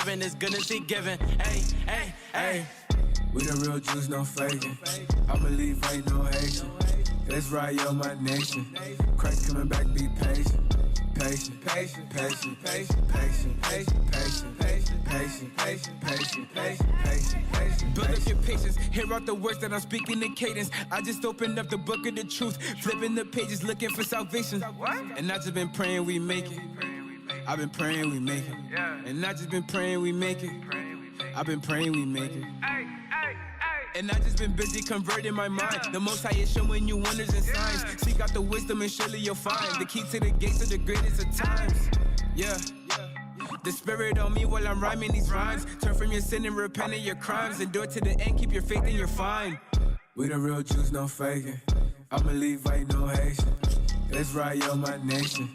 driven, it's goodness he given. Hey, hey, hey. We the real Jews, no faking. I believe ain't no Haitian. Israel, my nation. Christ coming back, be patient. Patient, patient, patient, patient, patient, patient, patient, patient, patient, patient, patient, patient, patient, patient. Build up your patience, hear out the words that I'm speaking in cadence. I just opened up the book of the truth, flipping the pages, looking for salvation. And I just been praying we make it. I've been praying we make it. And I just been praying we make it. I've been praying we make it. And I just been busy converting my mind. The Most High is showing you wonders and signs. Seek out the wisdom and surely you'll find the key to the gates of the greatest of times. Yeah. The spirit on me while I'm rhyming these rhymes. Turn from your sin and repent of your crimes. Endure to the end, keep your faith and you're fine. We the real Jews, no faking. I believe ain't no Haitian. Israel, my nation.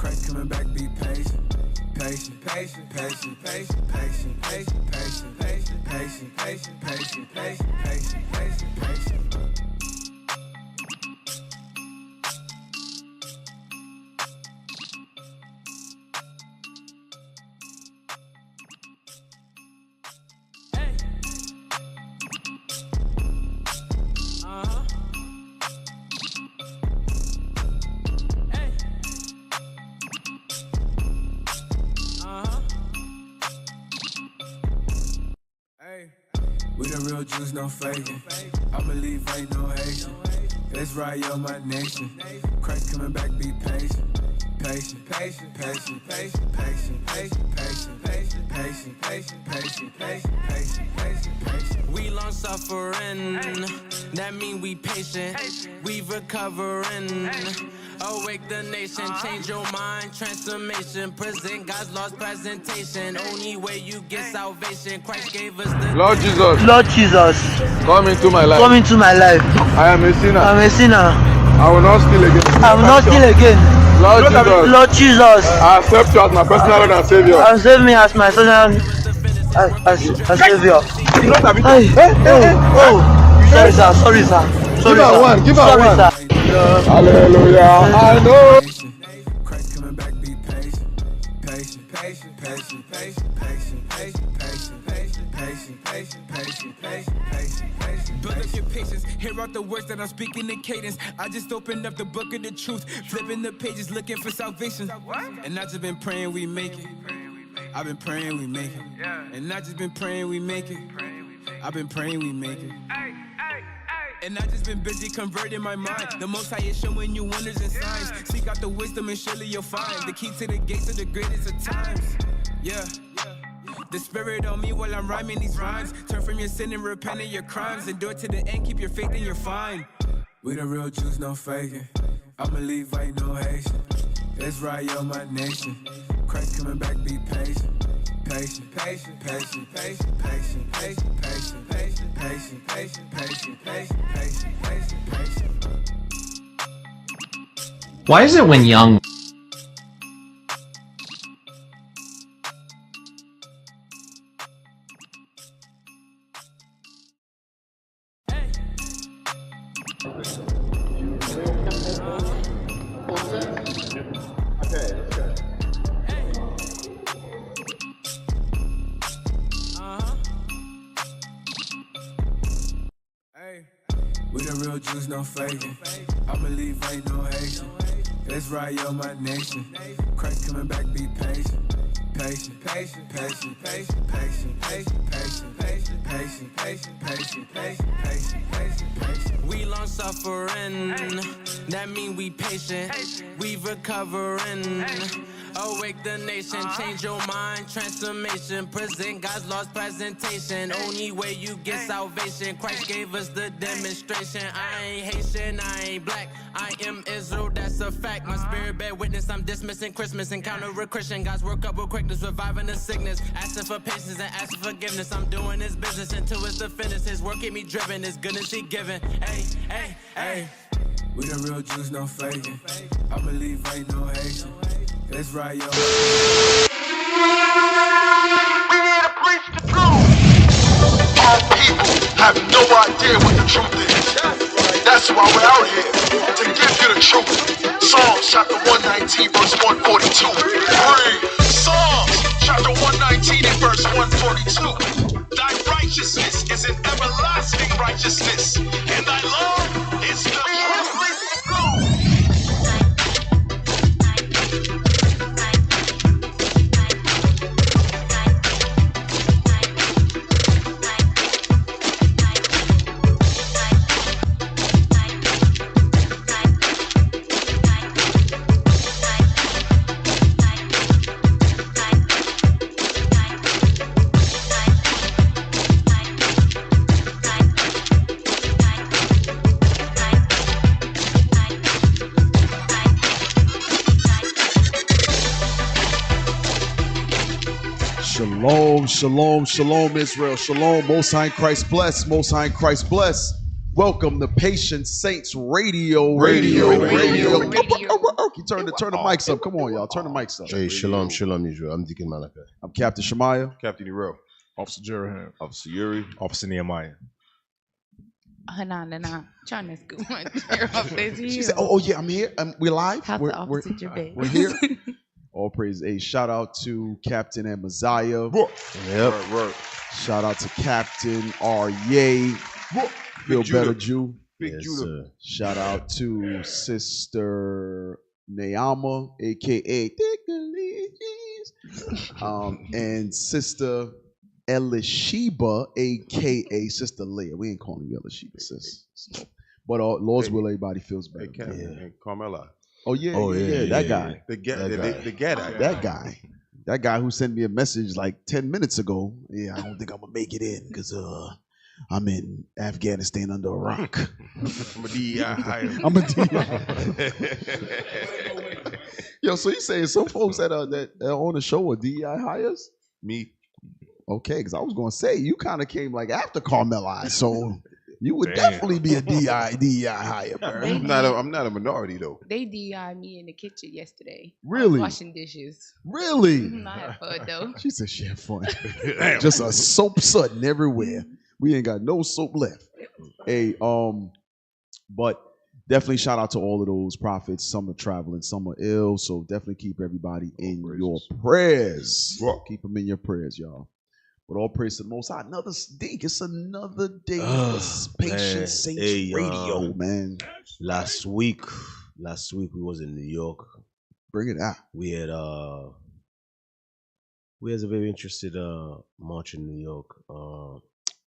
Christ coming back, be patient. Patient, patient, patient, patient, patient, patient, patient, patient, patient, patient, patient, patient, patient, patient, patient. Hey. We the real Jews, no faking. I believe ain't no Haitian. Israel, my nation. Christ coming back, be patient. Patient, patient, patient, patient, patient, patient, patient, patient, patient, patient, patient, patient, patient, patient, patient. We long suffering, that mean we patient. We recovering. Awake the nation, change your mind, transformation. Present God's lost presentation. Only way you get salvation. Christ gave us the Lord Jesus. Lord Jesus, Come into my life. come into my life. I am a sinner. I'm a sinner. I will not steal again. I will not steal again. Lord Jesus. Lord Jesus, I accept you as my personal Lord and Savior. save me as my personal as Savior. Hey, sorry sir, sorry sir. Give her one, give her Sorry one. sir. Hallelujah. I know. Christ coming back, be patient. Patient, patient, patient, patient, patient, patient, patient, patient, patient, patient, patient, patient, patient, patient. Build up your patience, hear out the words that I'm speaking in cadence. I just opened up the book of the truth, flipping the pages, looking for salvation. And I just been praying we make it. I've been praying we make it. And I just been praying we make it. I've been praying we make it. And I just been busy converting my mind. The Most High is showing you wonders and signs. Seek out the wisdom and surely you'll find the key to the gates of the greatest of times. Yeah. The spirit on me while I'm rhyming these rhymes. Turn from your sin and repent of your crimes. Endure to the end, keep your faith and you're fine. We the real Jews, no faking. I believe ain't no Haitian. Israel, my nation. Christ coming back, be patient. Patient, patient, patient, patient, patient, patient, patient, patient, patient, patient, patient, patient, patient, patient, patient. Why is it when young We the real Jews, no faking. I believe ain't no Haitian. Israel, my nation. Christ coming back, be patient. Patient, patient, patient, patient, patient, patient, patient, patient, patient, patient, patient, patient, patient, patient, patient. We long suffering, that mean we patient. We recovering. Awake the nation, change your mind, transformation. Present God's lost presentation. Only way you get salvation. Christ gave us the demonstration. I ain't Haitian, I ain't black. I am Israel, that's a fact. My spirit bear witness, I'm dismissing Christmas. Encounter a Christian, God's work up with quickness, reviving the sickness. Asking for patience and asking forgiveness. I'm doing His business until it's the finish. His work keep me driven, His goodness He given. Hey, hey, hey. We the real Jews, no faking. I believe ain't no Haitian. Israel. We need a preach the truth. Our people have no idea what the truth is. That's why we're out here, to give you the truth. Psalms chapter 119, verse 142. Read. Psalms chapter chapter 119 and verse 142. Thy righteousness is an everlasting righteousness, and thy law is the Shalom, shalom, shalom, Israel. Shalom, Most High in Christ bless. Most High in Christ bless. Welcome to Patient Saints Radio. Radio. You turn the mics up. Come on, y'all. Turn the mics up. Hey, shalom, shalom, Israel. I'm Deacon Malachi. I'm Captain Shemaiah. Captain Nero. Officer Jerahan. Officer Yuri. Officer Nehemiah. Hanan, trying to scoop my chair off this heel. She said, oh yeah, I'm here. We're live. How's the officer Gervais? We're here. All praise. A shout out to Captain Amaziah. Yep. Shout out to Captain Arye. Feel better, Jew. Big Judah. Shout out to Sister Neama, aka and Sister Elisheba, aka Sister Leah. We ain't calling you Elisheba, sis. So, but Lord's will, everybody feels better. And Carmela. Oh yeah, that guy. That guy who sent me a message like 10 minutes ago. Yeah, I don't think I'm gonna make it in because I'm in Afghanistan under a rock. I'm a DEI hire. I'm a DEI. Yo, so you saying some folks that are on the show are DEI hires? Me. Okay, because I was gonna say you kind of came like after Carmela, so you would definitely be a DEI hire, bro. I'm not a minority though. They DI'd me in the kitchen yesterday. Really? Washing dishes. Really? I had fun though. She said she had fun. Just a soap sudden everywhere. We ain't got no soap left. Hey, but definitely shout out to all of those prophets. Some are traveling, some are ill. So definitely keep everybody in your prayers. Keep them in your prayers, y'all. But all praise to the Most High. Another stink. It's another day of Patient Saints Radio, man. Last week we was in New York. Bring it out. We had a very interesting march in New York.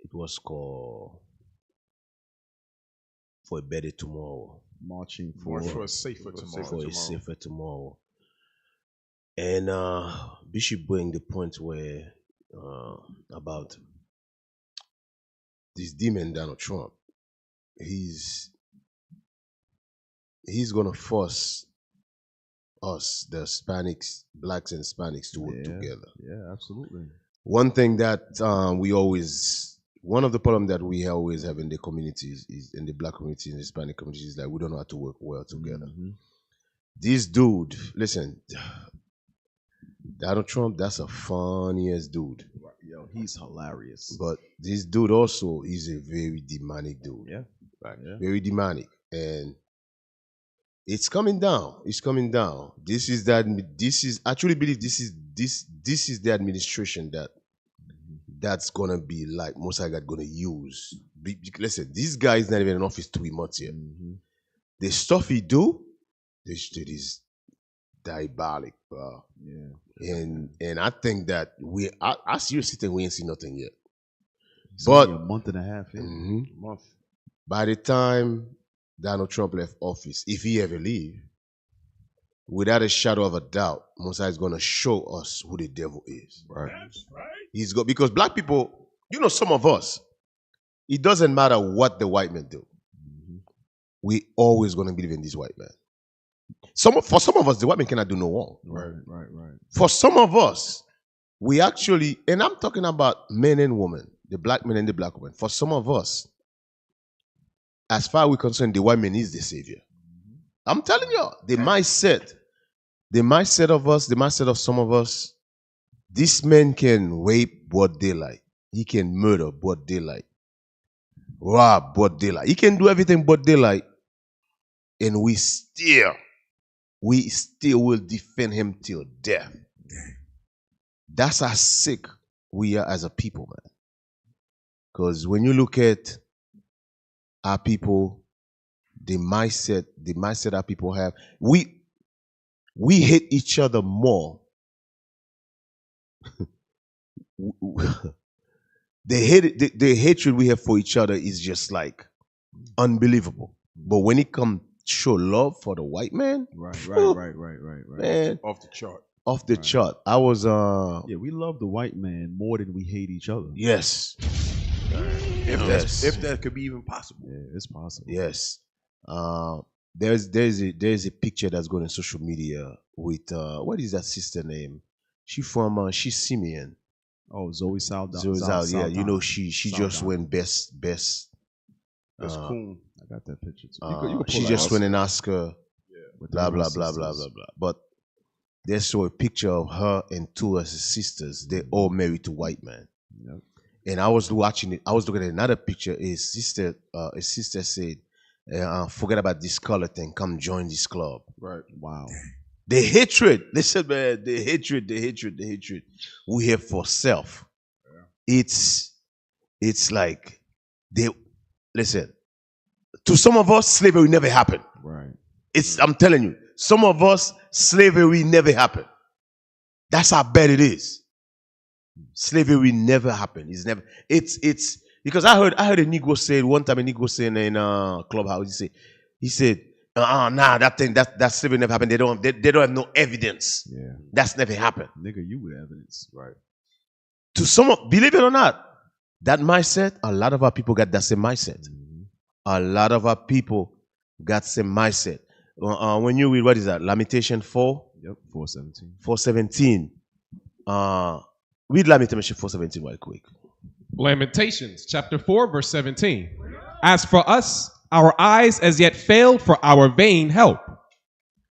It was called For a Better Tomorrow. Marching for a safer tomorrow. For a safer tomorrow. And Bishop bring the point where about this demon Donald Trump. He's gonna force us, the Hispanics, blacks and Hispanics, to work together. Yeah, absolutely. One thing that one of the problems that we always have in the communities is in the black community and Hispanic communities is that we don't know how to work well together. Mm-hmm. This dude, listen, Donald Trump, that's a funniest dude. Yo, he's hilarious. But this dude also is a very demonic dude. Yeah. Very demonic. And it's coming down. It's coming down. I truly believe this is the administration that's gonna be like Mosai God gonna use. Listen, this guy is not even in office 3 months yet. Mm-hmm. The stuff he do, this shit is diabolic, bro. Yeah. And I think that I seriously think we ain't seen nothing yet. It's but a month and a half in. Mm-hmm. A month. By the time Donald Trump left office, if he ever leave, without a shadow of a doubt, Mosai is gonna show us who the devil is. Right. That's right. Because black people, some of us, it doesn't matter what the white men do. Mm-hmm. We always gonna believe in this white man. For some of us, the white man cannot do no wrong. Right. For some of us, we actually, and I'm talking about men and women, the black men and the black women. For some of us, as far as we're concerned, the white man is the savior. I'm telling you, the mindset of us, the mindset of some of us, this man can rape broad daylight. He can murder broad daylight. Rob broad daylight. He can do everything broad daylight. And we still will defend him till death. That's how sick we are as a people, man. Because when you look at our people, the mindset our people have, we hate each other more. The hatred we have for each other is just like unbelievable. But when it comes to show love for the white man, Right. man, Off the chart. off the chart. I was Yeah, we love the white man more than we hate each other. yes, If that could be even possible. Yeah, it's possible. yes. There's a picture that's going on social media with what is that sister name? She's Simeon. Oh, Zoe Saldana. Zoe Saldana, yeah, you know she just went best. That's cool. I got that picture too. She just won an Oscar. With Blah the blah rest blah of blah sisters. blah blah. But they saw a picture of her and two of her sisters. They all married to white men. Yep. And I was watching it. I was looking at another picture. A sister said, "Forget about this color thing. Come join this club." Right. Wow. The hatred. Listen, man. The hatred we have for self. Yeah. It's like they listen. To some of us, slavery never happened. Right. I'm telling you, some of us, slavery never happened. That's how bad it is. Slavery never happened. It's because I heard a Negro say one time, a Negro saying in Clubhouse, he said, that slavery never happened. They don't have no evidence. Yeah. That's never happened. Nigga, you with evidence. Right. To some, believe it or not, that mindset, a lot of our people got that same mindset. Mm-hmm. A lot of our people got same mindset. When you read, what is that? Lamentation 4? Yep, 4:17. 4:17. Read Lamentation 4:17 right quick. Lamentations chapter 4 verse 17. As for us, our eyes as yet failed for our vain help.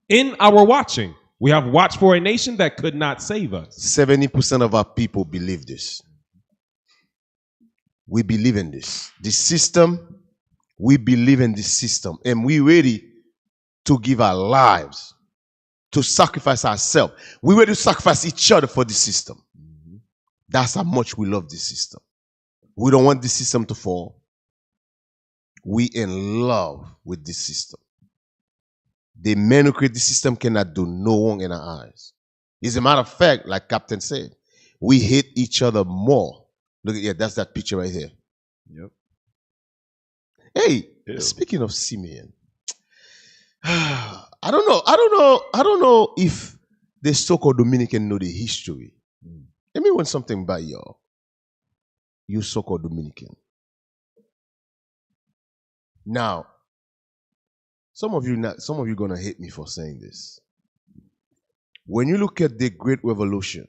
In our watching, we have watched for a nation that could not save us. 70% of our people believe this. We believe in this. The system, we believe in this system. And we ready to give our lives, to sacrifice ourselves. We ready to sacrifice each other for the system. Mm-hmm. That's how much we love this system. We don't want this system to fall. We in love with this system. The men who create the system cannot do no wrong in our eyes. As a matter of fact, like Captain said, we hate each other more. Look at that's that picture right here. Yep. Hey, speaking of Simeon, I don't know if the so-called Dominican know the history. Let me run something by y'all. You so-called Dominican. Now, some of you gonna hate me for saying this. When you look at the Great Revolution,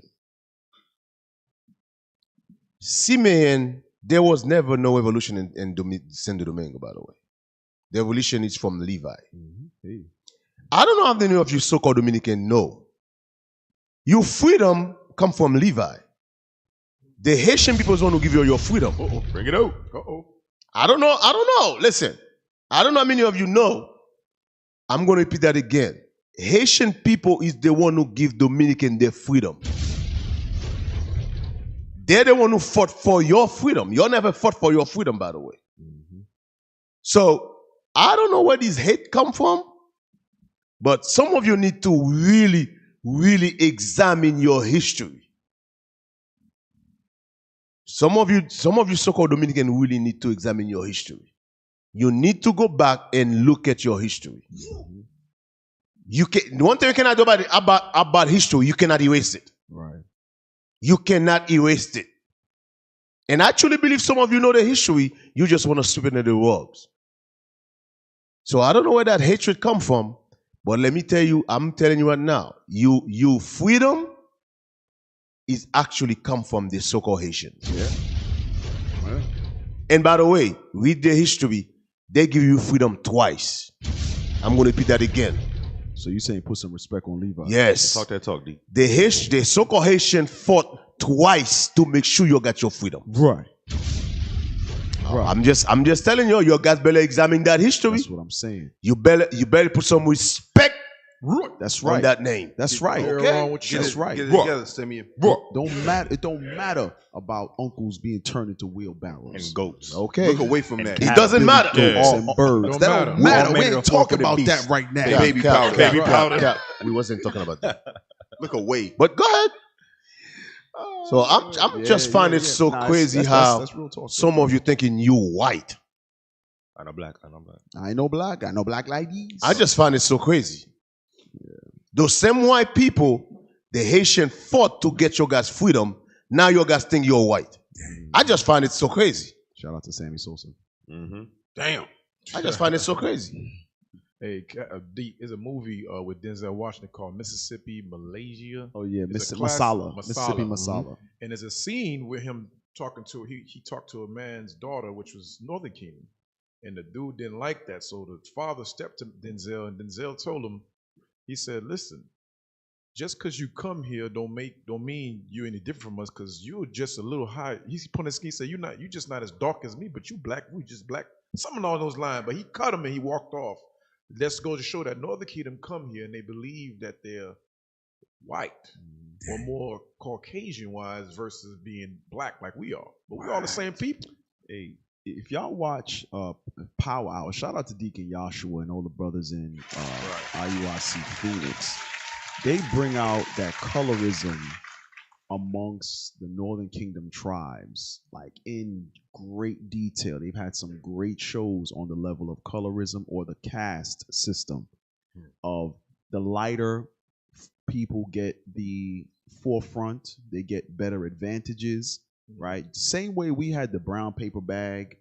Simeon, there was never no revolution in Santo Domingo, by the way. The revolution is from Levi. Mm-hmm. Hey. I don't know how many of you so-called Dominican know. Your freedom come from Levi. The Haitian people is the one who give you your freedom. Uh-oh. Bring it out. I don't know. Listen, I don't know how many of you know. I'm going to repeat that again. Haitian people is the one who give Dominican their freedom. They're the one who fought for your freedom. You never fought for your freedom, by the way. Mm-hmm. So, I don't know where this hate come from, but some of you need to really, really examine your history. Some of you so-called Dominican really need to examine your history. You need to go back and look at your history. Mm-hmm. One thing you cannot do about history, you cannot erase it. Right. You cannot erase it. And I truly believe some of you know the history, you just want to sweep it under the rugs. So I don't know where that hatred come from, but let me tell you, I'm telling you right now, you freedom is actually come from the so-called Haitians. Yeah. Well. And by the way, read the history, they give you freedom twice. I'm going to repeat that again. So you saying put some respect on Levi? Yes. Talk that talk, D. The so-called Haitian fought twice to make sure you got your freedom. Right. I'm just telling you, guys better examine that history. That's what I'm saying. You better put some respect That's right. On that name. That's right. Okay. That's right. Get it together, Simeon. Don't matter. It don't matter about uncles being turned into wheelbarrows And goats. Okay. Look away from that. It doesn't matter. Goats and birds. That don't matter. We ain't talking about that right now. They baby powder. Baby powder. Cap. We wasn't talking about that. Look away. But go ahead. So I'm just finding it so crazy how that's real talk. some of you thinking you white. I know black. I know black. I know black. I know black ladies. I just find it so crazy. Those same white people, the Haitian fought to get your guys' freedom. Now your guys think you're white. I just find it so crazy. Shout out to Sammy Sosa. Damn. I just find it so crazy. Hey, is a movie with Denzel Washington called Mississippi, Malaysia. Oh yeah, It's a Masala. classic, Mississippi Masala. And there's a scene with him talking to he talked to a man's daughter, which was Northern Kingdom, and the dude didn't like that. So the father stepped to Denzel, and Denzel told him, he said, "Listen, just because you come here don't mean you're any different from us, because you're just a little high." He's pointing his ski, said, "You just not as dark as me, but you black. We just black." Something along those lines. But he cut him and he walked off. Let's go to show that Northern Kingdom come here and they believe that they're white or more Caucasian-wise versus being black like we are. But we're all the same people. Hey, if y'all watch Power Hour, shout out to Deacon Joshua and all the brothers in IUIC Phoenix. They bring out that colorism amongst the Northern Kingdom tribes, like in great detail. They've had some great shows on the level of colorism or the caste system of the lighter people get the forefront, they get better advantages, right? Same way we had the brown paper bag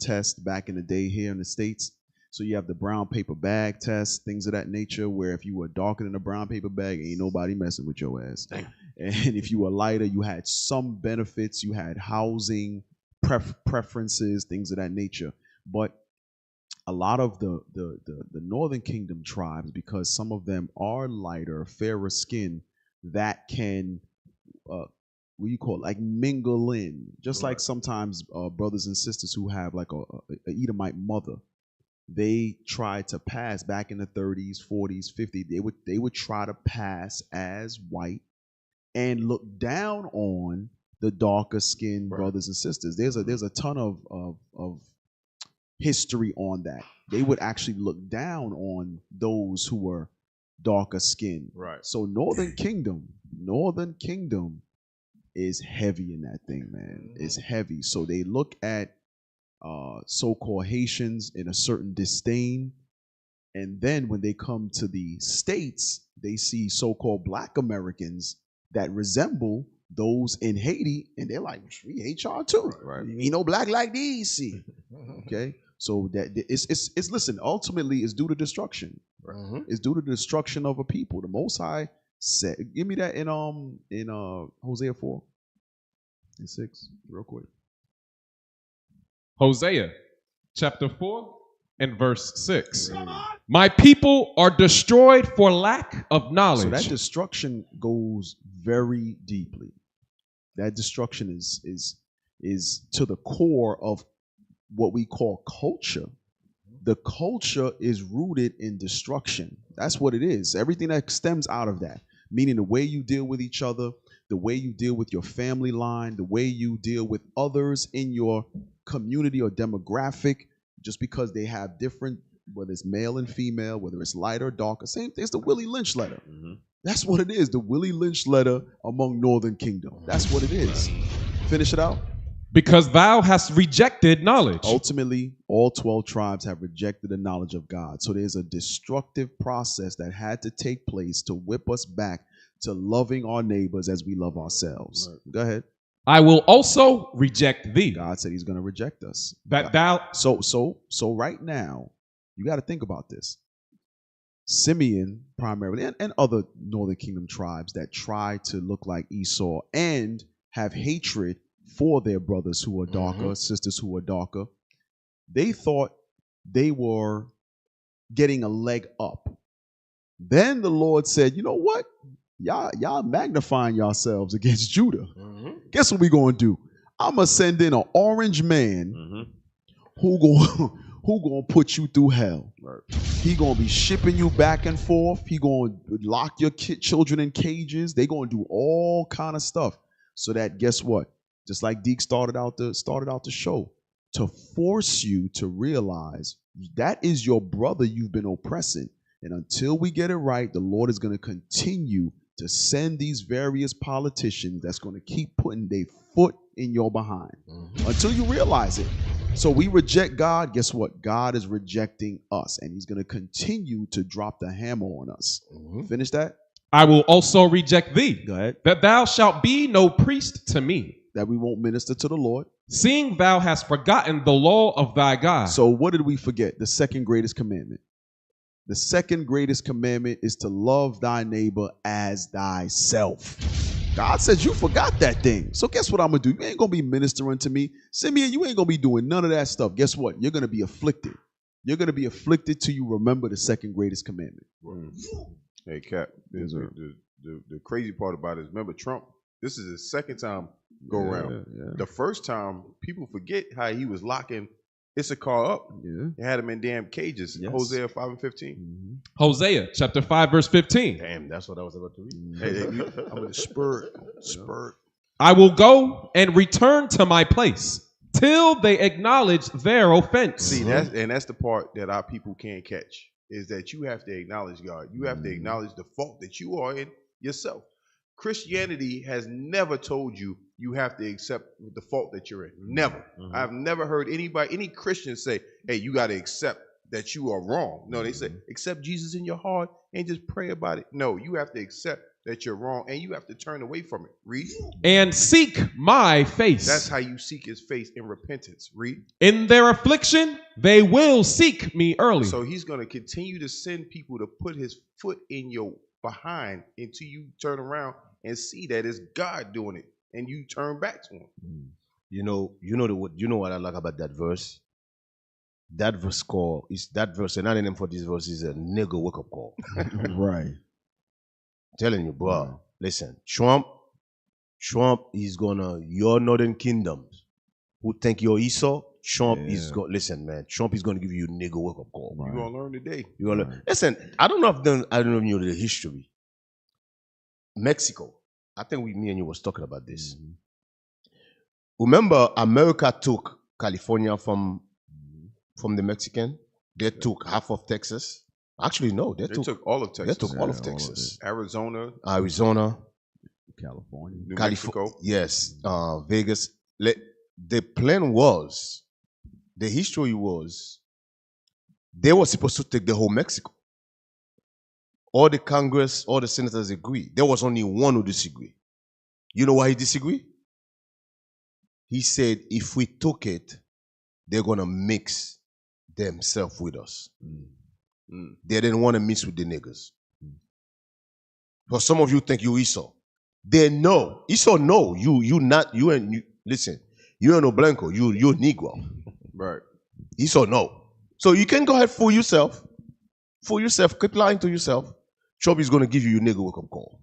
test back in the day here in the States. So you have the brown paper bag test, things of that nature, where if you were darker than a brown paper bag, ain't nobody messing with your ass. Damn. And if you were lighter, you had some benefits, you had housing, preferences, things of that nature. But a lot of the Northern Kingdom tribes, because some of them are lighter, fairer skin, that can what do you call it? Like mingle in, just like sometimes brothers and sisters who have like a Edomite mother. They tried to pass back in the 30s, 40s, 50s. They would try to pass as white and look down on the darker skinned brothers and sisters. There's a ton of history on that. They would actually look down on those who were darker skinned. Right. So Northern Kingdom is heavy in that thing, man. It's heavy. So they look at so-called Haitians in a certain disdain, and then when they come to the States, they see so-called Black Americans that resemble those in Haiti, and they're like, we hate y'all too. Right. You know, black like these, see. Okay, so that it's listen. Ultimately, it's due to destruction. Right. It's due to the destruction of a people. The Most High said, give me that in Hosea 4:6, real quick. Hosea chapter 4 and verse 6. My people are destroyed for lack of knowledge. So that destruction goes very deeply. That destruction is to the core of what we call culture. The culture is rooted in destruction. That's what it is. Everything that stems out of that, meaning the way you deal with each other, the way you deal with your family line, the way you deal with others in your community or demographic, just because they have different, whether it's male and female, whether it's lighter or darker, same thing. It's the Willie Lynch letter. That's what it is, the Willie Lynch letter among Northern Kingdom. That's what it is. Finish it out. Because thou hast rejected knowledge. Ultimately, all 12 tribes have rejected the knowledge of God. So there's a destructive process that had to take place to whip us back to loving our neighbors as we love ourselves. Right. Go ahead. I will also reject thee. God said he's going to reject us. That thou. So right now, you got to think about this. Simeon primarily, and other Northern Kingdom tribes that try to look like Esau and have hatred for their brothers who are darker, sisters who are darker, they thought they were getting a leg up. Then the Lord said, you know what? Y'all magnifying yourselves against Judah. Guess what we gonna do? I'm gonna send in an orange man who who gonna put you through hell. Right. He gonna be shipping you back and forth. He gonna lock your children in cages. They gonna do all kind of stuff. So that, guess what? Just like Deke started out the show, to force you to realize that is your brother you've been oppressing. And until we get it right, the Lord is going to continue to send these various politicians that's going to keep putting their foot in your behind until you realize it. So we reject God. Guess what? God is rejecting us, and he's going to continue to drop the hammer on us. Finish that? I will also reject thee. Go ahead. That thou shalt be no priest to me. That we won't minister to the Lord. Seeing thou hast forgotten the law of thy God. So what did we forget? The second greatest commandment. The second greatest commandment is to love thy neighbor as thyself. God says you forgot that thing. So guess what I'm going to do? You ain't going to be ministering to me. Simeon, you ain't going to be doing none of that stuff. Guess what? You're going to be afflicted. You're going to be afflicted till you remember the second greatest commandment. Hey, Cap, the crazy part about it is, remember Trump, this is his second time go around. Yeah. The first time, people forget how he was locking Issachar up. They had him in damn cages. Yes. Hosea 5 and 15. Hosea chapter 5 verse 15. Damn, that's what I was about to read. I'm going to spur. I will go and return to my place till they acknowledge their offense. See, that's the part that our people can't catch, is that you have to acknowledge God. You have to acknowledge the fault that you are in yourself. Christianity has never told you you have to accept the fault that you're in. Never. I've never heard any Christian say, hey, you got to accept that you are wrong. No, they say, accept Jesus in your heart and just pray about it. No, you have to accept that you're wrong and you have to turn away from it. Read. And seek my face. That's how you seek his face in repentance. Read. In their affliction, they will seek me early. So he's going to continue to send people to put his foot in your behind until you turn around and see that it's God doing it, and you turn back to him. You know what I like about that verse? That verse and not name for this verse is a nigga wake up call. Right. Telling you, bro. Listen, Trump is gonna, your northern kingdoms who think you're Esau, Trump is going, listen, man, Trump is gonna give you a nigga wake up call. You're gonna learn today. You're gonna learn. Listen, I don't know if you know the history. Mexico. I think me and you was talking about this. Remember, America took California from the Mexican. They took half of Texas. Actually, no, they took all of Texas. They took all of Texas. Arizona, California, New Mexico. Yes, Vegas. The plan was, the history was, they were supposed to take the whole Mexico. All the Congress, all the senators agree. There was only one who disagreed. You know why he disagreed? He said, if we took it, they're going to mix themselves with us. They didn't want to mix with the niggas. Because some of you think you Esau. They know. Esau know. Listen, you ain't no Blanco. You're Negro. Right. Esau know. So you can go ahead, fool yourself. Fool yourself. Keep lying to yourself. Trump is going to give you a nigga wake up call.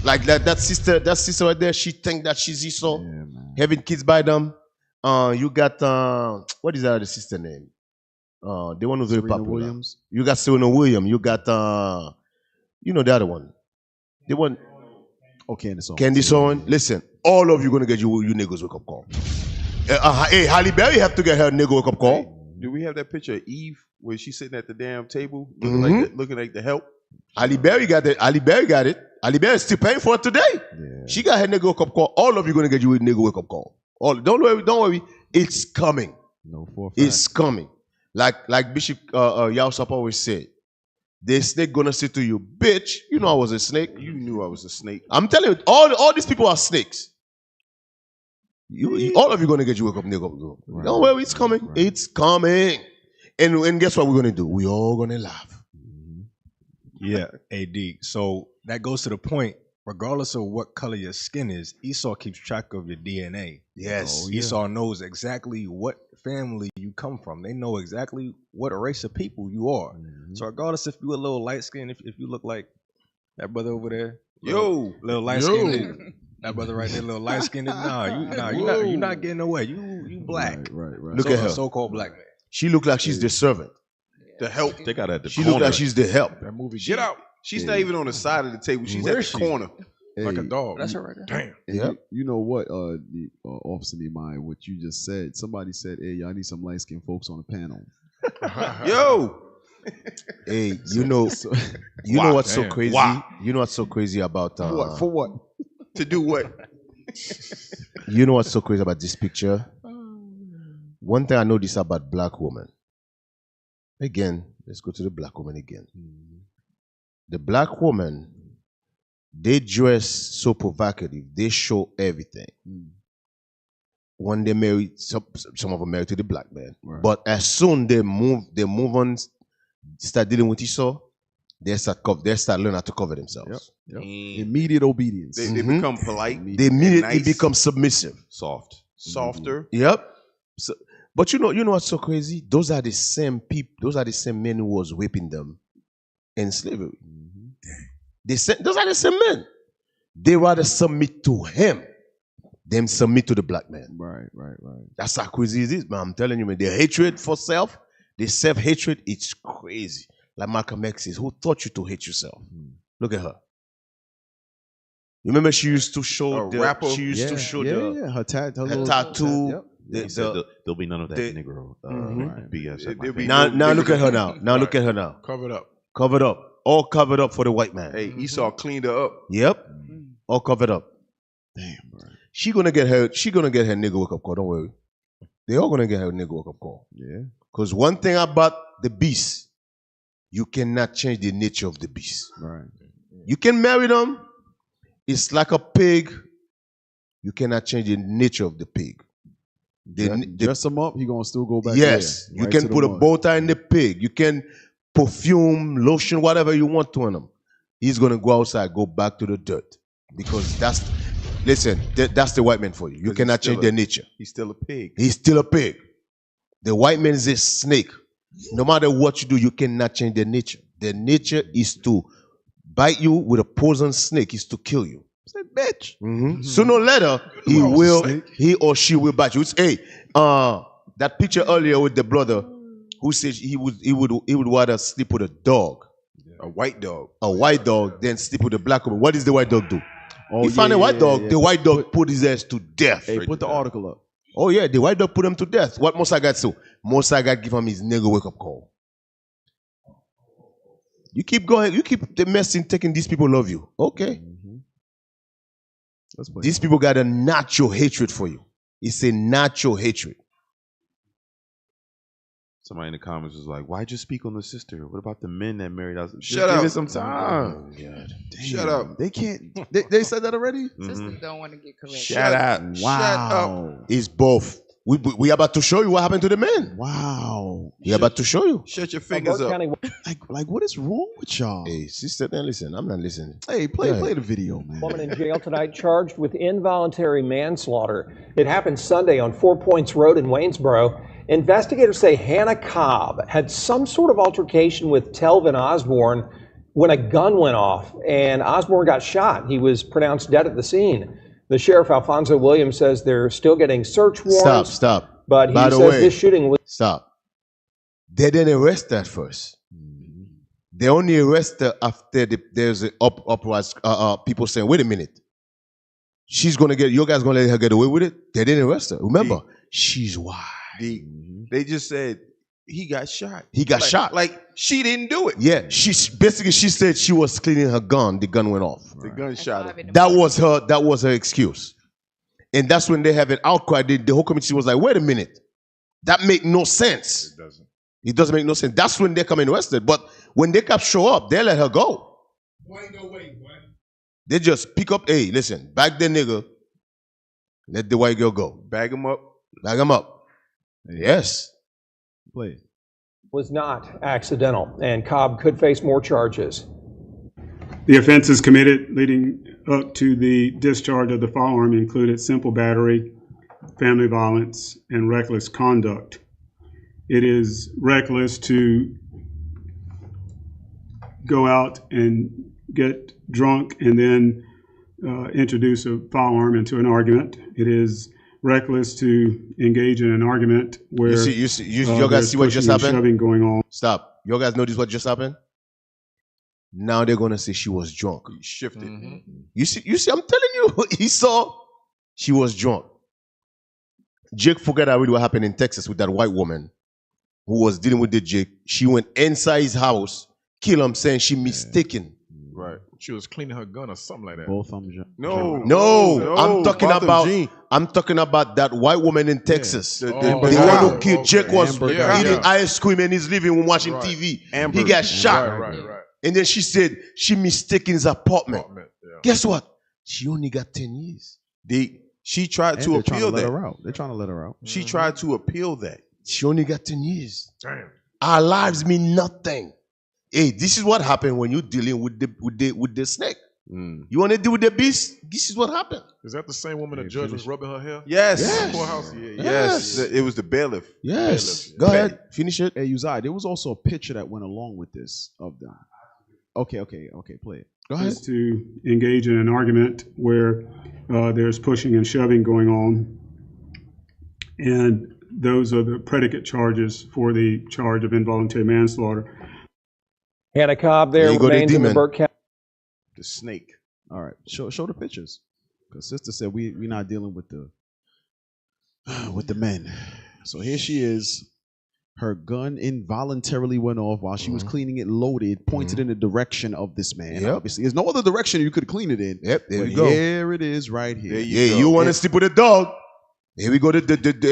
Like that sister right there, she think that she's Esau, having kids by them. You got, what is that other sister name? The one who's very popular. Williams. You got Serena Williams. You got, you know the other one. The one. Oh, Candace Owens. Candace Owens. Listen, all of you going to get you niggas wake up call. Hey, Halle Berry have to get her nigga wake up call. Hey, do we have that picture of Eve where she's sitting at the damn table looking like the help? Halle Berry got it. Halle Berry is still paying for it today. Yeah. She got her nigga wake up call. All of you gonna get you a nigga wake up call. Don't worry. It's coming. No, for a fact. It's coming. Like Bishop Yausap always said, the snake gonna say to you, bitch, you know I was a snake. You knew I was a snake. I'm telling you, all these people are snakes. All of you gonna get you wake up nigga. Right. Don't worry, it's coming. Right. It's coming. And guess what we're gonna do? We all gonna laugh. Yeah, AD. So that goes to the point, regardless of what color your skin is, Esau keeps track of your DNA. Yes. Esau knows exactly what family you come from. They know exactly what race of people you are. So regardless if you're a little light skinned, if you look like that brother over there, little light skinned, that brother right there, little light skinned, you're not getting away. You black. Right. Look at her. So-called black man. She look like she's the servant. The help. They got at the She corner. look like she's the help. That movie, Get out. She's not even on the side of the table. She's Where at is the she? corner. like a dog. That's her right there. Damn. Yep. You know what, Officer Nehemiah, what you just said. Somebody said, hey, y'all need some light-skinned folks on the panel. Yo. Hey, you know what's so Damn. crazy? Wow. You know what's so crazy about What? For what? To do what? you know what's so crazy about this picture? One thing I noticed about black women. Again, let's go to the black woman again. The black woman, they dress so provocative. They show everything. When they marry, some of them married to the black man. Right. But as soon they move on, start dealing with Esau, they start learning how to cover themselves. Yep. Immediate obedience. They become polite. They immediately nice, become submissive. Soft. softer. Yep. So, but you know what's so crazy? Those are the same people. Those are the same men who was whipping them in slavery. Those are the same men. They rather submit to him than submit to the black man. Right. That's how crazy it is, man. I'm telling you, man. The hatred for self, the self-hatred, it's crazy. Like Malcolm X says, who taught you to hate yourself? Look at her. You remember she used to show the rapper? She used to show her tattoo. Yep. He said there'll be none of that Negro BS. at my face. Now look at her now. Now look at her now. Covered up. Covered up. All covered up for the white man. Hey, Esau cleaned her up. Yep. All covered up. Damn, bro. She gonna get her nigga wake up call. Don't worry. They all gonna get her nigga wake up call. Yeah. Because one thing about the beast, you cannot change the nature of the beast. Right. You can marry them. It's like a pig. You cannot change the nature of the pig. Dress him up, he gonna still go back. Yes. there, You right can to the put a mud. bow tie in the pig. You can perfume, lotion, whatever you want to on him. He's gonna go outside, go back to the dirt. Because that's the white man for you. You cannot change their nature. He's still a pig. He's still a pig. The white man is a snake. No matter what you do, you cannot change their nature. Their nature is to bite you with a poison snake, is to kill you. Say, bitch. Sooner or later, he or she will bite you. That picture earlier with the brother who says he would rather sleep with a dog. A white dog. A white dog, then sleep with a black woman. What does the white dog do? Oh, He found a white dog. yeah. The white dog put his ass to death. Hey, put the article up. Oh yeah, the white dog put him to death. What Musa got to? Musa got give him his nigga wake up call. You keep going. You keep the messing, taking these people love you. Okay. These people got a natural hatred for you. It's a natural hatred. Somebody in the comments was like, "Why'd you speak on the sister? What about the men that married us? Shut up. Give it some time." Oh, God. Shut up. They can't. They said that already. Sisters don't want to get corrected. Shut up. Wow. It's both. We about to show you what happened to the men. Wow. We about to show you. Shut your fingers up. Like what is wrong with y'all? Hey, sister, then listen. I'm not listening. Hey, play the video, man. Woman in jail tonight charged with involuntary manslaughter. It happened Sunday on 4 Points Road in Waynesboro. Investigators say Hannah Cobb had some sort of altercation with Telvin Osborne when a gun went off and Osborne got shot. He was pronounced dead at the scene. The sheriff, Alfonso Williams, says they're still getting search warrants. Stop. But he By the says way, this shooting was... Stop. They didn't arrest her first. They only arrest her after there's an uprise. People saying, "Wait a minute, she's gonna get. You guys gonna let her get away with it?" They didn't arrest her. Remember, she's white. They just said he got shot. He got shot. Like she didn't do it. Yeah, she said she was cleaning her gun. The gun went off. The gun shot her. That was her excuse. And that's when they have an outcry. The whole community was like, "Wait a minute, that make no sense." It doesn't make no sense. That's when they come and arrested. But when the cops show up, they let her go. They just pick up, hey, listen, bag the nigga, let the white girl go. Bag him up. Bag him up. Yes. Play it. was not accidental, and Cobb could face more charges. The offenses committed leading up to the discharge of the firearm included simple battery, family violence, and reckless conduct. It is reckless to go out and get drunk and then introduce a firearm into an argument. It is reckless to engage in an argument where you guys see what just happened? Shoving going on. Stop. You guys notice what just happened? Now they're gonna say she was drunk. He shifted. You see, I'm telling you, he saw she was drunk. Jake forgot already what happened in Texas with that white woman who was dealing with the Jake. She went inside his house, kill him, saying she mistaken. Right. She was cleaning her gun or something like that. Both of them. No. I'm talking about that white woman in Texas. The one who killed Jake was eating ice cream in his living room watching TV. He got shot. Right. And then she said she mistaken his apartment. Guess what? She only got 10 years. She tried to appeal that. They're trying to let her out. She tried to appeal that. She only got 10 years. Damn. Our lives mean nothing. Hey, this is what happened when you're dealing with the snake. You want to deal with the beast? This is what happened. Is that the same woman the judge was rubbing her hair? Yes. Courthouse? Yes. It was the bailiff. Yes. Go ahead. Finish it. Hey, Uzziah, there was also a picture that went along with this of them. Okay, play it. Go ahead. Is to engage in an argument where there's pushing and shoving going on. And those are the predicate charges for the charge of involuntary manslaughter. Hannah Cobb there remains in the Burke County. The snake. All right, show the pictures. Because sister said we're not dealing with the men. So here she is. Her gun involuntarily went off while she was cleaning it, loaded, pointed in the direction of this man. Obviously, there's no other direction you could clean it in. Yep, there we go. Here it is, right here. You want to sleep with a dog? Here we go. Here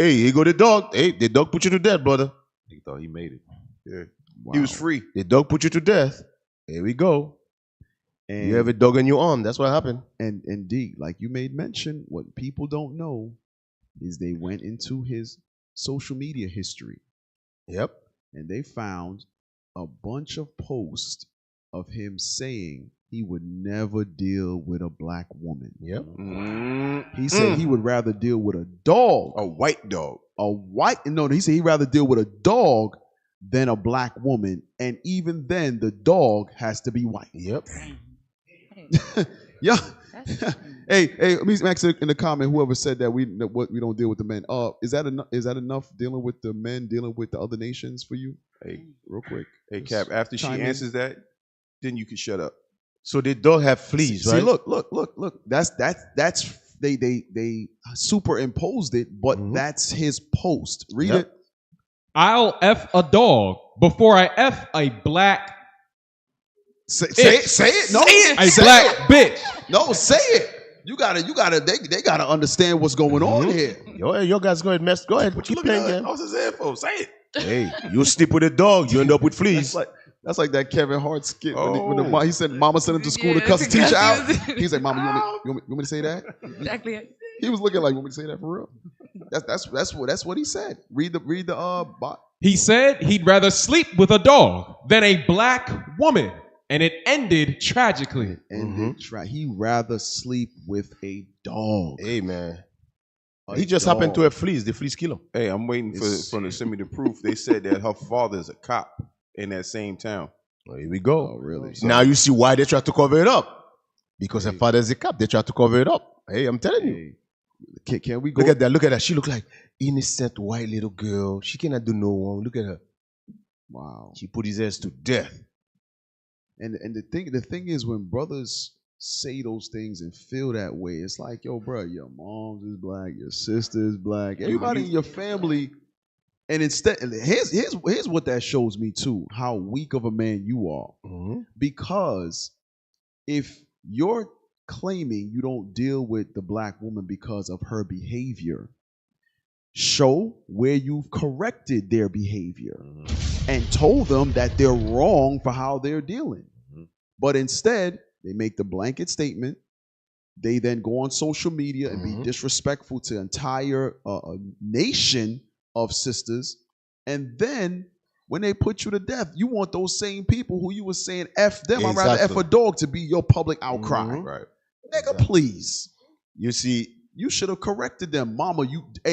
you go the dog. Hey, the dog put you to death, brother. He thought he made it. Yeah. Wow. He was free. The dog put you to death. Here we go. And you have a dog in your arm. That's what happened. And indeed, like you made mention, what people don't know is they went into his social media history. Yep. And they found a bunch of posts of him saying he would never deal with a black woman. Yep. He said he would rather deal with a dog. A white dog. He said he'd rather deal with a dog than a black woman. And even then, the dog has to be white. Yep. Yeah. Hey, let me ask in the comment, whoever said that we don't deal with the men. Is that enough dealing with the men, dealing with the other nations for you? Hey, real quick. Hey, Cap, after she answers that, then you can shut up. So the dog have fleas, right? See, look. That's they superimposed it, but that's his post. Read it. I'll F a dog before I F a black. Say it. No, a black bitch. No, say it. You gotta. They gotta understand what's going on here. Yo, guys, go ahead, Go ahead. Keep playing, game. What's his info? Say it. Hey, you sleep with a dog, you end up with fleas. That's like that Kevin Hart skit when he said Mama sent him to school to cuss the teacher out. He's like, Mama, you want me to say that? Exactly. He was looking like, you want me to say that for real? That's what he said. Read the bot. He said he'd rather sleep with a dog than a black woman. And it ended tragically. He'd rather sleep with a dog. Hey, man. He just happened to have fleas. The fleas kill him. Hey, I'm waiting for them to send me the proof. They said that her father is a cop in that same town. Well, here we go. Oh, really? Now you see why they try to cover it up. Because her father is a cop. They try to cover it up. Hey, I'm telling you. Can we go? Look at that. She look like innocent white little girl. She cannot do no wrong. Look at her. Wow. She put his ass to death. And the thing is, when brothers say those things and feel that way, it's like, yo, bro, your mom is black, your sister is black, everybody in your family. And instead, here's what that shows me too: how weak of a man you are. Because if you're claiming you don't deal with the black woman because of her behavior, show where you've corrected their behavior and told them that they're wrong for how they're dealing. But instead, they make the blanket statement. They then go on social media and be disrespectful to the entire nation of sisters. And then when they put you to death, you want those same people who you were saying F them, I'd rather F a dog, to be your public outcry. Right. Nigga, please. You see, you should have corrected them. Mama,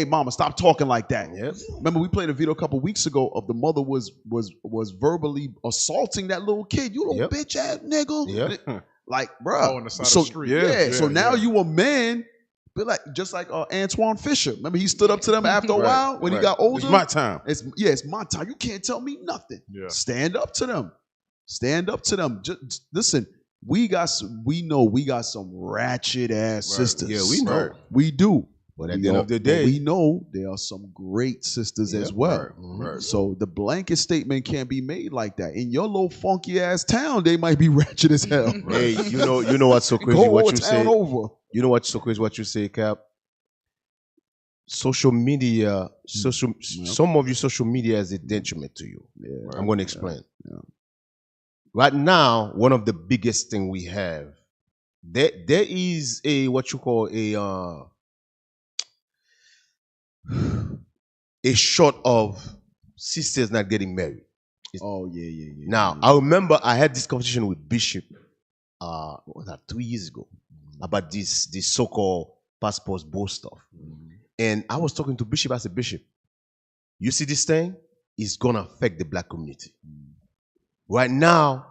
mama, stop talking like that. Yes. Remember, we played a video a couple weeks ago of the mother was verbally assaulting that little kid. You little bitch ass nigga. Yep. Like, bro. On the side of the street. So now you a man just like Antoine Fisher. Remember, he stood up to them after a while when he got older. It's my time. It's my time. You can't tell me nothing. Yeah. Stand up to them. Stand up to them. Just listen. We know we got some ratchet ass sisters. Yeah, we know. We do. But at the end of the day, we know there are some great sisters as well. So the blanket statement can't be made like that. In your little funky ass town, they might be ratchet as hell. Hey, you know what's so crazy? What you say? You know what's so crazy? What you say, Cap? Social media, some of you social media is a detriment to you. I'm going to explain. Right now, one of the biggest thing we have, there is what you call a short of sisters not getting married. Now, I remember I had this conversation with Bishop, what was that, 2 years ago, about this so-called passports bull stuff. And I was talking to Bishop. I said, Bishop, you see this thing? It's going to affect the black community. Right now,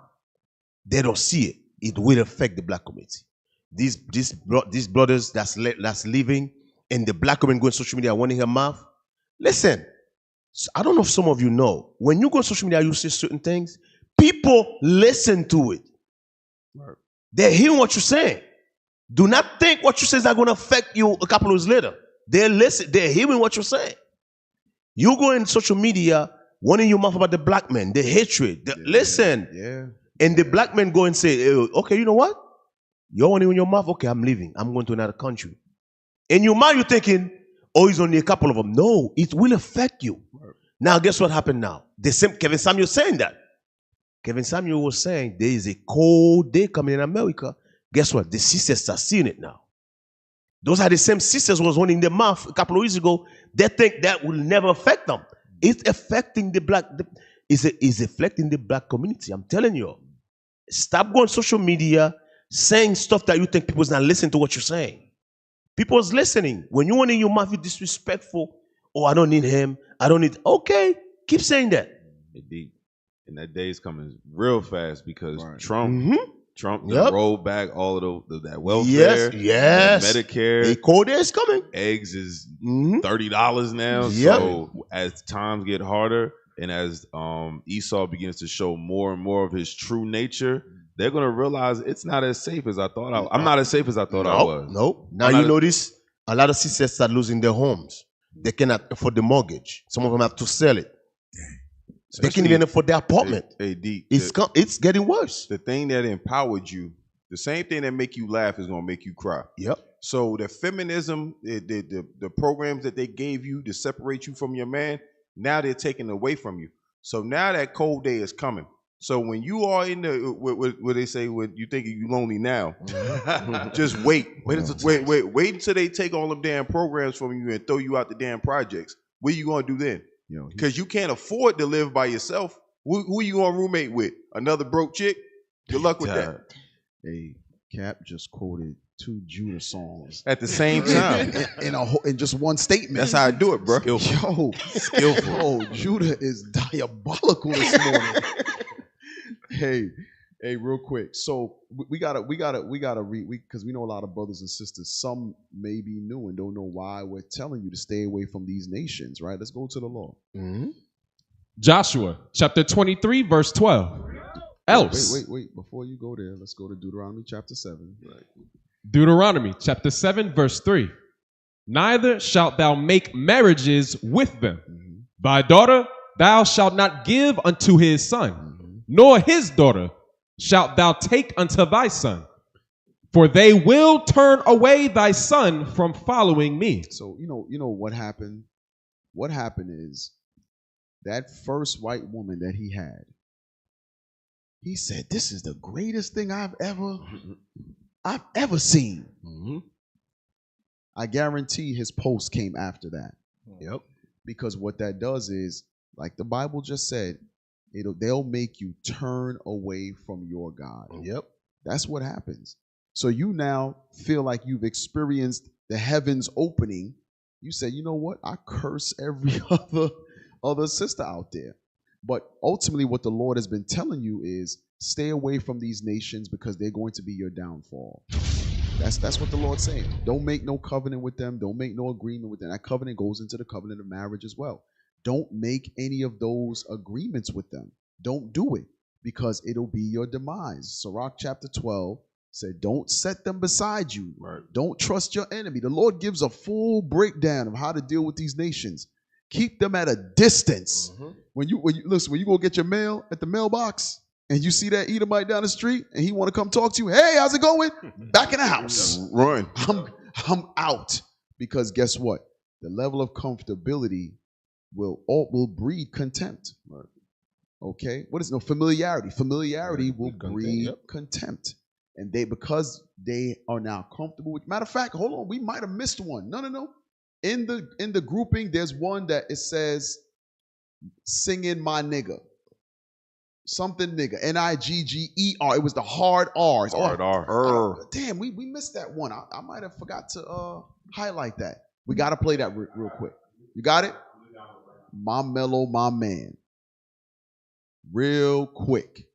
they don't see it. It will affect the black community. These brothers that's living in the black community going on social media wanting her mouth. Listen, I don't know if some of you know. When you go on social media, you see certain things. People listen to it. They're hearing what you're saying. Do not think what you say is not going to affect you a couple of years later. They're hearing what you're saying. You go in social media, wanting your mouth about the black man, the hatred. Listen. And the black men go and say, okay, you know what? You're wanting in your mouth? Okay, I'm leaving. I'm going to another country. In your mind, you're thinking, oh, it's only a couple of them. No, it will affect you. Now, guess what happened now? The same Kevin Samuel saying that. Kevin Samuel was saying there is a cold day coming in America. Guess what? The sisters are seeing it now. Those are the same sisters who was running their mouth a couple of years ago. They think that will never affect them. It's affecting the black. It's affecting the black community. I'm telling you. Stop going social media saying stuff that you think people's not listening to what you're saying. People's listening. When you want in your mouth, you're disrespectful. Oh, I don't need him. I don't need. Okay, keep saying that. And that day is coming real fast because Trump rolled back all of that welfare. Yes. Medicare. A cold day is coming. Eggs is $30 now. So as times get harder and as Esau begins to show more and more of his true nature, they're going to realize it's not as safe as I thought. I'm not as safe as I thought I was. Nope. Now you notice a lot of sisters start losing their homes. They cannot afford the mortgage. Some of them have to sell it. They can't even afford their apartment. It's getting worse. The thing that empowered you, the same thing that make you laugh is going to make you cry. Yep. So the feminism, the programs that they gave you to separate you from your man, now they're taking away from you. So now that cold day is coming. So when you are in the what they say when you think you lonely now, just wait until they take all them damn programs from you and throw you out the damn projects. What are you gonna do then? Because you can't afford to live by yourself. Who you gonna roommate with? Another broke chick? Good luck with that. Hey, Cap just quoted 2 Judah songs at the same time in just one statement. That's how I do it, bro. Skillful. Yo, Judah is diabolical this morning. Hey, real quick. So we gotta read because we know a lot of brothers and sisters. Some may be new and don't know why we're telling you to stay away from these nations. Right? Let's go to the law. Joshua chapter 23 verse 12. Else. Wait. Before you go there, let's go to Deuteronomy chapter 7. Right. Deuteronomy chapter 7 verse 3. Neither shalt thou make marriages with them. Thy daughter thou shalt not give unto his son, nor his daughter shalt thou take unto thy son. For they will turn away thy son from following me. So you know what happened? What happened is that first white woman that he had, he said, "This is the greatest thing I've ever seen." I guarantee his post came after that. Yep. Because what that does is, like the Bible just said, they'll make you turn away from your God. Yep. That's what happens. So you now feel like you've experienced the heavens opening. You say, you know what? I curse every other sister out there. But ultimately what the Lord has been telling you is stay away from these nations because they're going to be your downfall. That's what the Lord's saying. Don't make no covenant with them. Don't make no agreement with them. That covenant goes into the covenant of marriage as well. Don't make any of those agreements with them. Don't do it because it'll be your demise. Sirach chapter 12 said, don't set them beside you. Right. Don't trust your enemy. The Lord gives a full breakdown of how to deal with these nations. Keep them at a distance. When you go get your mail at the mailbox and you see that Edomite down the street and he want to come talk to you, hey, how's it going? Back in the house. Run. I'm out. Because guess what? The level of comfortability will breed contempt. Right. Okay? What is familiarity? Familiarity will breed contempt. And because they are now comfortable with, matter of fact, hold on, we might have missed one. No. In the grouping, there's one that it says singing my nigga. Something nigga. Nigger. It was the hard R's. Hard R. Damn, we missed that one. I might have forgot to highlight that. We got to play that real quick. You got it? My mellow, my man. Real quick.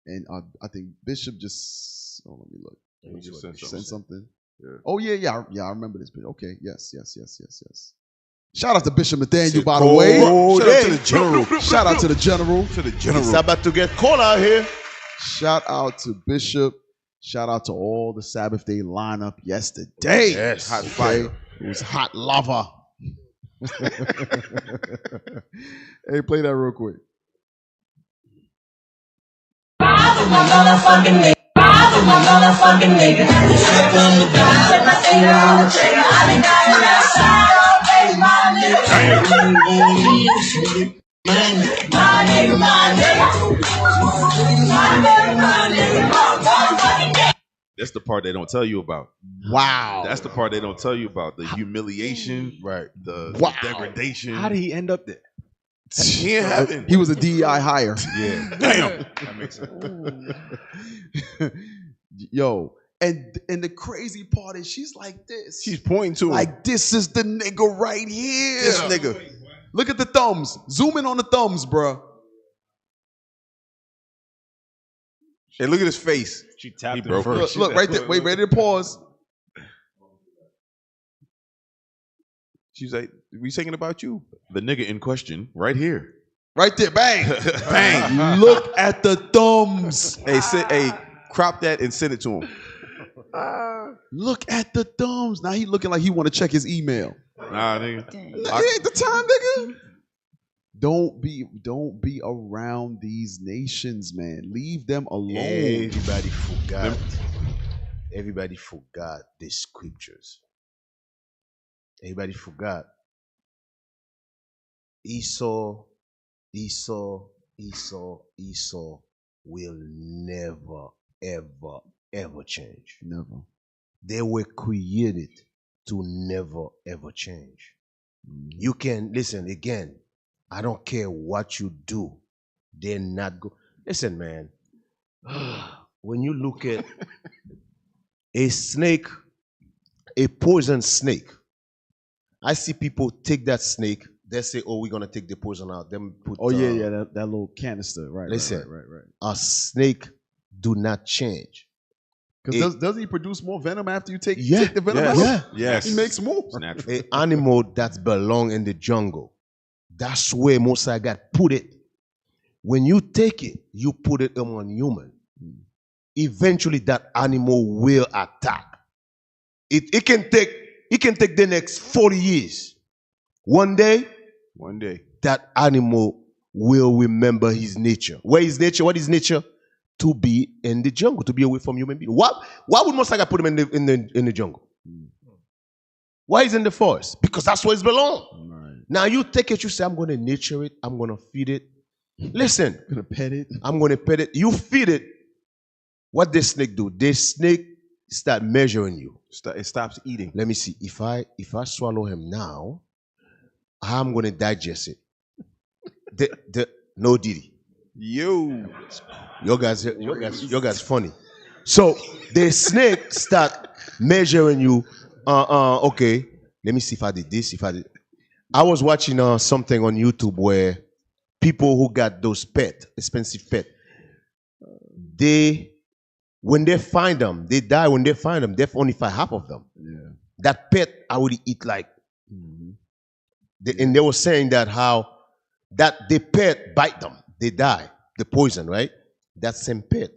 And I think Bishop just, let me look. He just sent something. Yeah. Oh, yeah, I remember this. Okay, yes. Shout out to Bishop Nathaniel, by the way. Shout out to the general. Shout out to the general. He's about to get caught out here. Shout out to Bishop. Shout out to all the Sabbath day lineup yesterday. Yes, hot fire. It was hot lava. Hey, play that real quick. That's the part they don't tell you about. Wow. That's the part they don't tell you about. The humiliation, right? The degradation. How did he end up there? He was a DEI hire. Yeah. Damn. That makes sense. Yo, and the crazy part is she's like this. She's pointing to him. Like, this is the nigga right here. This nigga. Look at the thumbs. Zoom in on the thumbs, bruh. And look at his face. She tapped him broke her. first. Look right there. Wait, ready to pause. She's like, we singing about you. The nigga in question, right here. Right there. Bang. Bang. Look at the thumbs. Hey, crop that and send it to him. Look at the thumbs. Now he looking like he want to check his email. Nah, nigga. It ain't the time, nigga. Don't be around these nations, man. Leave them alone. Everybody forgot the scriptures. Everybody forgot. Esau will never, ever change. Never. They were created to never, ever change. You can, listen, again, I don't care what you do. They're not good. Listen, man. When you look at a snake, a poison snake, I see people take that snake. They say, "Oh, we're gonna take the poison out." Then put. That little canister, right? Listen, right. A snake do not change. Because doesn't he produce more venom after you take the venom out? Yes. He makes more. It's natural. An animal that belong in the jungle. That's where Mosai God put it. When you take it, you put it on human. Eventually, that animal will attack. It can take the next 40 years. One day, that animal will remember his nature. What is nature? To be in the jungle, to be away from human beings. Why would Mosai God put him in the jungle? Why is in the forest? Because that's where it belongs. Right. Now you take it, you say, I'm going to nurture it, I'm going to feed it. Listen. I'm going to pet it. I'm going to pet it. You feed it. What the snake do? The snake start measuring you. It stops eating. Let me see. If I swallow him now, I'm going to digest it. No Diddy. Your guys funny. So the snake start measuring you. Okay, let me see if I did this. I was watching something on YouTube where people who got those expensive pet, they When they find them, they die. When they find them, they only find half of them. Yeah. That pet already eat like. And they were saying that how that the pet bite them, they die, the poison, right? That same pet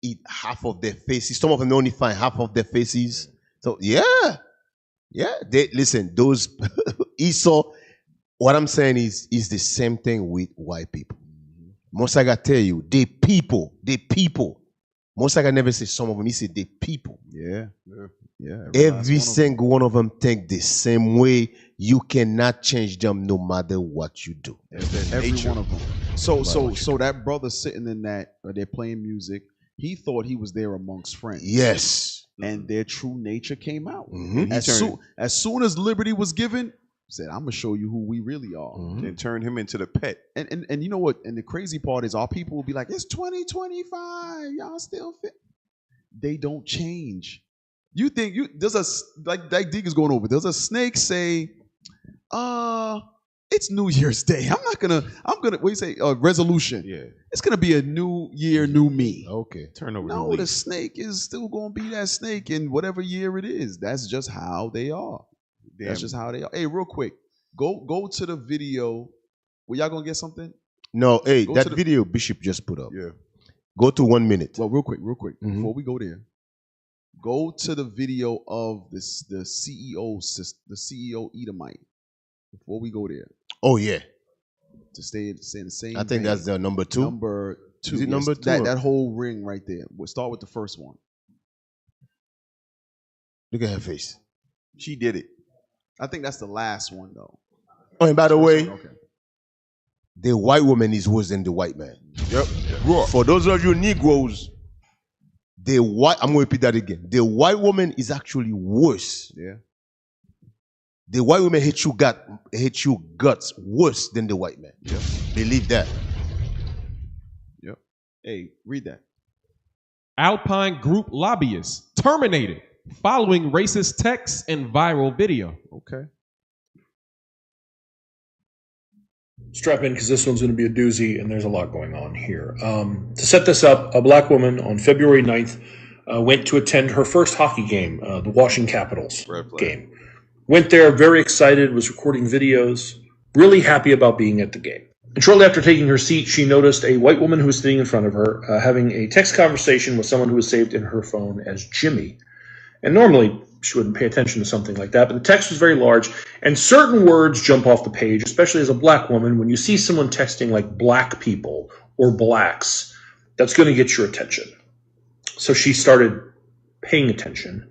eat half of their faces. Some of them only find half of their faces. So yeah. They listen. Those Esau. What I'm saying is the same thing with white people. Most I gotta tell you, the people. Most I can never say some of them. He said the people. Yeah. Every single one of them think the same way. You cannot change them no matter what you do. Every one of them. So that brother sitting in that, they're playing music. He thought he was there amongst friends. Yes. And their true nature came out. Mm-hmm. As soon as liberty was given, said, "I'm gonna show you who we really are," and turned him into the pet. And you know what? And the crazy part is, our people will be like, "It's 2025, y'all still fit." They don't change. You think there's a like Dig is going over. Does a snake say, it's New Year's Day. I'm gonna what do you say? Resolution. Yeah. It's gonna be a new year, new me. Okay. Turn over. No, the snake is still gonna be that snake in whatever year it is. That's just how they are. Damn. That's just how they are. Hey, real quick, go to the video. Were y'all gonna get something? No, hey, Go that to the- video Bishop just put up. Yeah. Go to 1 minute. Well, real quick, before we go there, go to the video of the CEO Edomite. Before we go there, Oh yeah. to stay in the same. I think vein. that's the number 2. Number 2. Is it number 2 That, or- that whole ring right there. We'll start with the first one. Look at her face. She did it. I think that's the last one though. Oh, and by the way, Okay. the white woman is worse than the white man. Yep. For those of you Negroes, I'm going to repeat that again. The white woman is actually worse. Yeah. The white woman hate you guts worse than the white man. Yep. Believe that. Yep. Hey, read that. Alpine Group lobbyists terminated following racist text and viral video. Okay. Strap in because this one's going to be a doozy and there's a lot going on here. To set this up, a black woman on February 9th went to attend her first hockey game, the Washington Capitals game. Went there very excited, was recording videos, really happy about being at the game. And shortly after taking her seat, she noticed a white woman who was sitting in front of her having a text conversation with someone who was saved in her phone as Jimmy. And normally she wouldn't pay attention to something like that, but the text was very large, and certain words jump off the page, especially as a black woman. When you see someone texting like black people or blacks, that's going to get your attention. So she started paying attention,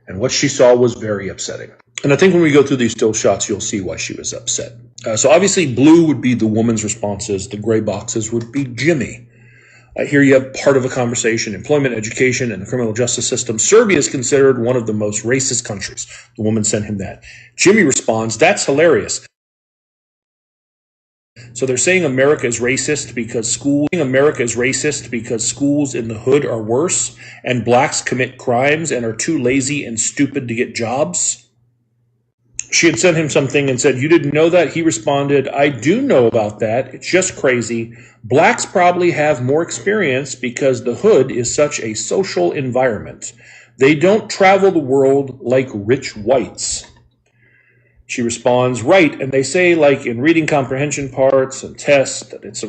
and what she saw was very upsetting. And I think when we go through these still shots, you'll see why she was upset. So obviously blue would be the woman's responses. The gray boxes would be Jimmy. Here you have part of a conversation: employment, education, and the criminal justice system. Serbia is considered one of the most racist countries. The woman sent him that. Jimmy responds, "That's hilarious." So they're saying America is racist because schools in the hood are worse, and blacks commit crimes and are too lazy and stupid to get jobs. She had sent him something and said, "You didn't know that?" He responded, "I do know about that. It's just crazy. Blacks probably have more experience because the hood is such a social environment. They don't travel the world like rich whites." She responds, "Right, and they say like in reading comprehension parts and tests that it's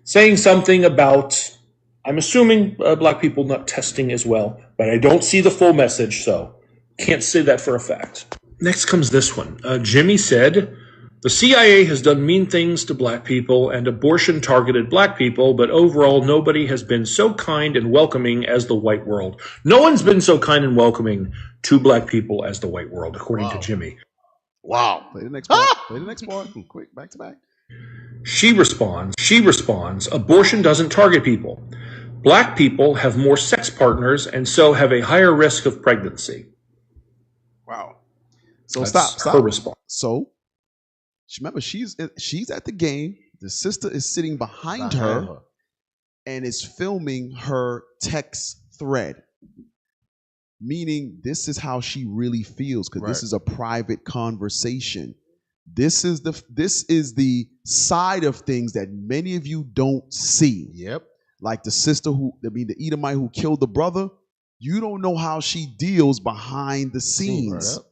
saying something about, I'm assuming black people not testing as well, but I don't see the full message, so can't say that for a fact." Next comes this one. Jimmy said, "The CIA has done mean things to black people and abortion targeted black people, but overall nobody has been so kind and welcoming as the white world." No one's been so kind and welcoming to black people as the white world, according to Jimmy. Wow. Play the next part. Play the next part. Quick, back to back. She responds, "Abortion doesn't target people. Black people have more sex partners and so have a higher risk of pregnancy." Wow. So That's stop. her response. So remember, she's at the game. The sister is sitting behind her and is filming her text thread. Meaning, this is how she really feels, because this is a private conversation. This is the side of things that many of you don't see. Yep. Like the sister the Edomite who killed the brother, you don't know how she deals behind the scenes. Right.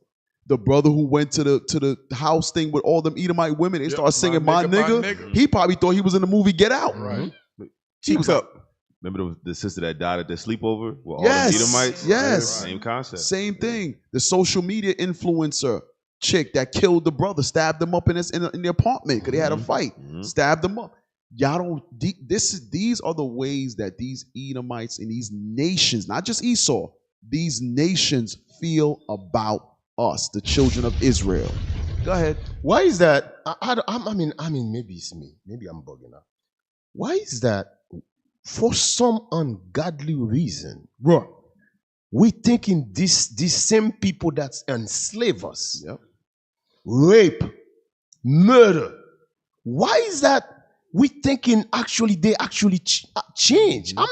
The brother who went to the house thing with all them Edomite women, they start singing my nigga. He probably thought he was in the movie Get Out. Right. He was like, remember the sister that died at the sleepover with all yes, the Edomites? yes. Same concept. Same thing. The social media influencer chick that killed the brother, stabbed him up in the apartment because they had a fight. Stabbed him up. Y'all don't. These are the ways that these Edomites and these nations, not just Esau, these nations feel about us, the children of Israel. Go ahead. Why is that? I mean, maybe it's me. Maybe I'm bugging out. Why is that? For some ungodly reason, right? We thinking these same people that enslave us, rape, murder. Why is that? We thinking they actually change. I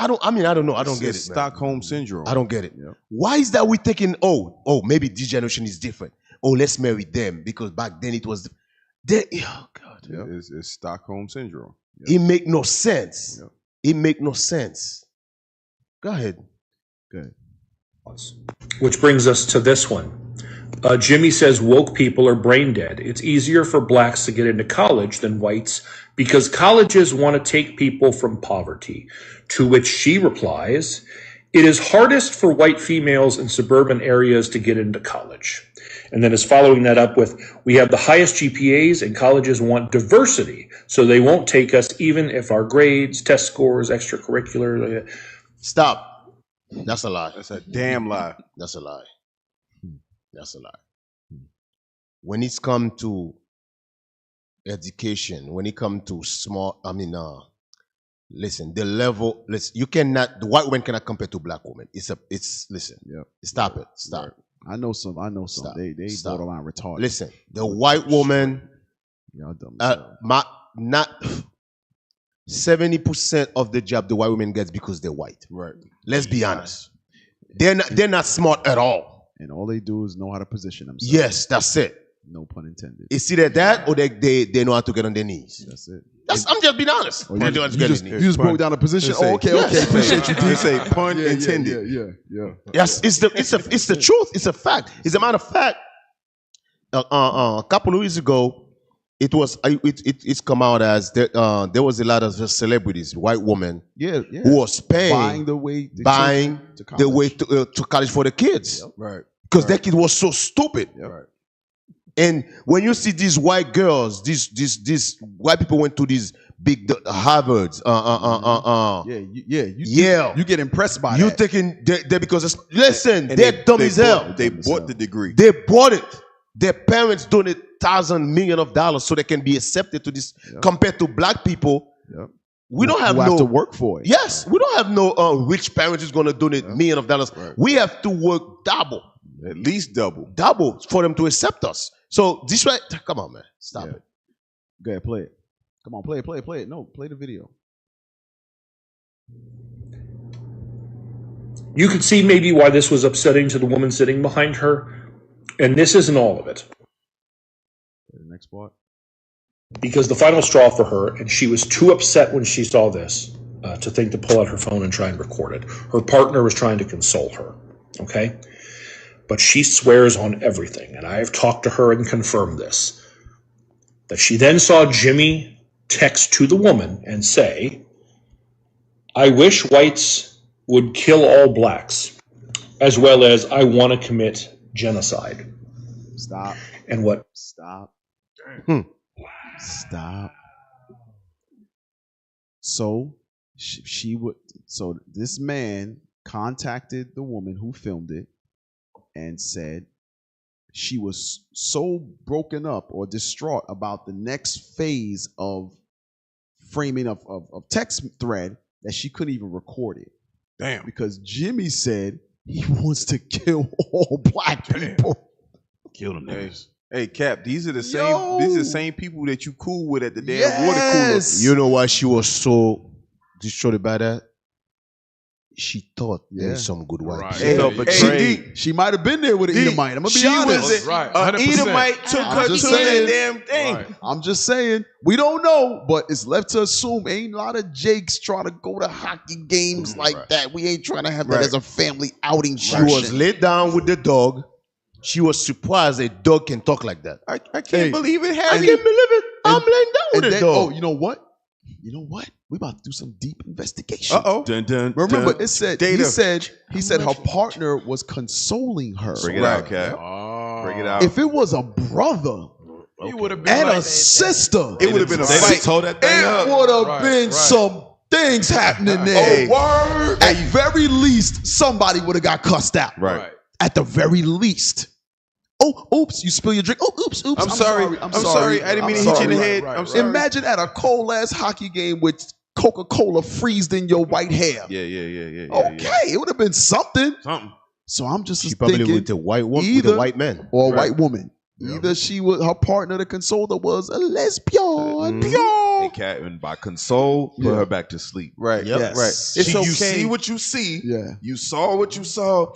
don't know. I don't get it. Stockholm syndrome. I don't get it. Why is that we thinking, oh, maybe this generation is different. Oh, let's marry them because back then it was. Oh God. It's Stockholm syndrome. It make no sense. It make no sense. Go ahead. Which brings us to this one. Jimmy says woke people are brain dead. It's easier for blacks to get into college than whites because colleges want to take people from poverty. To which she replies, it is hardest for white females in suburban areas to get into college. And then is following that up with, we have the highest GPAs and colleges want diversity, so they won't take us even if our grades, test scores, extracurricular. Stop. That's a lie. That's a damn lie. That's a lie. That's a lie. When it's come to education, when it come to listen, the level, the white woman cannot compare to black women. Listen, stop it. Stop. I know some. Stop. They borderline retarded. Listen, the white woman, not 70% of the job the white woman gets because they're white. Right. Let's be honest. They're not smart at all. And all they do is know how to position themselves. Yes, that's it. No pun intended. It's either that or they know how to get on their knees. That's it. I'm just being honest. You just broke down a position. Okay. Appreciate you. You say pun intended. Yeah. Yes, it's the truth. It's a fact. As a matter of fact, a couple of weeks ago, it's come out as there was a lot of celebrities, white women, who was buying the way to college for the kids, right? Because that kid was so stupid, right? And when you see these white girls, these white people went to these big Harvards, you get impressed by you that. thinking they because they're dumb as hell. They bought the degree. They bought it. Their parents donate $1,000 million so they can be accepted to this. Compared to black people, we don't have to work for it. Yes, we don't have no rich parents who's going to donate $millions of dollars. Right. We have to work double, at least double for them to accept us. So this way, come on, man, stop it. Go ahead, play it. Come on, play it. No, play the video. You could see maybe why this was upsetting to the woman sitting behind her. And this isn't all of it. The next part. Because the final straw for her, and she was too upset when she saw this to think to pull out her phone and try and record it. Her partner was trying to console her, okay? But she swears on everything, and I have talked to her and confirmed this, that she then saw Jimmy text to the woman and say, I wish whites would kill all blacks, as well as I want to commit genocide. Stop. And what? Stop. Stop. So so this man contacted the woman who filmed it and said she was so broken up or distraught about the next phase of framing of text thread that she couldn't even record it. Damn. Because Jimmy said he wants to kill all black people. Kill them niggas. Hey, Cap, these are the same people that you cool with at the damn water cooler. You know why she was so distraught about that? she thought there was some good wife. She felt betrayed. She might have been there with an Edomite. I'm gonna be honest. Edomite took her to that damn thing. Right. I'm just saying, we don't know, but it's left to assume ain't a lot of Jakes trying to go to hockey games like that. We ain't trying to have that as a family outing. She was laid down with the dog. She was surprised a dog can talk like that. I can't believe it, Harry. I can't believe it. I'm laying down with a dog. Oh, you know what? We about to do some deep investigation. Remember, it said he said her partner was consoling her. Bring it out, Cap. Bring it out. If it was a brother and a sister, it would have been a fight. It would have been some things happening there. Oh, word. At very least, somebody would have got cussed out. Right. At the very least. Oh, oops, you spill your drink. Oh, oops. I'm sorry. I'm sorry. I didn't mean to hit you in the head. I'm sorry. Imagine at a cold ass hockey game with Coca-Cola freezed in your white hair. Yeah. It would have been something. So I'm just probably thinking with a white woman, with a white man, or a white woman. Either she was her partner, the consoler, was a lesbian. And Cat, and by console, put her back to sleep. Right. Yes. Right. It's okay. You see what you see. Yeah. You saw what you saw.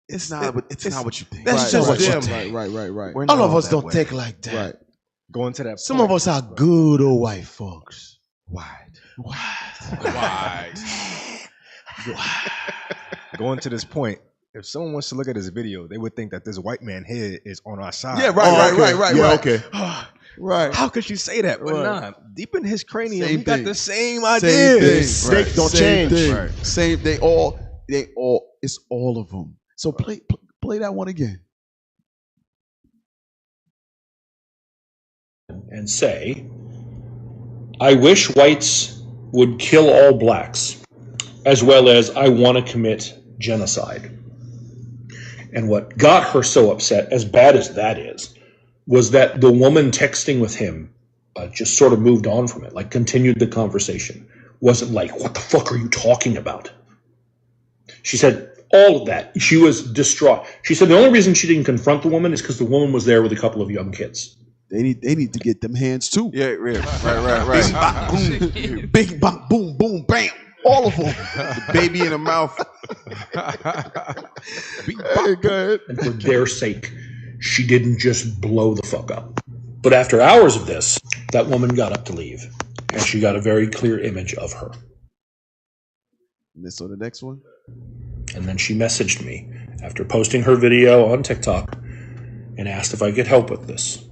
It's not what you think. That's just them. Right. All of us don't think like that. Right. Going to that. Some of us are good old white folks. Going to this point, if someone wants to look at this video, they would think that this white man here is on our side. Yeah, right. Okay. Right. How could you say that? But nah, deep in his cranium, Same he got thing. the same idea. Steak don't change. Right. Same. They all. It's all of them. So play that one again. And say, I wish whites would kill all blacks, as well as I want to commit genocide. And what got her so upset, as bad as that is, was that the woman texting with him just sort of moved on from it, like continued the conversation. Wasn't like, what the fuck are you talking about? She said all of that. She was distraught. She said the only reason she didn't confront the woman is because the woman was there with a couple of young kids. They need to get them hands too. Yeah, right. Big bang, boom, boom, bam. All of them. The baby in the mouth. Hey, go ahead. And for their sake, she didn't just blow the fuck up. But after hours of this, that woman got up to leave, and she got a very clear image of her. So the next one? And then she messaged me after posting her video on TikTok and asked if I could help with this.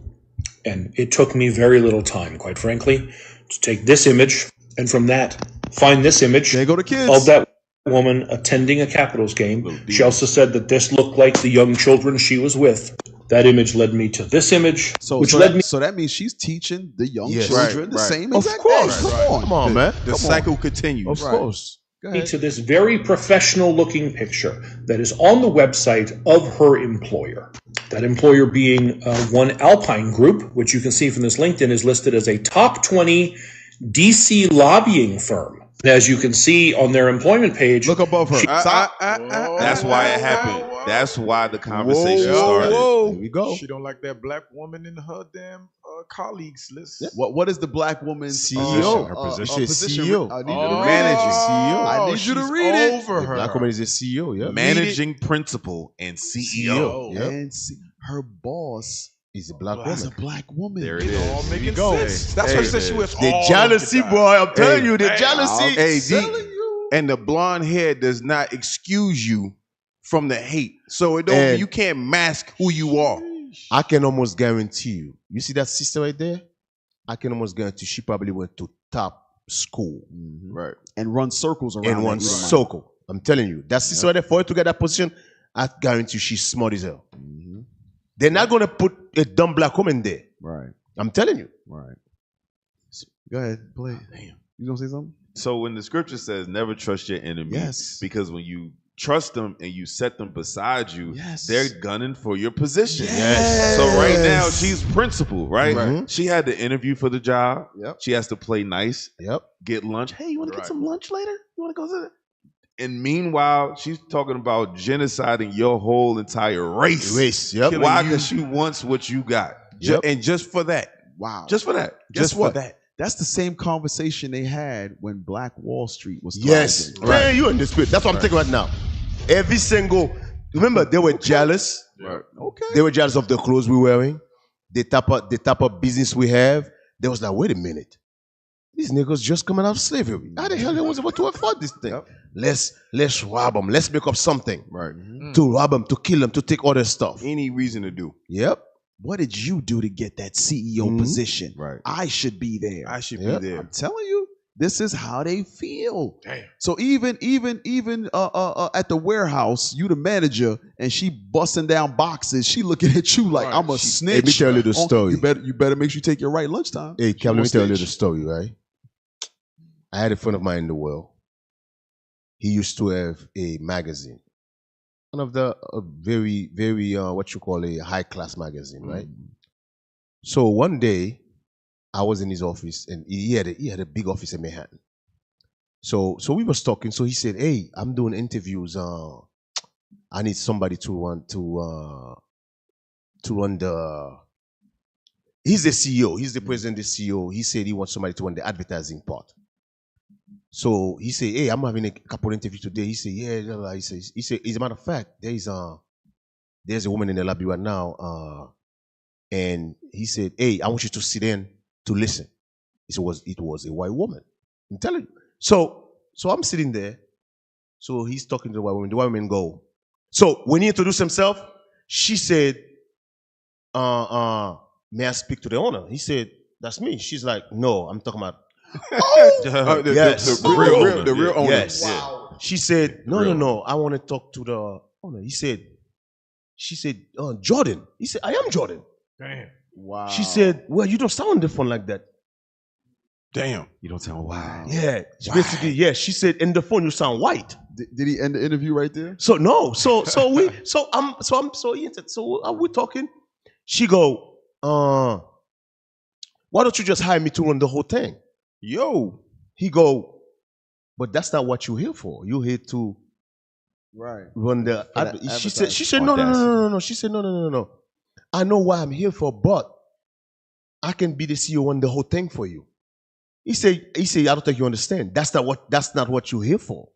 And it took me very little time, quite frankly, to take this image and from that find this image of that woman attending a Capitals game. She also said that this looked like the young children she was with. That image led me to this image, So that means she's teaching the young children the same Of exact course. thing. Come on, man. The cycle continues. Of course. To this very professional looking picture that is on the website of her employer. That employer being One Alpine Group, which you can see from this LinkedIn is listed as a top 20 DC lobbying firm. And as you can see on their employment page, look above her. That's why it happened. That's why the conversation started. Here we go. She don't like that black woman in her damn colleagues list. What is the black woman's CEO? Her position. CEO. I need you to managing CEO. I need you to read it. Over her. Black woman is a CEO. Yeah. Managing principal and CEO. Yep. And her boss is a black is a woman. black woman. There it is. All There making you go. sense. That's why she said she was The all jealousy, of the boy. I'm telling you, the Hey, jealousy. Hey, and the blonde hair does not excuse you from the hate. So it don't. You can't mask who you are. I can almost guarantee you. You see that sister right there? I can almost guarantee she probably went to top school. Right. And run circles around. And one circle. I'm telling you. That sister right there, for her to get that position, I guarantee you she's smart as hell. They're not going to put a dumb black woman there. Right. I'm telling you. Right. Go ahead. Play. Damn. You going to say something? So when the scripture says never trust your enemy, because when you trust them and you set them beside you, they're gunning for your position. So right now she's principal, right? She had to interview for the job. She has to play nice. Get lunch. Hey, you want to get some lunch later? You want to go to that? And meanwhile, she's talking about genociding your whole entire race. Why? Because she wants what you got. And just for that. Wow. Just for that. Guess Just what? for that. That's the same conversation they had when Black Wall Street was Yes, thriving. man, you in the spirit. That's what I'm thinking right now. Every single, remember, they were jealous. Right. Okay. They were jealous of the clothes we're wearing, the type of business we have. They was like, wait a minute, these niggas just coming out of slavery. How the hell they was able to afford this thing? Let's rob them. Let's make up something. Right. To rob them, to kill them, to take all their stuff. Any reason to do. Yep. What did you do to get that CEO position? Right. I should be there. I should Yep. be there. I'm telling you, this is how they feel. Damn. So even at the warehouse, you the manager, and she busting down boxes. She looking at you like I'm a snitch. Let me tell you the story. You better make sure you take your right lunchtime. Hey, Cam, let me tell you the snitch. story, right? I had a friend of mine in the world. He used to have a magazine. One of the very, very, what you call a high-class magazine, right? So one day, I was in his office, and he had a big office in Manhattan. So we was talking. So he said, "Hey, I'm doing interviews. I need somebody to run the." He's the CEO. He's the president, the CEO. He said he wants somebody to run the advertising part. So he said, "Hey, I'm having a couple interviews today." He said, "Yeah." He said, as a matter of fact, there's a woman in the lobby right now, and he said, "Hey, I want you to sit in to listen." It was a white woman. I'm telling you. So I'm sitting there. So he's talking to the white woman. The white woman go. So when he introduced himself, she said, "May I speak to the owner?" He said, "That's me." She's like, "No, I'm talking about." Yes. The real owner. Yes. Wow. She said, no, I want to talk to the owner. She said, Jordan. He said, "I am Jordan." Damn. Wow. She said, "Well, you don't sound on the phone like that." Damn. You don't sound wow. Yeah. Basically, yeah. She said, "In the phone, you sound white." Did he end the interview right there? So no. So we're talking. She go, "Why don't you just hire me to run the whole thing?" Yo. He go, "But that's not what you're here for. You're here to run the." She said, no. She said, no. I know why I'm here for, but I can be the CEO and the whole thing for you. He said, "I don't think you understand. That's not what you're here for.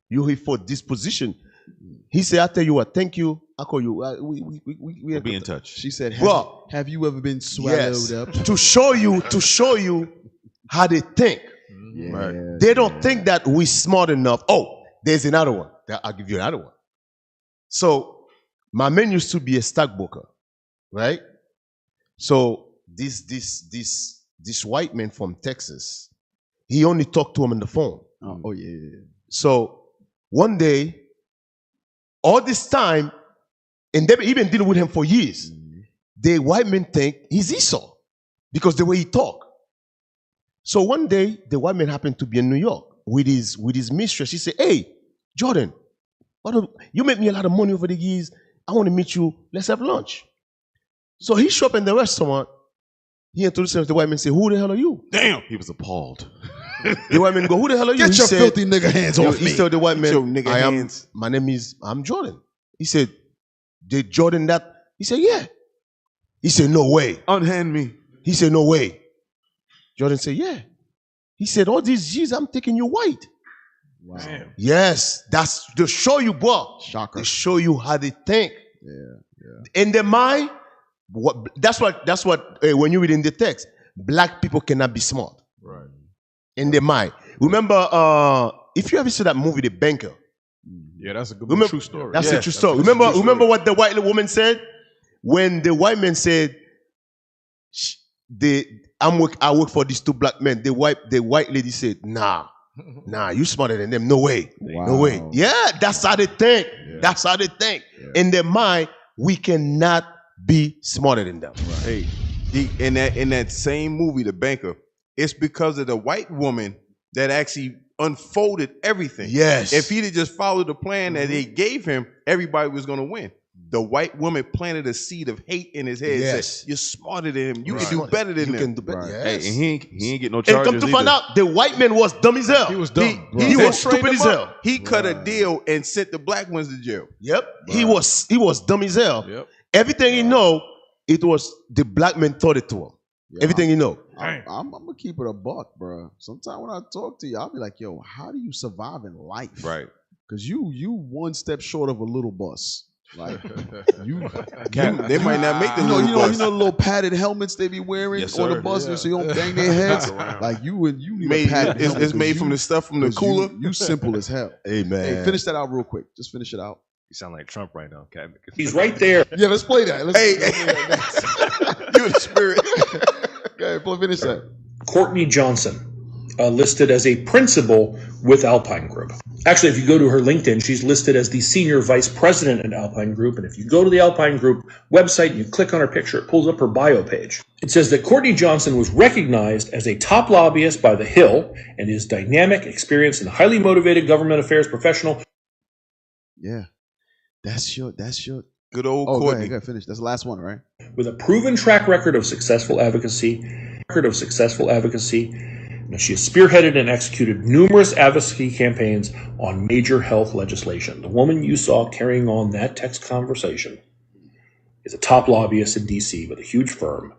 You're here for this position." He said, "I tell you what, thank you. I'll call you. We'll be in touch." She said, have you ever been swallowed up? To show you how they think. Right. They don't think that we're smart enough. Oh, there's another one. I'll give you another one. So my man used to be a stockbroker, right? So this white man from Texas, he only talked to him on the phone. Oh yeah. So one day, all this time, and they've been dealing with him for years, the white men think he's Esau because the way he talk. So one day, the white man happened to be in New York with his mistress. He said, "Hey, Jordan, you made me a lot of money over the years. I want to meet you. Let's have lunch." So he showed up in the restaurant. He introduced himself to the white man and said, "Who the hell are you?" Damn. He was appalled. The white man go, "Who the hell are you?" Get your filthy nigga hands off me. He told the white man, Get your nigga hands. My name is, I'm Jordan. He said, "Did Jordan that?" He said, "Yeah." He said, "No way." Unhand me. He said, "No way." Jordan said, "Yeah." He said, "All these years I'm taking you white." Wow. Damn. Yes, that's to show you, bro. Shocker. To show you how they think. Yeah. In their mind, that's what when you read in the text, black people cannot be smart. Right. In their mind. Remember, if you ever see that movie, The Banker. Yeah, that's a good Remember, true story. That's Yeah, a true story. Remember what the white woman said? When the white man said, I work for these two black men. The white lady said, nah, you smarter than them. No way. Wow. No way. Yeah, that's how they think. Yeah. That's how they think. Yeah. In their mind, we cannot be smarter than them. Right. Hey, in that same movie, The Banker, it's because of the white woman that actually unfolded everything. Yes. If he'd have just followed the plan that they gave him, everybody was going to win. The white woman planted a seed of hate in his head. Yes. Said, "You're smarter than him. You can do better than him." You can do better. Yes. Hey, and he ain't get no charges. And come to find out, the white man was dumb as hell. He was dumb. He was stupid as hell. He cut a deal and sent the black ones to jail. Yep. Right. He was dumb as hell. Yep. Everything he know, it was the black man taught it to him. Everything you know. I'm gonna keep it a buck, bro. Sometimes when I talk to you, I'll be like, "Yo, how do you survive in life?" Right. Because you one step short of a little bus. Like they might not make the you know, little bus. You know the little padded helmets they be wearing Yes, on the sir. bus so you don't bang their heads. Like you need Made- a padded it's helmet. made from the stuff from the 'cause cooler. You simple as hell. Hey man. Hey, finish that out real quick. Just finish it out. You sound like Trump right now, Cat. He's right there. Yeah, let's play that. Hey, you in the spirit. Go ahead, finish that. Courtney Johnson, listed as a principal with Alpine Group. Actually, if you go to her LinkedIn, she's listed as the senior vice president at Alpine Group. And if you go to the Alpine Group website and you click on her picture, it pulls up her bio page. It says that Courtney Johnson was recognized as a top lobbyist by The Hill and is dynamic, experienced, and highly motivated government affairs professional. Yeah, that's your good old Courtney. Courtney. Go ahead, finish. That's the last one, right? With a proven track record of successful advocacy. Now, she has spearheaded and executed numerous advocacy campaigns on major health legislation. The woman you saw carrying on that text conversation is a top lobbyist in D.C. with a huge firm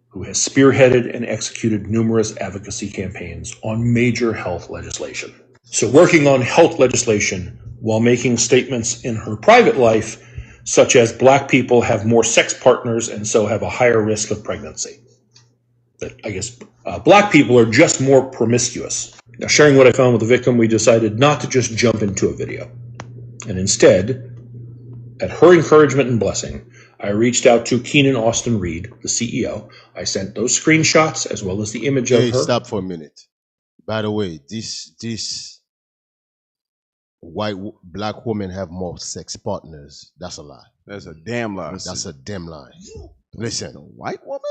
who has spearheaded and executed numerous advocacy campaigns on major health legislation. So working on health legislation while making statements in her private life, such as black people have more sex partners and so have a higher risk of pregnancy. That I guess black people are just more promiscuous. Now, sharing what I found with the victim, we decided not to just jump into a video. And instead, at her encouragement and blessing, I reached out to Keenan Austin Reed, the CEO. I sent those screenshots as well as the image of her. Stop for a minute. By the way, this black women have more sex partners. That's a lie. That's a damn lie. That's a damn lie. Listen, the white woman.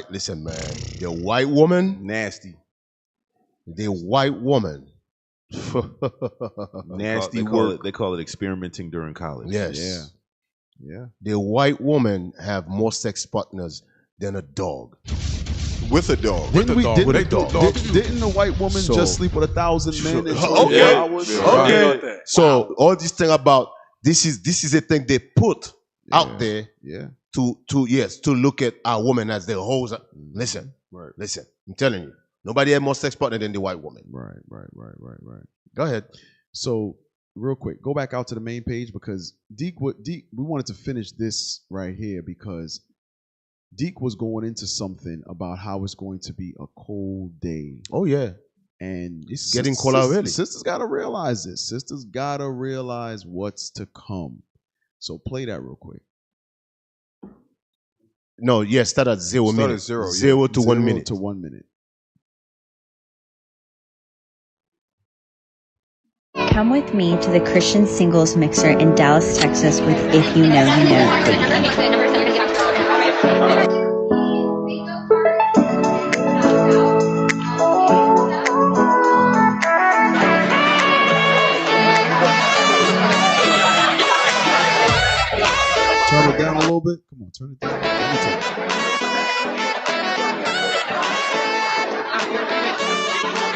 Listen, man. The white woman, nasty. The white woman, Nasty They call it experimenting during college. Yes. Yeah. The white woman have more sex partners than a dog. With a dog. Didn't the white woman So- just sleep with 1,000 men in 24 Okay. hours? Okay. So all this thing about this is a thing they put out there Yeah. to look at our woman as the hoes. Listen, listen. I'm telling you, nobody had more sex partner than the white woman. Right. Go ahead. So real quick, go back out to the main page because Deke, we wanted to finish this right here because Deke was going into something about how it's going to be a cold day. Oh yeah. And It's getting cold already. Sisters got to realize this. Sisters got to realize what's to come. So play that real quick. No, yes, start at 0 Start minutes. at 0, yeah. 0 to 1 minute. To 1 minute. Come with me to the Christian Singles Mixer in Dallas, Texas with If You Know, You Know. Turn it down a little bit. Come on, turn it down. Let me turn it.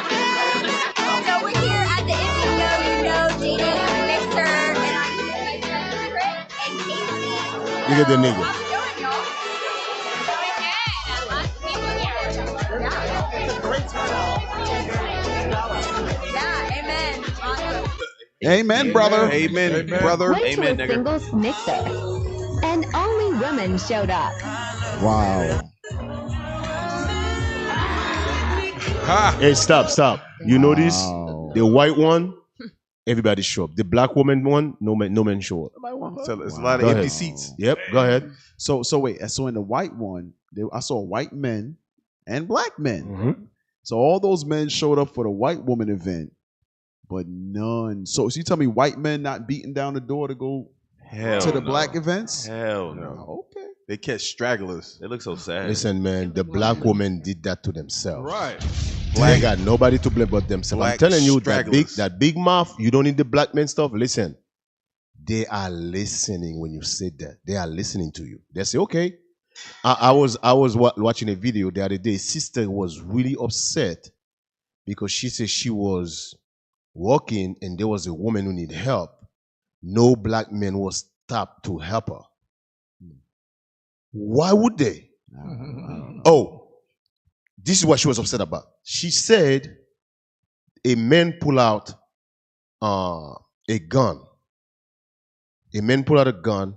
So we're here at the If You Know, You Know dating mixer, and I'm here with Chris and Casey. Look at the nigga. How's it going, y'all? It's a great turnout. Yeah, amen. Awesome. Amen, brother. Amen, brother. Went Amen, to a nigger. singles mixer, and only women showed up. Wow. Hey, stop. You know this? The white one, everybody show up. The black woman one, no man show up. So it's a lot of Go empty ahead. seats. Yep, go ahead. So wait. So in the white one, I saw white men and black men. Mm-hmm. So all those men showed up for the white woman event, but none. So you tell me white men not beating down the door to go Hell to the no. black events? Hell no. Okay. They catch stragglers. They look so sad. Listen, man, the black woman did that to themselves. Right. They ain't got nobody to blame but themselves. I'm Black telling you, stragglers. that big mouth, you don't need the black men stuff. Listen, they are listening when you say that. They are listening to you. They say, okay. I was watching a video the other day. Sister was really upset because she said she was walking and there was a woman who needed help. No black man was stopped to help her. Why would they? Oh, This is what she was upset about. She said a man pull out a gun. A man pull out a gun.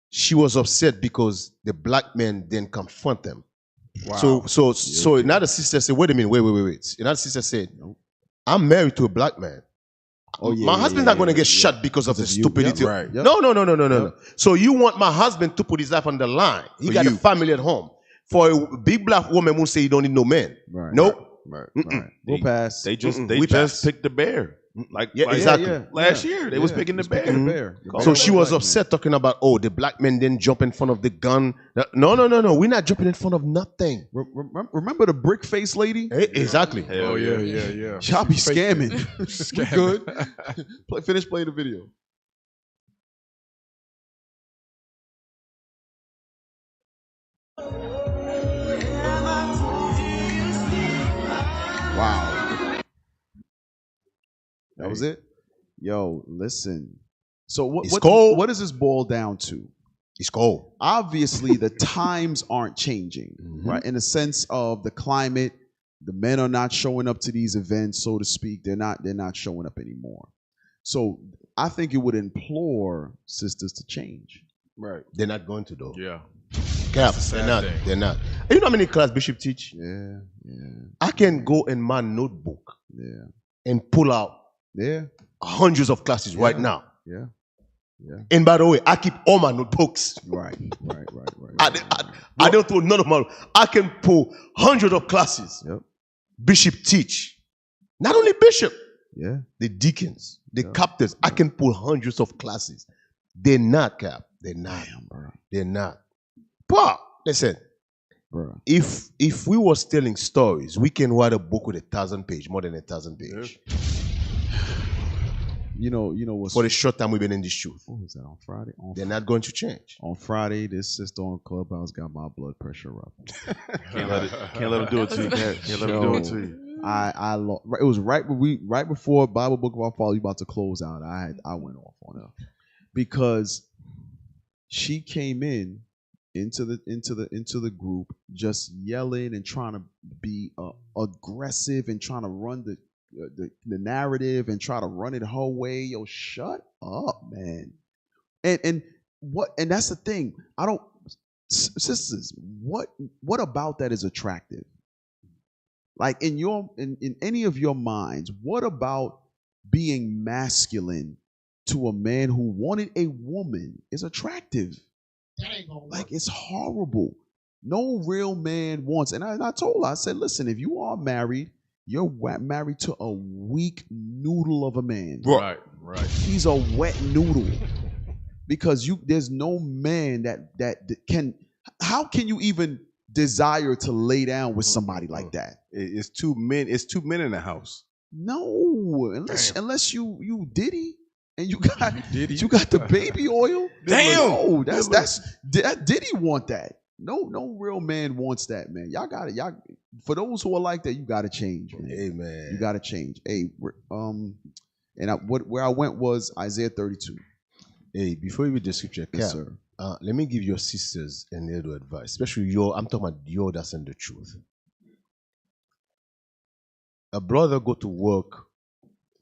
She was upset because the black man didn't confront them. Wow. So another sister said, wait a minute, wait. Another sister said, I'm married to a black man. My husband's not going to get shot because of the stupidity. Yeah, right. No. So you want my husband to put his life on the line. He got a family at home. For a big black woman won't say you don't need no man. Right. Nope. Right. We'll pass. They just We pass. picked the bear. Exactly. Last year they was picking the bear. So she was upset talking about, the black men didn't jump in front of the gun. No. We're not jumping in front of nothing. Remember the brick face lady? Exactly. Oh yeah. Y'all be scamming. We good. Finish playing the video. Wow. That was it? Yo, listen. So what does this boil down to? It's cold. Obviously, the times aren't changing, right? In the sense of the climate, the men are not showing up to these events, so to speak. They're not showing up anymore. So I think it would implore sisters to change. Right. They're not going to though. Yeah. Cap, they're not. And you know how many class Bishop teach? Yeah. I can go in my notebook and pull out hundreds of classes right now. Yeah. And by the way, I keep all my notebooks. Right. I don't throw none of my. I can pull hundreds of classes. Yep. Bishop teach. Not only bishop. Yeah. The deacons, the captains. I can pull hundreds of classes. They're not, Cap. They're not. They're not. But listen, bro. If we was telling stories, we can write a book with 1,000 pages, more than 1,000 pages. You know what's for the short time we've been in this truth. What was that on Friday? They're not going to change. On Friday, this sister on Clubhouse got my blood pressure up. Can't let them do it to you. Can't let them do it to you. It was right before Bible Book of Our Father, you about to close out. I went off on her because she came into the group just yelling and trying to be aggressive and trying to run the narrative and try to run it her way. Yo, shut up, man. And that's the thing. Sisters, what about that is attractive? Like in any of your minds, what about being masculine to a man who wanted a woman is attractive? Like, it's horrible. No real man wants, and I told her, I said, listen, if you are married, you're married to a weak noodle of a man. Right. He's a wet noodle. Because there's no man that can, how can you even desire to lay down with somebody like that? It's two men in the house. No, unless you Diddy. And you got the baby oil. Damn. No, that Diddy want that. No real man wants that, man. Y'all got it. Y'all, for those who are like that, you got to change, man. Amen. You got to change. Hey, where I went was Isaiah 32. Hey, before you read the scripture, yes, sir. Let me give your sisters a little advice, especially I'm talking about your that's in the truth. A brother go to work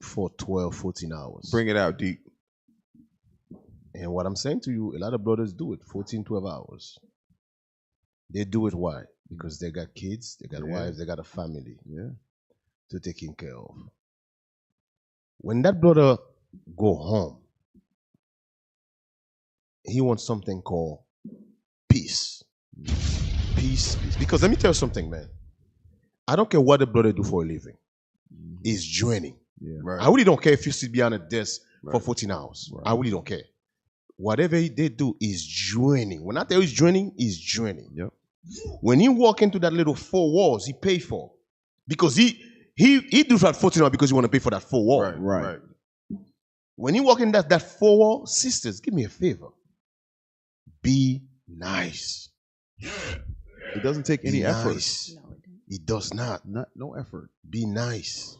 for 12, 14 hours. Bring it out deep. And what I'm saying to you, a lot of brothers do it 14, 12 hours. They do it why? Because they got kids, they got wives, they got a family to taking care of. When that brother go home, he wants something called peace. Peace. Because let me tell you something, man. I don't care what the brother do for a living. It's draining. Yeah. Right. I really don't care if you sit behind a desk for 14 hours. Right. I really don't care. Whatever they do is draining. When I tell you it's draining, it's draining. Yep. When he walk into that little 4 walls, he pay for. Because he do that 14 hours because he want to pay for that 4 wall. Right. When he walk in that 4 wall, sisters, give me a favor. Be nice. It doesn't take any effort. No, it does not. No effort. Be nice.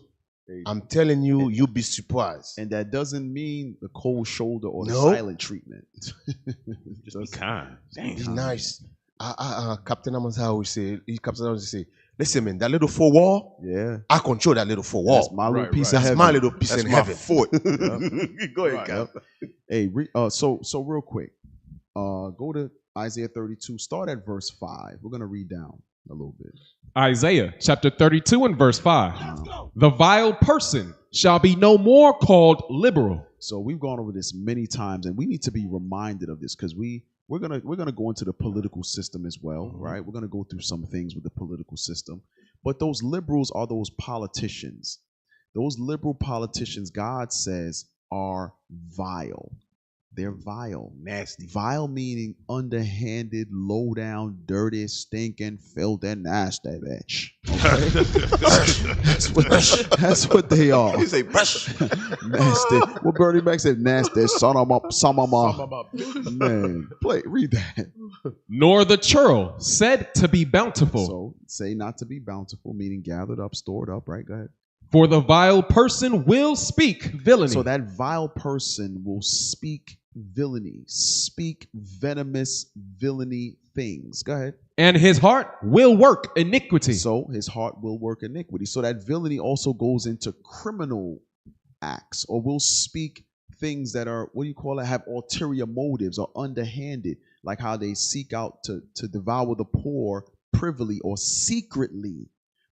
I'm telling you, you'll be surprised. And that doesn't mean the cold shoulder or the silent treatment. Just be kind. Be nice. Captain Amos always say, listen, man, that little four wall, I control that little four wall. That's my little piece of That's heaven. my little piece That's in my heaven. fort. Go ahead, Cap. Hey, so real quick, go to Isaiah 32. Start at verse 5. We're gonna read down a little bit. Isaiah chapter 32 and verse 5. The vile person shall be no more called liberal. So we've gone over this many times, and we need to be reminded of this because we're gonna go into the political system as well, right? We're gonna go through some things with the political system, but those liberals are those politicians. Those liberal politicians, God says, are vile. They're vile, nasty. Vile meaning underhanded, low down, dirty, stinking, filthy, nasty bitch. Okay? that's what they are. You say Nasty. Well, Bernie Mac said nasty. Son of a man. Read that. Nor the churl said to be bountiful. So say not to be bountiful, meaning gathered up, stored up, right? Go ahead. For the vile person will speak villainy. So that vile person will speak villainy, speak venomous villainy things. Go ahead. And his heart will work iniquity. So his heart will work iniquity. So that villainy also goes into criminal acts, or will speak things that are, what do you call it, have ulterior motives or underhanded, like how they seek out to devour the poor privily or secretly.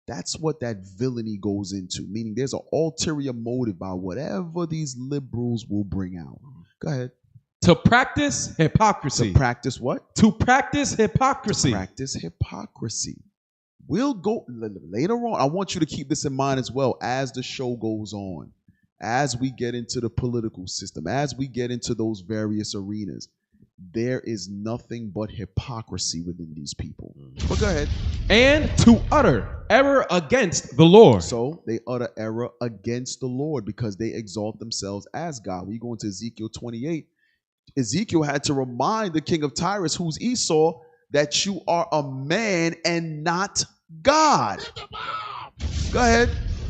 That's what that villainy goes into, meaning there's an ulterior motive by whatever these liberals will bring out. Go ahead. To practice hypocrisy. To practice what? To practice hypocrisy. To practice hypocrisy. We'll go later on. I want you to keep this in mind as well as the show goes on, as we get into the political system, as we get into those various arenas. There is nothing but hypocrisy within these people. But go ahead. And to utter error against the Lord. So they utter error against the Lord because they exalt themselves as God. When you go into Ezekiel 28, Ezekiel had to remind the king of Tyrus, who's Esau, that you are a man and not God. Go ahead.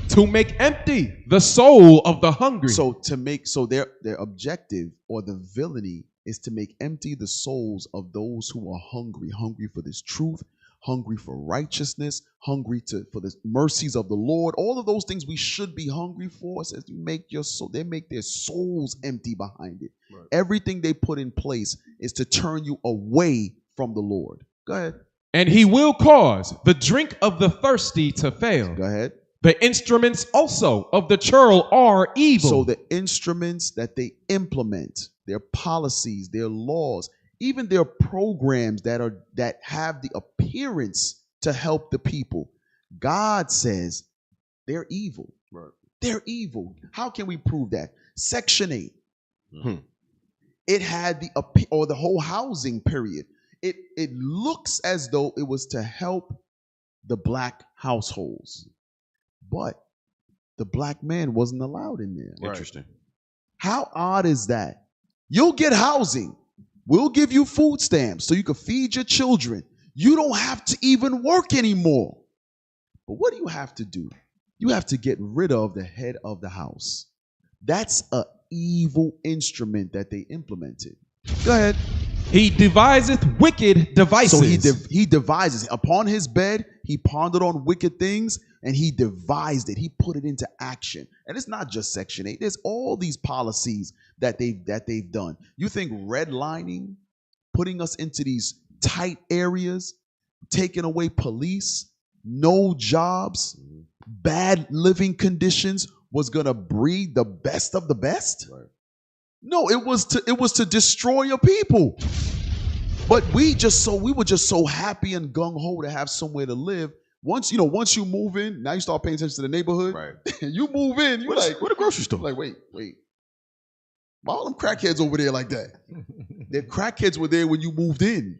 To make empty the soul of the hungry. So their objective, or the villainy, is to make empty the souls of those who are hungry for this truth, hungry for righteousness, hungry for the mercies of the Lord. All of those things we should be hungry for. Says you make your soul, they make their souls empty behind it. Right. Everything they put in place is to turn you away from the Lord. Go ahead. And he will cause the drink of the thirsty to fail. Go ahead. The instruments also of the churl are evil. So the instruments that they implement, their policies, their laws, even their programs that have the appearance to help the people, God says they're evil. Right. They're evil. How can we prove that? Section 8. It had the whole housing period. It looks as though it was to help the black households. But the black man wasn't allowed in there. Right. Interesting. How odd is that? You'll get housing. We'll give you food stamps so you can feed your children. You don't have to even work anymore. But what do you have to do? You have to get rid of the head of the house. That's an evil instrument that they implemented. Go ahead. He deviseth wicked devices. So he devises. Upon his bed, he pondered on wicked things, and he devised it. He put it into action. And it's not just Section 8. There's all these policies that they've done. You think redlining, putting us into these tight areas, taking away police, no jobs, bad living conditions was going to breed the best of the best? Right. No, it was to destroy your people. But we were just so happy and gung ho to have somewhere to live. Once you move in, now you start paying attention to the neighborhood. Right. You move in, you're like, where the grocery store? Like, wait. Why all them crackheads over there like that? The crackheads were there when you moved in.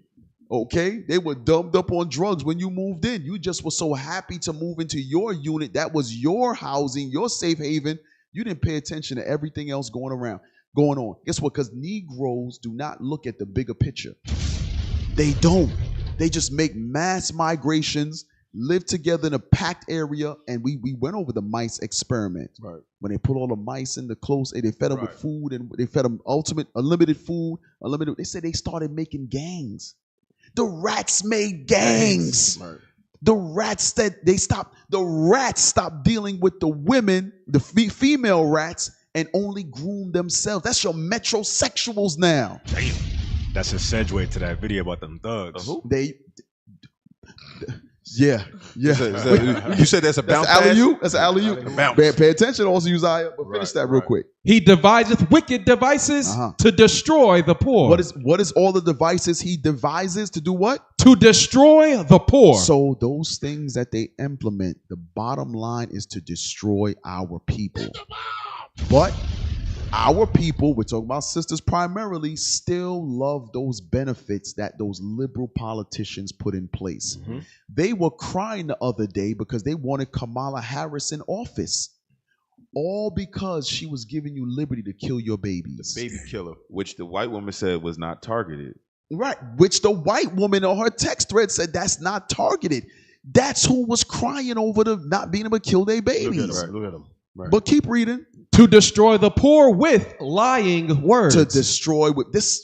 Okay? They were dumbed up on drugs when you moved in. You just were so happy to move into your unit. That was your housing, your safe haven. You didn't pay attention to everything else going on. Guess what? Because Negroes do not look at the bigger picture. They don't. They just make mass migrations, live together in a packed area, and we went over the mice experiment. Right. When they put all the mice in the close, they fed them with food, and they fed them unlimited food, unlimited. They said they started making gangs. The rats made gangs. The rats stopped dealing with the women, the female rats, and only groomed themselves. That's your metrosexuals now. Damn. That's a segue to that video about them thugs. Yeah. You said that's a bounce pass? That's an alley-oop. Pay attention also, Uzziah, but finish that real quick. He deviseth wicked devices to destroy the poor. What is all the devices he devises to do what? To destroy the poor. So those things that they implement, the bottom line is to destroy our people. But our people, we're talking about sisters primarily, still love those benefits that those liberal politicians put in place. They were crying the other day because they wanted Kamala Harris in office. All because she was giving you liberty to kill your babies. The baby killer, which the white woman said was not targeted. Right, which the white woman on her text thread said that's not targeted. That's who was crying over the not being able to kill their babies. Look at them. Right. But keep reading. To destroy the poor with lying words. To destroy with this.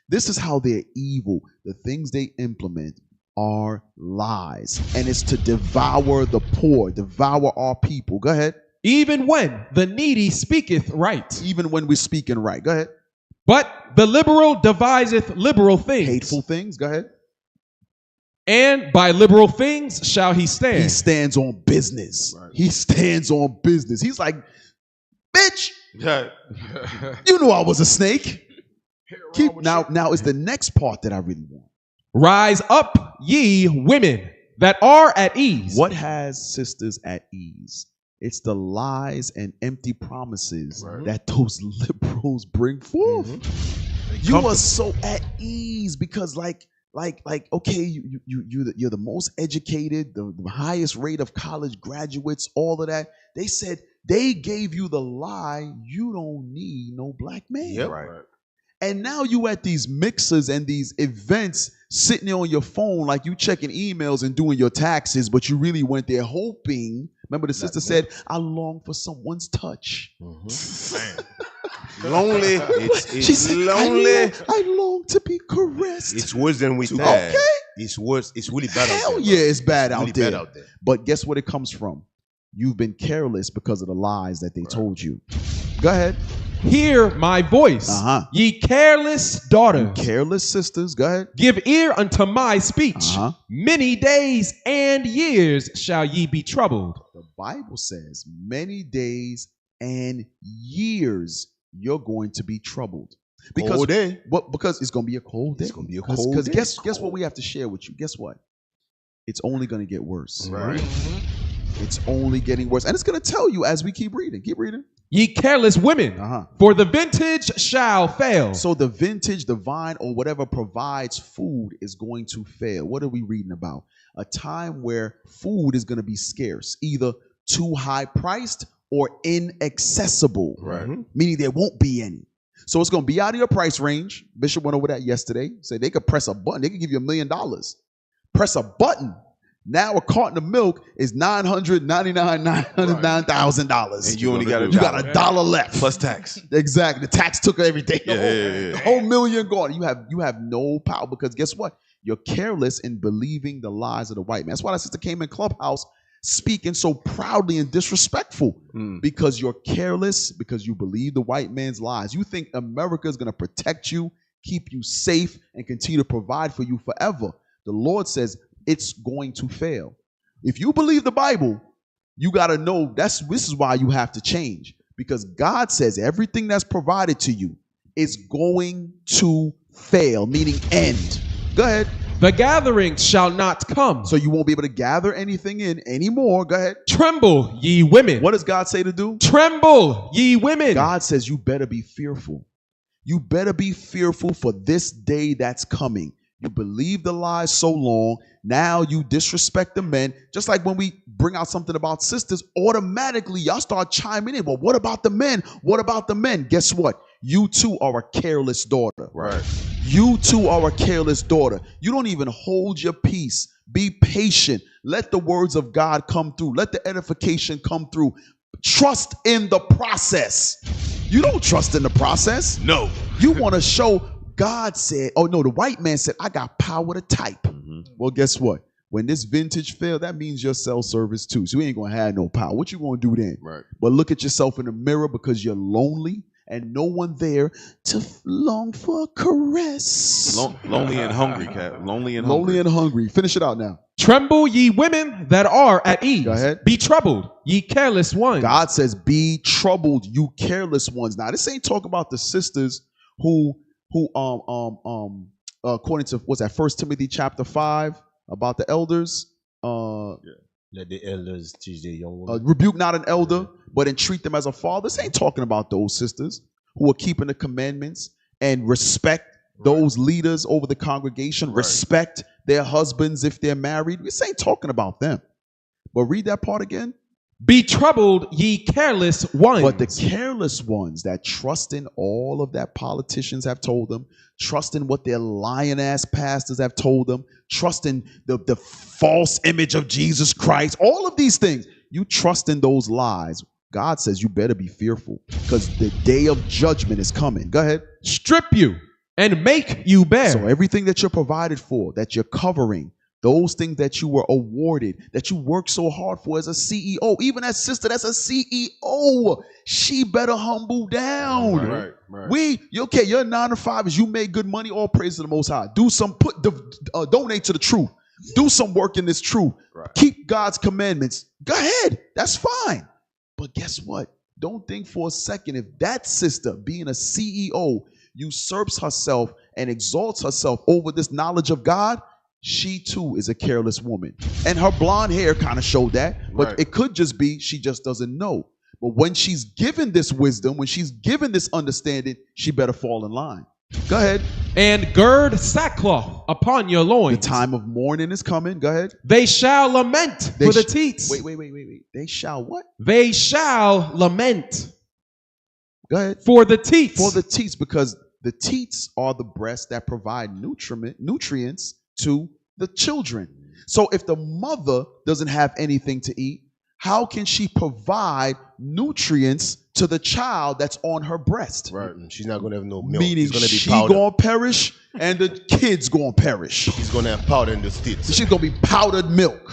This is how they're evil. The things they implement are lies. And it's to devour the poor, devour our people. Go ahead. Even when the needy speaketh right. Even when we're speaking right. Go ahead. But the liberal deviseth liberal things. Hateful things. Go ahead. And by liberal things shall he stand. He stands on business. Right. He stands on business. He's like, bitch, you knew I was a snake. Now is the next part that I really want. Rise up, ye women that are at ease. What has sisters at ease? It's the lies and empty promises that those liberals bring forth. You are so at ease because okay, you're the most educated, the highest rate of college graduates, all of that. They said they gave you the lie. You don't need no black man. Yep. Right. And now you at these mixers and these events sitting there on your phone like you checking emails and doing your taxes, but you really went there hoping. Remember the sister said, I long for someone's touch. Lonely. It's lonely. I long to be caressed. It's worse than we thought. Okay. It's worse. It's really bad out there. Hell yeah, it's bad out really there. Bad out there. But guess what it comes from? You've been careless because of the lies that they told you. Go ahead. Hear my voice, ye careless daughters. Careless sisters, go ahead. Give ear unto my speech. Many days and years shall ye be troubled. The Bible says many days and years you're going to be troubled. Because cold day. Because it's going to be a cold day. It's going to be a cold day. Because guess what we have to share with you? Guess what? It's only going to get worse. Right. It's only getting worse. And it's going to tell you as we keep reading. Keep reading. Ye careless women, for the vintage shall fail. So the vintage, the vine, or whatever provides food is going to fail. What are we reading about? A time where food is going to be scarce, either too high priced or inaccessible. Right. Meaning there won't be any. So it's going to be out of your price range. Bishop went over that yesterday. Said they could press a button. They could give you $1 million. Press a button. Now a carton of milk is $999,000. And you only got a dollar left plus tax. Exactly. The tax took everything. Yeah. The whole million gone. You have no power because guess what? You're careless in believing the lies of the white man. That's why that sister came in Clubhouse speaking so proudly and disrespectful because you're careless, because you believe the white man's lies. You think America is going to protect you, keep you safe, and continue to provide for you forever. The Lord says it's going to fail. If you believe the Bible, you got to know this is why you have to change, because God says everything that's provided to you is going to fail, meaning end. Go ahead. The gathering shall not come. So you won't be able to gather anything in anymore. Go ahead. Tremble, ye women. What does God say to do? Tremble, ye women. God says you better be fearful. You better be fearful for this day that's coming. You believe the lies so long. Now you disrespect the men. Just like when we bring out something about sisters, automatically y'all start chiming in. Well, what about the men? What about the men? Guess what? You too are a careless daughter. Right. You too are a careless daughter. You don't even hold your peace. Be patient. Let the words of God come through. Let the edification come through. Trust in the process. You don't trust in the process. No. You want to show God said, oh no, the white man said, I got power to type. Well, guess what? When this vintage failed, that means your cell service too. So you ain't gonna have no power. What you gonna do then? Right. But look at yourself in the mirror because you're lonely and no one there to long for a caress. Lonely and hungry, Cap. Lonely and hungry. Finish it out now. Tremble, ye women that are at ease. Go ahead. Be troubled, ye careless ones. God says, be troubled, you careless ones. Now, this ain't talking about the sisters who according to, what's that, 1 Timothy chapter 5, about the elders. Let the elders teach their young women. Rebuke not an elder, but entreat them as a father. This ain't talking about those sisters who are keeping the commandments and respect those leaders over the congregation, respect their husbands if they're married. This ain't talking about them. But read that part again. Be troubled, ye careless ones. But the careless ones that trust in all of that politicians have told them, trust in what their lion-ass pastors have told them, trust in the false image of Jesus Christ, all of these things. You trust in those lies. God says you better be fearful because the day of judgment is coming. Go ahead. Strip you and make you bare. So everything that you're provided for, that you're covering, those things that you were awarded, that you worked so hard for as a CEO, even that sister that's a CEO, she better humble down. Right. Okay, your 9 to 5 is you made good money, all praise to the Most High. Do some, donate to the truth. Do some work in this truth. Right. Keep God's commandments. Go ahead. That's fine. But guess what? Don't think for a second if that sister, being a CEO, usurps herself and exalts herself over this knowledge of God, she too is a careless woman. And her blonde hair kind of showed that, but it could just be she just doesn't know. But when she's given this wisdom, when she's given this understanding, she better fall in line. Go ahead. And gird sackcloth upon your loins. The time of mourning is coming. Go ahead. They shall lament for the teats. Wait. They shall what? They shall lament. Go ahead. For the teats. For the teats, because the teats are the breasts that provide nutrients to the children. So if the mother doesn't have anything to eat, how can she provide nutrients to the child that's on her breast? Right. She's not going to have no milk. Meaning it's gonna be she powder. going to perish and the kid's going to perish. She's going to have powder in the teats. She's going to be powdered milk.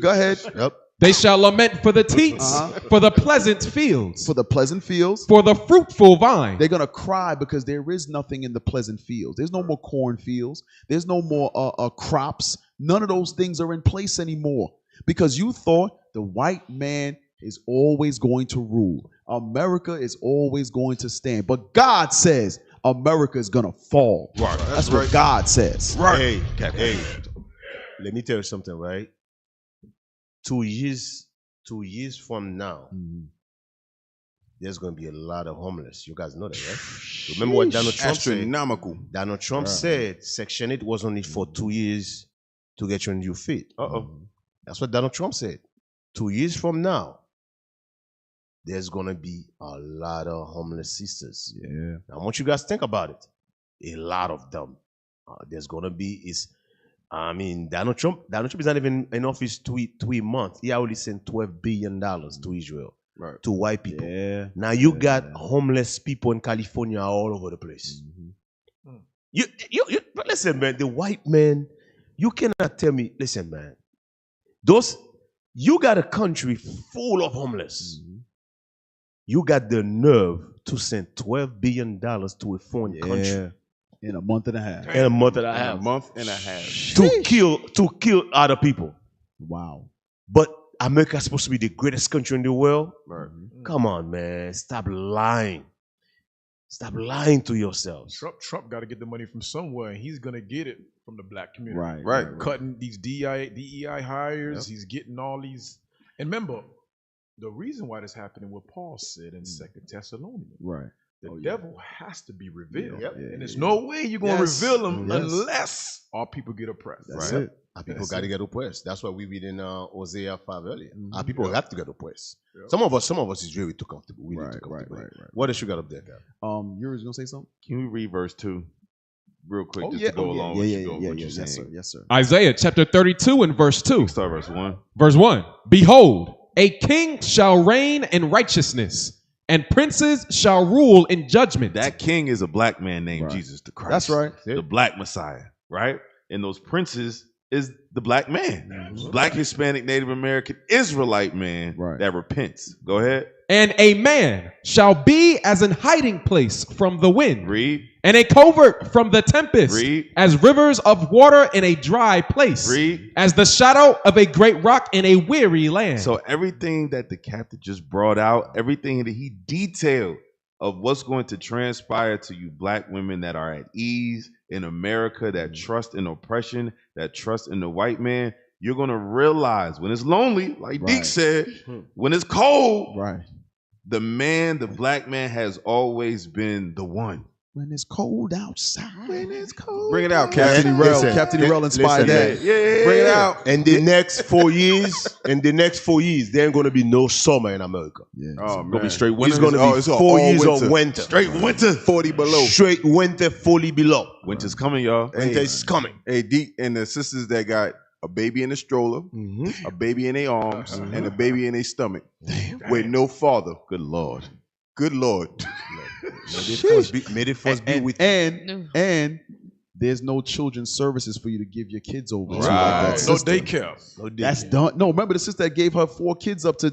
Go ahead. Yep. They shall lament for the teats, for the pleasant fields. For the pleasant fields. For the fruitful vine. They're going to cry because there is nothing in the pleasant fields. There's no more cornfields. There's no more crops. None of those things are in place anymore because you thought the white man is always going to rule. America is always going to stand. But God says America is going to fall. Right. That's what God says. Right. Hey, let me tell you something, right? 2 years from now, there's going to be a lot of homeless. You guys know that, right? Remember what Donald Trump Astronomical. said? Donald Trump said Section 8 was only for 2 years to get you on your feet. That's what Donald Trump said. 2 years from now, there's going to be a lot of homeless sisters. Yeah. I want you guys to think about it. A lot of them. There's going to be... Donald Trump is not even in office 2 months. He already sent $12 billion to Israel, to white people. Yeah. Now you got homeless people in California all over the place. You but listen, man, the white man, you cannot tell me, listen, man, you got a country full of homeless. You got the nerve to send $12 billion to a foreign country. In a month and a half. In a month and a half. To kill other people. Wow. But America is supposed to be the greatest country in the world. Come on, man. Stop lying. Stop lying to yourselves. Trump got to get the money from somewhere, and he's going to get it from the black community. Right. Cutting these DEI hires. He's getting all these. And remember, the reason why this happening, what Paul said in 2 Thessalonians. Right. The devil has to be revealed. And there's no way you're going to reveal him unless our people get oppressed. That's it. Our people got to get oppressed. That's why we read in Hosea 5 earlier. Our people have to get oppressed. Some of us is really too comfortable. We need too comfortable. Right. What else you got up there, Cap? You were going to say something? Can we read verse 2 real quick to go along with what you're saying? Yes, sir. Isaiah chapter 32 and verse 2. Start verse 1. Verse 1. Behold, a king shall reign in righteousness and princes shall rule in judgment. That king is a black man named Jesus the Christ. That's right. The black Messiah, right? And those princes is the black man. Black, Hispanic, Native American, Israelite man that repents. Go ahead. And a man shall be as an hiding place from the wind. Read. And a covert from the tempest. Read. As rivers of water in a dry place. Read. As the shadow of a great rock in a weary land. So everything that the captain just brought out, everything that he detailed of what's going to transpire to you black women that are at ease in America, that trust in oppression, that trust in the white man, you're going to realize when it's lonely, like Deke said, when it's cold, the man, the black man has always been the one. When it's cold outside. When it's cold. Bring it out, Captain Errol. Captain Errol inspired that. Yeah. Bring it out. And the next 4 years, there ain't gonna be no summer in America. Yeah. It's gonna be straight winter. It's gonna be 4 years of winter. Straight winter. 40 below. Straight winter, 40 below. Winter's coming, y'all. Winter is coming. Hey, Deke and the sisters that got a baby in the stroller, a baby in their arms, and a baby in their stomach with no father. Good Lord. Good Lord. May the force be with you. And there's no children's services for you to give your kids over to. Right. Like that No sister. daycare. That's done. No, remember the sister that gave her 4 kids up to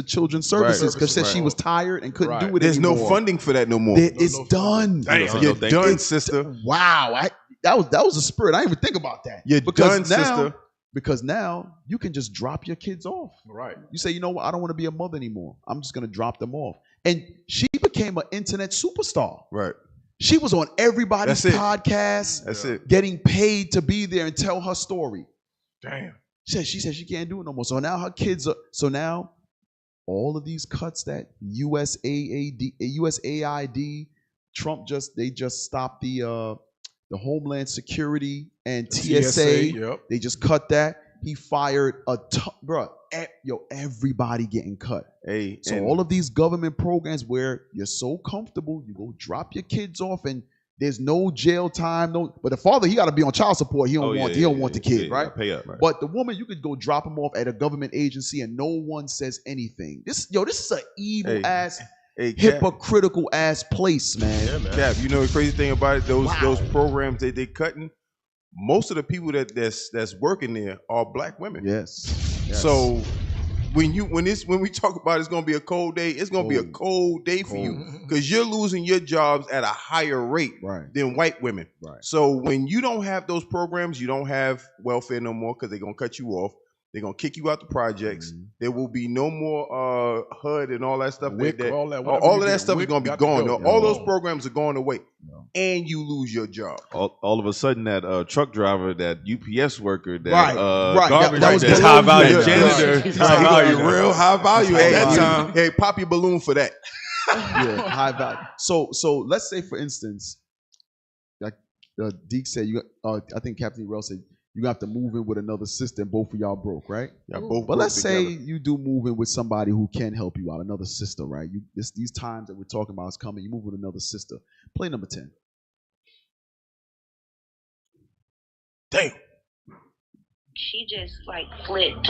children's services because said she was tired and couldn't do it There's anymore. no funding for that no more. It's done. You're done, sister. Wow. That was a spirit. I didn't even think about that. You're done, now, sister. Because now you can just drop your kids off. Right. You say, you know what? I don't want to be a mother anymore. I'm just going to drop them off. And she became an internet superstar. Right. She was on everybody's That's it. podcast. That's it. Getting paid to be there and tell her story. Damn. She said she can't do it no more. So now her kids are. So now all of these cuts that USAID, Trump just stopped the Homeland Security and TSA. Yep. They just cut that. He fired a ton, bro. Everybody getting cut. Hey, so all of these government programs where you're so comfortable, you go drop your kids off and there's no jail time, but the father, he got to be on child support. He don't want the kid, right? Pay up, right? But the woman, you could go drop him off at a government agency and no one says anything. This is an evil ass, hypocritical ass place, man. Yeah, man. Cap, you know the crazy thing about it? Those programs that they cutting. Most of the people that's working there are black women. Yes. So when we talk about it's gonna be a cold day, it's gonna be a cold day for you because you're losing your jobs at a higher rate than white women. Right. So when you don't have those programs, you don't have welfare no more because they're gonna cut you off. They're gonna kick you out the projects. There will be no more HUD and all that stuff. All of that stuff is gonna be gone. All those programs are going away, and you lose your job. All of a sudden, that truck driver, that UPS worker, that garbage, that was high value janitor, real high value at that time. Hey, pop your balloon for that. Yeah, high value. So let's say, for instance, like Deke said, I think Captain Errol said, you have to move in with another sister and both of y'all broke, right? Yeah, both. But let's say you do move in with somebody who can help you out, another sister, right? These times that we're talking about is coming. You move with another sister. Play number 10. Damn. She just flipped.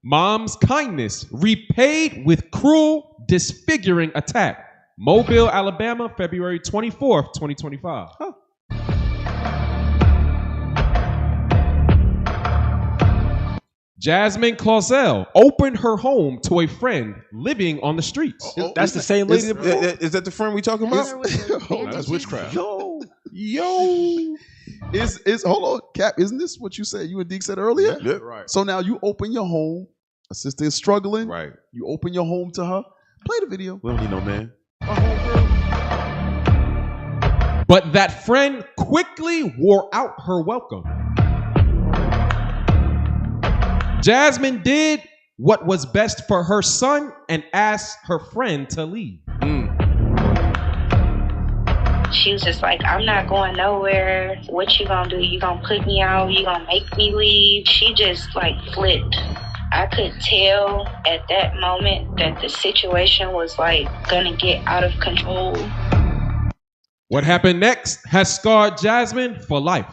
Mom's kindness repaid with cruel, disfiguring attack. Mobile, Alabama, February 24th, 2025. Huh. Jasmine Clausel opened her home to a friend living on the streets. That's the same lady. Is that the friend we talking about? That's witchcraft. Yo. Hold on, Cap. Isn't this what you said? You and Deke said earlier. Yeah. Right. So now you open your home. A sister is struggling. Right. You open your home to her. Play the video. We don't need no man. But that friend quickly wore out her welcome. Jasmine did what was best for her son and asked her friend to leave. She was just like, I'm not going nowhere. What you gonna do? You gonna put me out? You gonna make me leave? She just flipped. I could tell at that moment that the situation was gonna get out of control. What happened next has scarred Jasmine for life.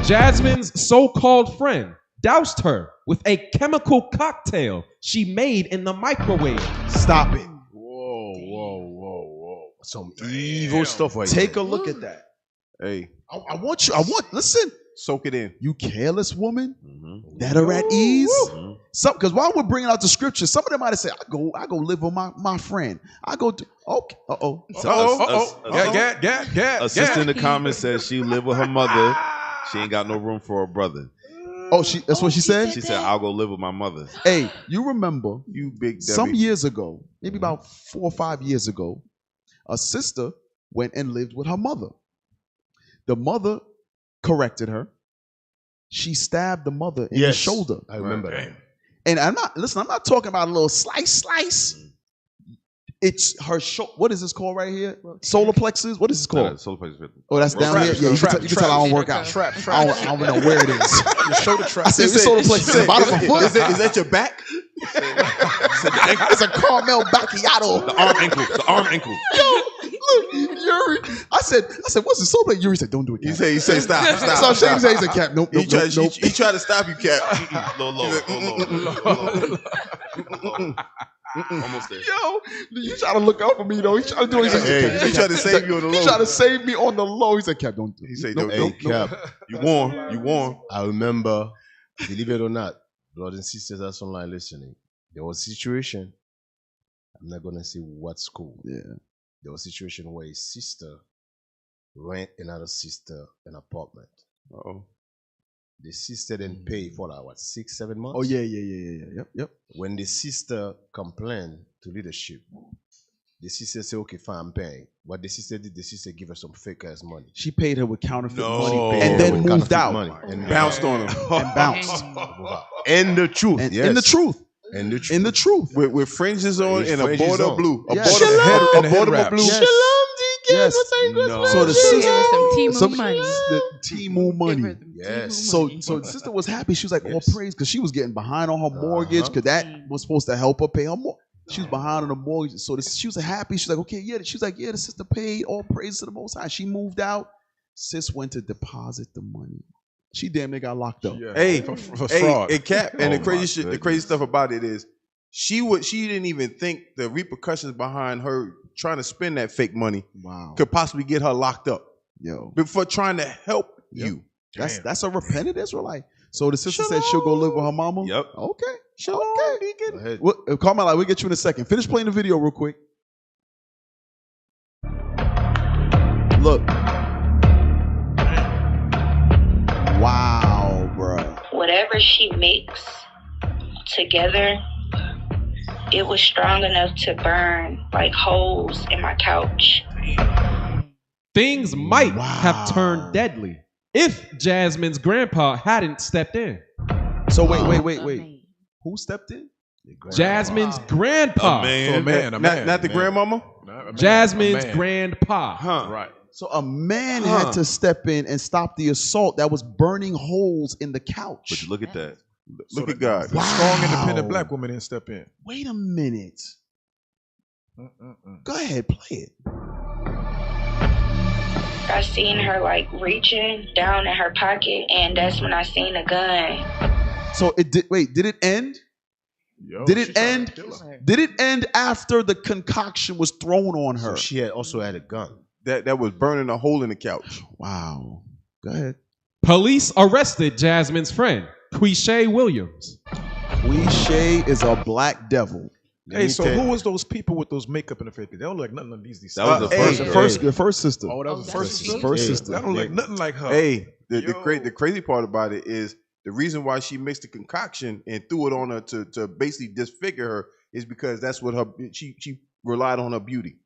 Jasmine's so-called friend doused her with a chemical cocktail she made in the microwave. Stop it. Whoa. Some evil stuff right Take there. a look at that. Hey, I want, listen. Soak it in. You careless woman that are at ease. Because while we're bringing out the scriptures, some of them might have said, I go live with my friend. I go to, okay. A sister in the comments says she live with her mother. She ain't got no room for her brother. That's what she said? She said, I'll go live with my mother. Hey, you remember you big some Debbie. years ago, maybe about 4 or 5 years ago, a sister went and lived with her mother. The mother corrected her. She stabbed the mother in the shoulder. I remember that. And I'm not talking about a little slice. It's her what is this called right here? Solar plexus? What is this called? Solar plexus. Oh, that's down here? Yeah, you can tell I don't work out. I don't know where it is. Your shoulder trap. I said, it's solar plexus. Is that your back? It's a caramel macchiato. The arm ankle. Yo, look, Yuri. I said, what's the solar plexus? Yuri said, don't do it, Cap. He said, stop. So I'm saying, he said, Cap, nope. He tried to stop you, Cap. Low. Almost there. Yo, you try to look out for me, though. He tried to do it. He tried to save you on the low. He tried to save me on the low. He said, Cap, don't do it. He said, Cap. You warm. I remember, believe it or not, brothers and sisters that's online listening, there was a situation, I'm not going to say what school. Yeah. There was a situation where a sister rent another sister an apartment. Uh-oh. The sister didn't pay for 6-7 months? Oh, yeah. Yep. When the sister complained to leadership, the sister said, okay, fine, I'm paying. What the sister did, the sister gave her some fake ass money. She paid her with counterfeit money Paid and her then with moved counterfeit out. money and Bounced on her. And bounced. And the truth. And yes. in the truth. And the truth. In the truth. With fringes on and a fringes border on. blue. A Yes. border blue. Yes. Yes. No. So the Give her sister, some Temu money. the Temu money. Yes. So the sister was happy. She was like, all praise, because she was getting behind on her mortgage, because that was supposed to help her pay her mortgage. She was behind on the mortgage. So she was happy. She's like, okay, yeah. She was like, yeah, the sister paid. All praise to the Most High. She moved out. Sis went to deposit the money. She damn near got locked up. Yeah. Hey, for fraud. Hey, Cap. And Oh, the crazy my shit, the goodness. crazy stuff about it is, she didn't even think the repercussions behind her trying to spend that fake money could possibly get her locked up. Yo, before trying to help you. That's a repentant Israelite. So the sister said she'll go live with her mama. Yep. Okay. Shalom, Okay. Carmela, we'll get you in a second. Finish playing the video real quick. Look. Wow, bro. Whatever she mixed together, it was strong enough to burn like holes in my couch. Things might have turned deadly if Jasmine's grandpa hadn't stepped in. So wait. Who stepped in? Jasmine's grandpa. A man. Not the grandmama? Jasmine's grandpa. Huh. Right. So a man had to step in and stop the assault that was burning holes in the couch. But look at that. Look at God. The strong, independent black woman didn't step in. Wait a minute. Go ahead, play it. I seen her like reaching down in her pocket, and that's when I seen a gun. So it did. Wait, did it end? Did it end? Did it end after the concoction was thrown on her? So she had also had a gun. That was burning a hole in the couch. Wow. Go ahead. Police arrested Jasmine's friend, Quishay Williams. Quishay is a black devil. Hey, so who was those people with those makeup and effects? They don't look like nothing like these. That was the first sister. Oh, that was the first sister. First sister. That don't look nothing like her. Hey, the crazy part about it is the reason why she mixed the concoction and threw it on her to basically disfigure her is because that's what she relied on her beauty.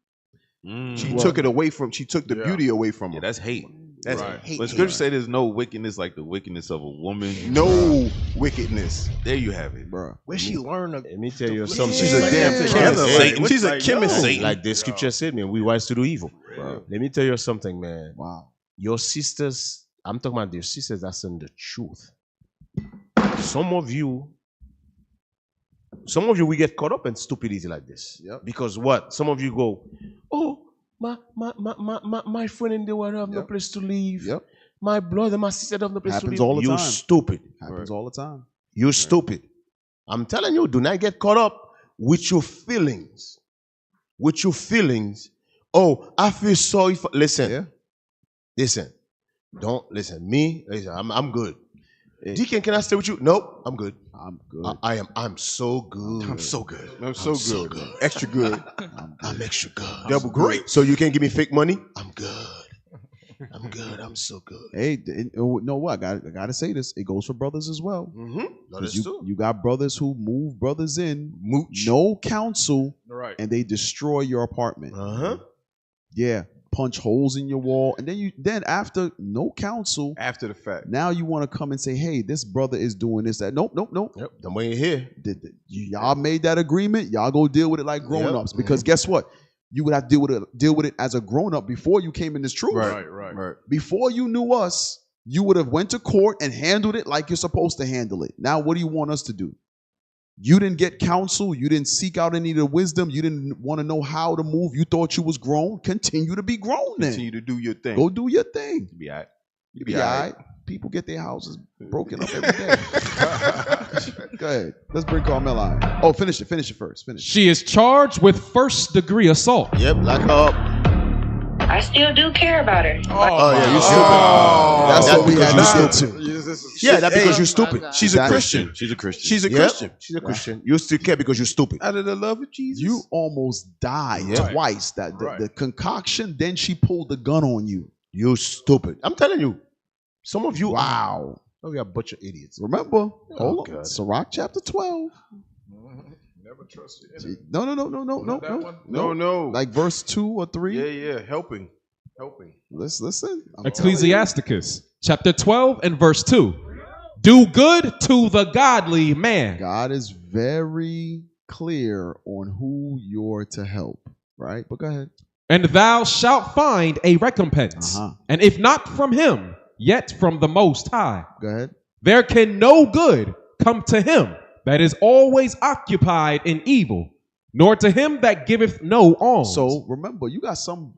She took it away from. She took the beauty away from her. Yeah, that's hate. That's hate. But scripture say there's no wickedness like the wickedness of a woman. No wickedness. There you have it, bro. Where she learned? Let me tell you something. She's a damn chemist. She's a chemist. Like the scripture said, man, we wise to do evil. Bro. Let me tell you something, man. Wow. Your sisters, I'm talking about your sisters that's in the truth. Some of you, we get caught up in stupidity like this. Yep. Because what? Some of you go, oh, my friend in the world have no place to live. Yep. my brother, my sister don't have no place to Happens live. all the You time. stupid. Happens all the time. You're stupid. I'm telling you, do not get caught up with your feelings. With your feelings. Oh, I feel sorry for. Listen. Listen. Don't listen. Listen, I'm good. Deacon, can I stay with you? Nope, I'm good. I'm good. I'm so good. I'm so good. I'm so good. Extra good. I'm extra good. Double great. So you can give me fake money? I'm good. I'm good. I'm so good. Hey, know what? I gotta say this. It goes for brothers as well. No, that's true. You got brothers who move brothers in, no counsel, and they destroy your apartment. Yeah, punch holes in your wall, and then after no counsel, after the fact, now you want to come and say, "Hey, this brother is doing this, that." Nope. Yep, I'm waiting here. Y'all made that agreement. Y'all go deal with it like grown-ups, because guess what? You would have to deal with it as a grown-up before you came in this truth. Right. Before you knew us, you would have went to court and handled it like you're supposed to handle it. Now, what do you want us to do? You didn't get counsel. You didn't seek out any of the wisdom. You didn't want to know how to move. You thought you was grown. Continue to be grown then. Continue to do your thing. Go do your thing. You be all right. You be all right. People get their houses broken up every day. Go ahead. Let's bring Carmela in. Oh, finish it first. She is charged with first-degree assault. Yep, lock her up. I still do care about her. Oh yeah, you stupid. That's what we had to get to. Yeah, that's because you're stupid. She's a Christian. She's a Christian. She's a Yep, Christian. She's a Christian. You still care because you're stupid. Out of the love of Jesus. You almost died twice. The concoction, then she pulled the gun on you. You stupid. I'm telling you. Some of you, wow. Oh, we are a bunch of idiots. Remember, hold on. Sirach chapter 12. Never trust you. No. Like verse 2 or 3. Yeah. Helping. Let's listen. Ecclesiasticus chapter 12 and verse 2. Do good to the godly man. God is very clear on who you're to help, right? But go ahead. And thou shalt find a recompense. And if not from him, yet from the Most High. Go ahead. There can no good come to him that is always occupied in evil, nor to him that giveth no alms. So remember, you got some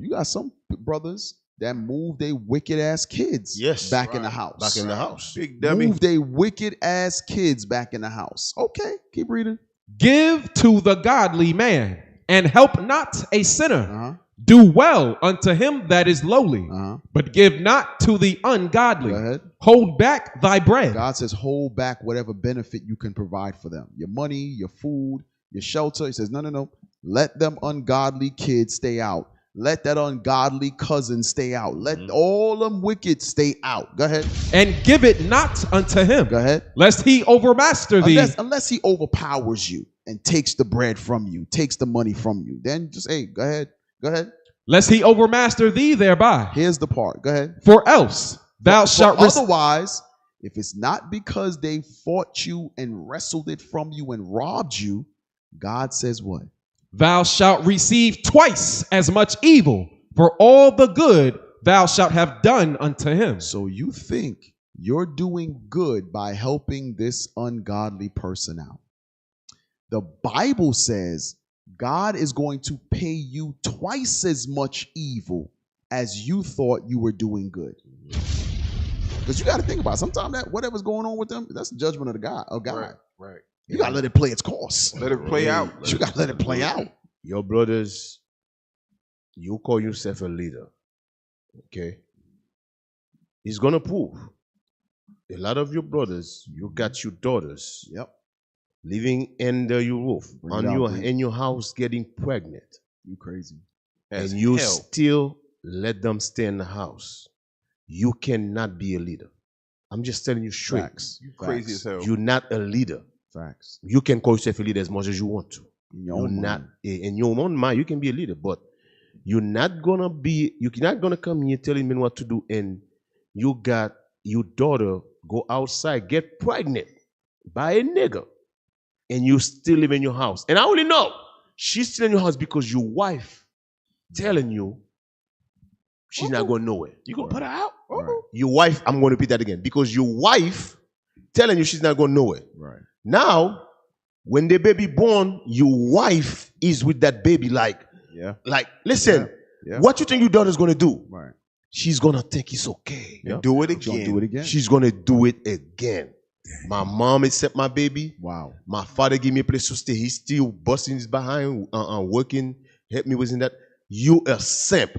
brothers that move their wicked ass kids back in the house. Back in the house. Big dummy. Move their wicked ass kids back in the house. Okay, keep reading. Give to the godly man, and help not a sinner. Do well unto him that is lowly, but give not to the ungodly. Go ahead. Hold back thy bread. God says, hold back whatever benefit you can provide for them. Your money, your food, your shelter. He says, no. Let them ungodly kids stay out. Let that ungodly cousin stay out. Let all them wicked stay out. Go ahead. And give it not unto him. Go ahead. Lest he overmaster thee. Unless he overpowers you and takes the bread from you, takes the money from you. Then just, hey, go ahead. Go ahead. Lest he overmaster thee thereby. Here's the part. Go ahead. For else thou shalt otherwise, if it's not because they fought you and wrestled it from you and robbed you, God says what? Thou shalt receive twice as much evil for all the good thou shalt have done unto him. So you think you're doing good by helping this ungodly person out. The Bible says God is going to pay you twice as much evil as you thought you were doing good. Because you got to think about it. Sometimes that whatever's going on with them, that's the judgment of God. Right. You got to let it play its course. Let it play out. You got to let it play out. Your brothers, you call yourself a leader. Okay? He's going to prove. A lot of your brothers, you got your daughters. Yep. Living under your roof, in your house, getting pregnant. You crazy. And you still let them stay in the house. You cannot be a leader. I'm just telling you straight. Facts. You crazy as hell. You're not a leader. Facts. You can call yourself a leader as much as you want to. In your own mind. In your own mind, you can be a leader, but you're not gonna come here telling me what to do, and you got your daughter go outside, get pregnant by a nigga, and you still live in your house. And I only know she's still in your house because your wife telling you she's not going nowhere. You gonna put her out? Right. Your wife, I'm going to repeat that again, because your wife telling you she's not going nowhere. Right. Now, when the baby born, your wife is with that baby like, listen, what you think your daughter's going to do? Right. she's gonna think it's okay. And do it She's gonna do it again. She's gonna do it again. My mom accept my baby. Wow. My father give me a place to stay. He's still busting his behind, working, help me with that. You a simp.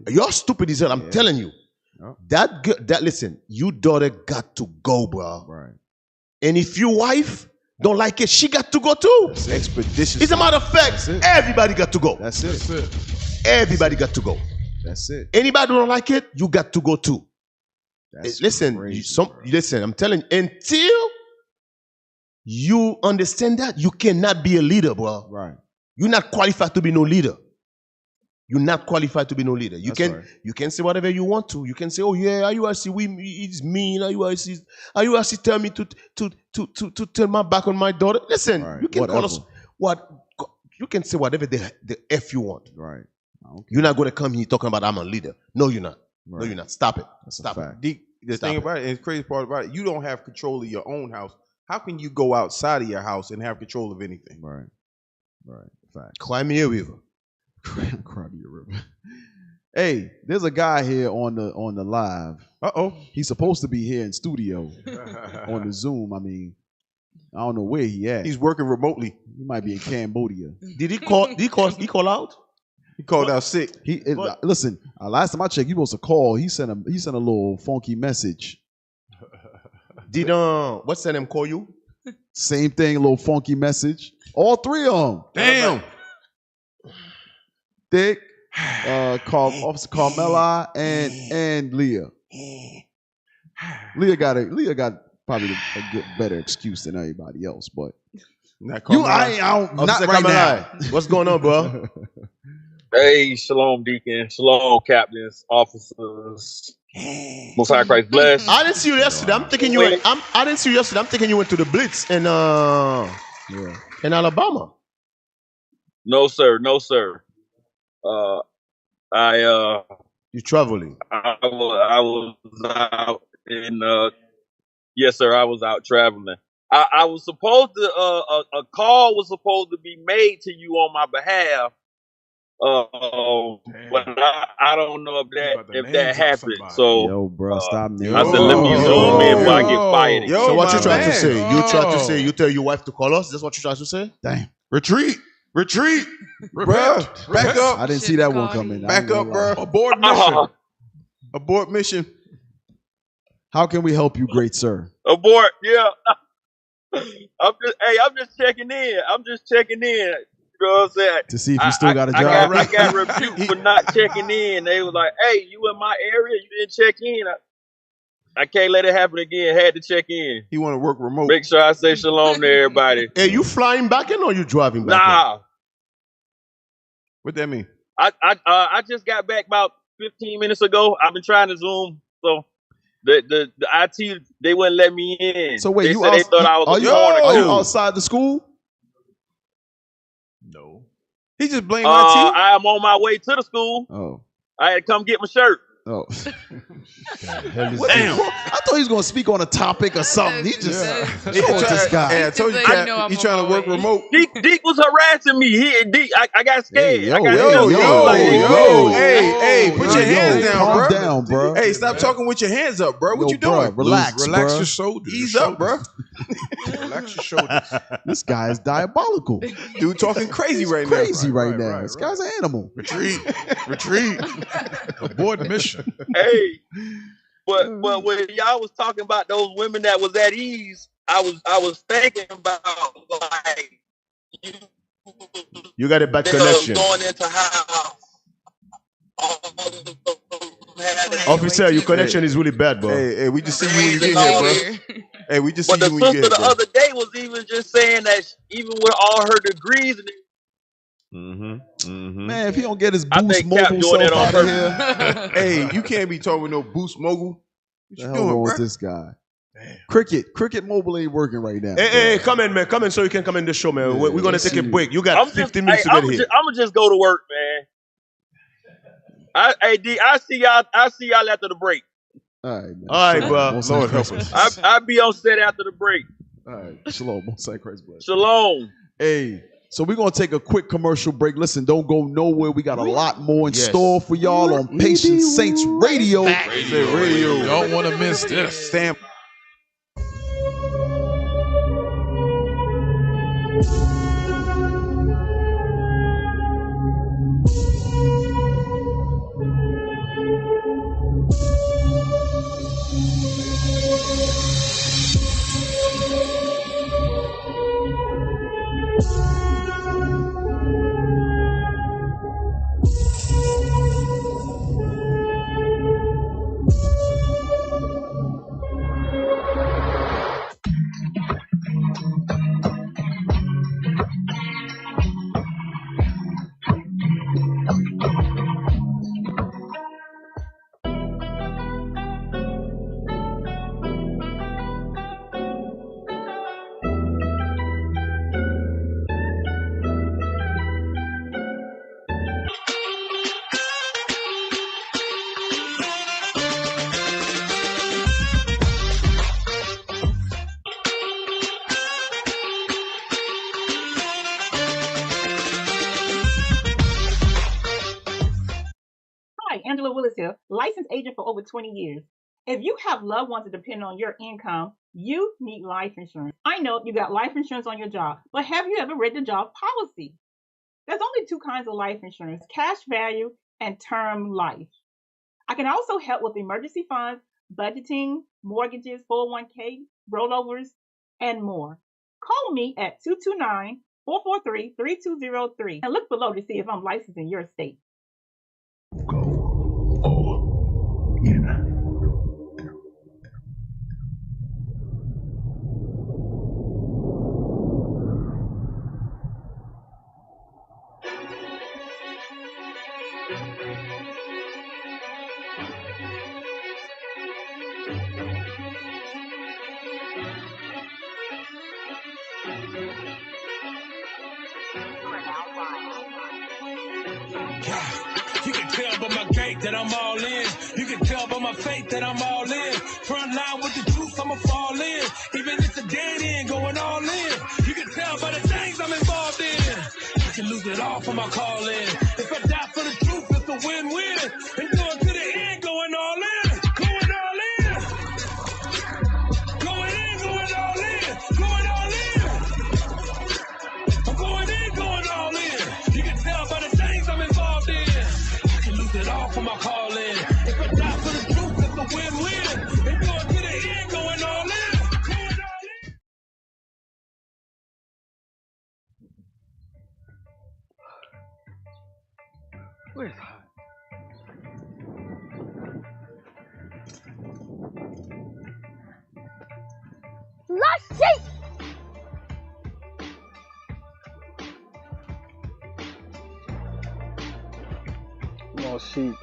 You're stupid as hell. I'm telling you. That listen, you daughter got to go, bro. Right. And if your wife don't like it, she got to go too. Expedition. As a matter of fact, everybody got to go. That's it. Everybody got to go. That's it. Anybody who don't like it, you got to go too. Listen, crazy, listen, I'm telling you, until you understand that, you cannot be a leader, bro. Right. You're not qualified to be no leader. You're not qualified to be no leader. You can say whatever you want to. You can say, oh yeah, IURC, it's mean. IURC tell me to turn my back on my daughter. Listen, you can call us you can say whatever the F you want. Right. Okay. You're not going to come here talking about I'm a leader. No, you're not. Right. No, you're not. Stop it. Stop it. The thing about it, and the crazy part about it, you don't have control of your own house. How can you go outside of your house and have control of anything? Right. Right. Fact. Cry me a river. Cry me a river. Hey, there's a guy here on the live. He's supposed to be here in studio on the Zoom. I mean, I don't know where he at. He's working remotely. He might be in Cambodia. Did he call? He call out? He called out sick. Listen. Last time I checked, he supposed to call. He sent a little funky message. Did what sent him call you? Same thing, a little funky message. All three of them. Damn. Dick, Officer Carmela, and Leah. Leah got probably a better excuse than everybody else, but not right now. What's going on, bro? Hey, shalom, deacon. Shalom, captains, officers. Most High Christ bless. I didn't see you yesterday. I'm thinking you went. I didn't see you yesterday. I'm thinking you went to the Blitz in Alabama. No, sir. No, sir. You traveling? I was out in. Yes, sir. I was out traveling. I was supposed to. A call was supposed to be made to you on my behalf. But I don't know if that happened. So yo, bro, stop. I said, let me zoom in before I get fired. So what you trying to say? You try to say you tell your wife to call us? That's what you trying to say? Damn. Retreat, bro. Back up. I didn't see that one coming. Back up, bro. Abort mission. Abort mission. How can we help you, great sir? Abort. Yeah. I'm just checking in. You know what I'm saying? To see if you still got a job. I got rebuked for not checking in. They was like, hey, you in my area, you didn't check in. I can't let it happen again. Had to check in. He want to work remote. Make sure I say shalom to everybody. Hey, you flying back in or you driving back in? What that mean? I just got back about 15 minutes ago. I've been trying to Zoom. So the IT, they wouldn't let me in. So wait, they thought I was are you outside the school? No. He just blamed IT. I am on my way to the school. Oh. I had to come get my shirt. Oh. Damn. I thought he was going to speak on a topic or something. He just this guy. Hey, I told you, he's trying to work remote. Deke was harassing me. I got scared. Hey, put your hands down, calm bro. Down, bro. Hey, stop talking with your hands up, bro. What you doing? Relax your shoulders. Ease up, bro. Relax your shoulders. This guy is diabolical. Dude talking crazy right now. Crazy right now. This guy's an animal. Retreat. Abort mission. Hey, but when y'all was talking about those women that was at ease, I was thinking about like you got a bad connection. Going into how officer, your connection is really bad, bro. Hey, we just see you when you get here, bro. Hey, we just see you when you get here. But the sister the other day was even just saying that even with all her degrees and man, if he don't get his Boost Mobile self out of here. Hey, you can't be talking with no Boost Mobile. What you doing, with this guy? Damn. Cricket Mobile ain't working right now. Hey, come in, man. Come in so you can come in the show, man. We're going to take a break. You got 15 minutes to get here. I'm going to just go to work, man. I see y'all after the break. All right, man. All right, bro. Lord help us. I'll be on set after the break. All right. Shalom. Most High Christ bless. Shalom. Hey, So we're going to take a quick commercial break. Listen, don't go nowhere. We got a lot more in store for y'all on Patient Saints Radio. Radio. Don't want to miss this. Stand. Hi, Angela Willis here, licensed agent for over 20 years. If you have loved ones that depend on your income, you need life insurance. I know you got life insurance on your job, but have you ever read the job policy? There's only two kinds of life insurance, cash value and term life. I can also help with emergency funds, budgeting, mortgages, 401k, rollovers, and more. Call me at 229-443-3203 and look below to see if I'm licensed in your state. You can tell by my gait that I'm all in. You can tell by my faith that I'm all in. Front line with the truth, I'ma fall in. Even if it's a dead end, going all in. You can tell by the things I'm involved in. I can lose it all for my calling. If I die for the truth, it's a win-win. And going to the end, going all in. Going all in. Going in, going all in. Going all in. I'm going in, going all in. You can tell by the things I'm involved in. I can lose it all for my calling. If I die for the truth, it's a win-win. And going to the end, going all in. Going all in. Where's hot? Lost sheep! Lost sheep.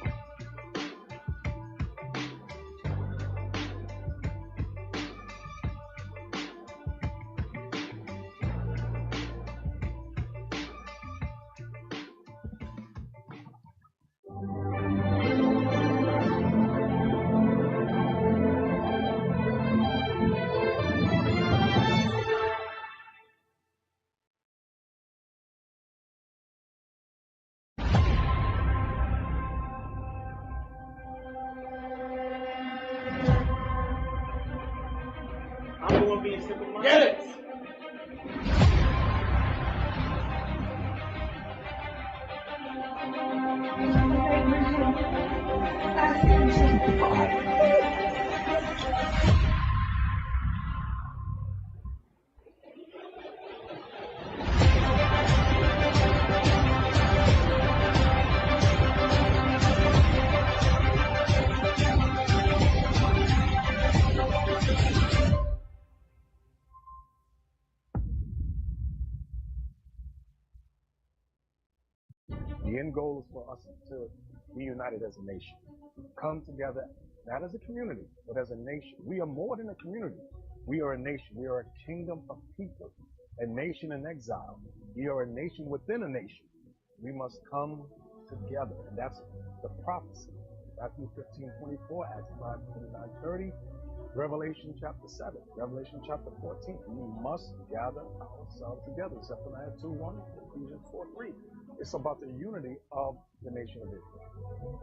I'm the one being simple-minded. Get it! The end goal is for us to be united as a nation. Come together, not as a community, but as a nation. We are more than a community. We are a nation. We are a kingdom of people, a nation in exile. We are a nation within a nation. We must come together, and that's the prophecy. Matthew 15:24, Acts 5:29-30, Revelation chapter 7, Revelation chapter 14. We must gather ourselves together. Zephaniah 2:1, Ephesians 4:3. It's about the unity of the nation of Israel.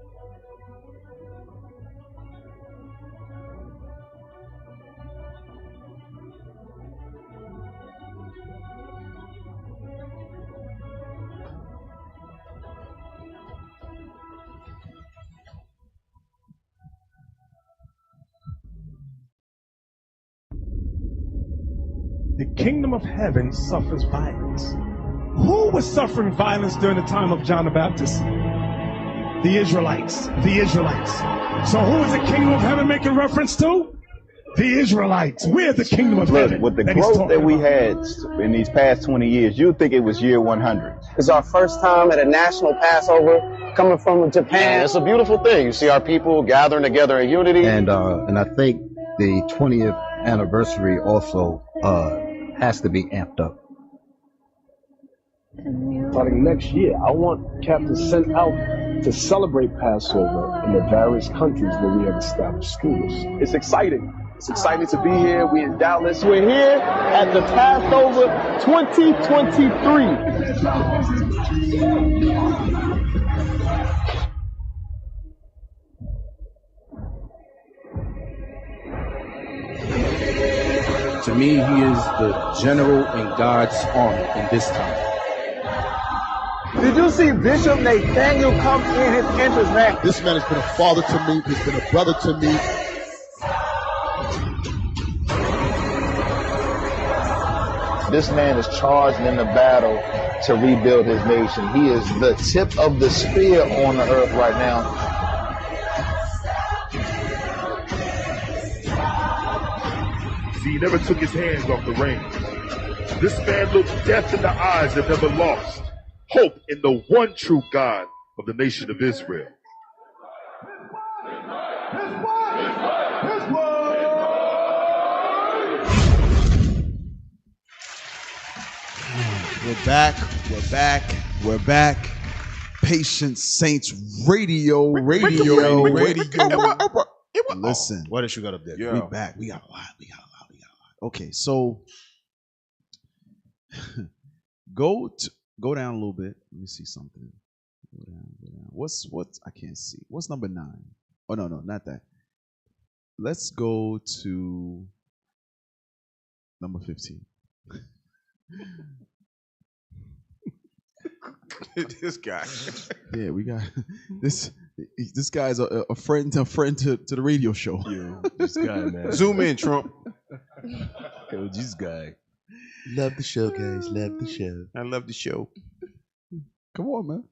The kingdom of heaven suffers violence. Who was suffering violence during the time of John the Baptist? The Israelites. The Israelites. So who is the kingdom of heaven making reference to? The Israelites. We're the kingdom of heaven. With the growth that we had in these past 20 years, you'd think it was year 100. It's our first time at a national Passover coming from Japan. It's a beautiful thing. You see our people gathering together in unity. And I think the 20th anniversary also has to be amped up. Starting next year, I want captains sent out to celebrate Passover in the various countries where we have established schools. It's exciting. It's exciting to be here. We in Dallas. We're here at the Passover 2023. To me, he is the general in God's army in this time. Did you see Bishop Nathaniel come in his entrance, man? This man has been a father to me. He's been a brother to me. This man is charged in the battle to rebuild his nation. He is the tip of the spear on the earth right now. He never took his hands off the reins. This man looked death in the eyes and never lost hope in the one true God of the nation of Israel. We're back. We're back. We're back. Patient Saints Radio. Listen. What else you got up there? We back. We got a lot. Okay, so go down a little bit. Let me see something. Go down. What's I can't see. What's number 9? Oh no, not that. Let's go to number 15. This guy. Yeah, we got this. This guy's a friend to the radio show. Yo, this guy, man. Zoom in, Trump. Yo, this guy. Love the show, guys. Love the show. I love the show. Come on, man.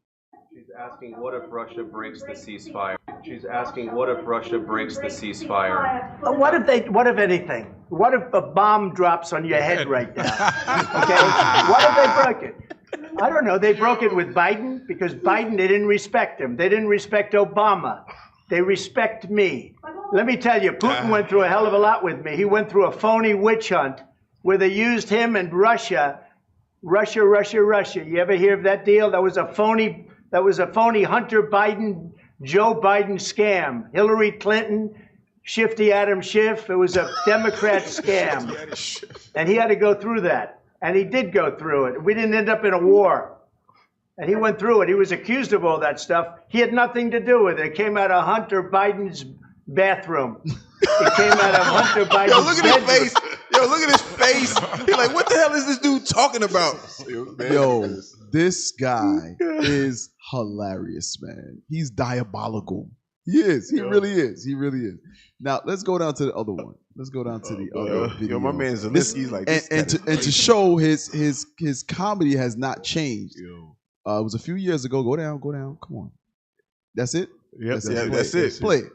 She's asking, what if Russia breaks the ceasefire? She's asking, what if Russia breaks the ceasefire? What if anything? What if a bomb drops on your head right now? Okay? What if they broke it? I don't know. They broke it with Biden because Biden, they didn't respect him. They didn't respect Obama. They respect me. Let me tell you, Putin went through a hell of a lot with me. He went through a phony witch hunt where they used him and Russia. You ever hear of that deal? That was a phony Hunter Biden, Joe Biden scam. Hillary Clinton, Shifty Adam Schiff. It was a Democrat scam. And he had to go through that. And he did go through it. We didn't end up in a war. And he went through it. He was accused of all that stuff. He had nothing to do with it. It came out of Hunter Biden's bathroom. It came out of Hunter Biden's Yo, look at bedroom. his face. Yo, look at his face. He's like, what the hell is this dude talking about? Yo, this guy is hilarious, man. He's diabolical. He is. He really is. Now, let's go down to the other one. Let's go down to the other video. Yo, my man Zelensky's like this. And to show his comedy has not changed. It was a few years ago. Go down. Come on. That's it? Yep, that's it. Play it.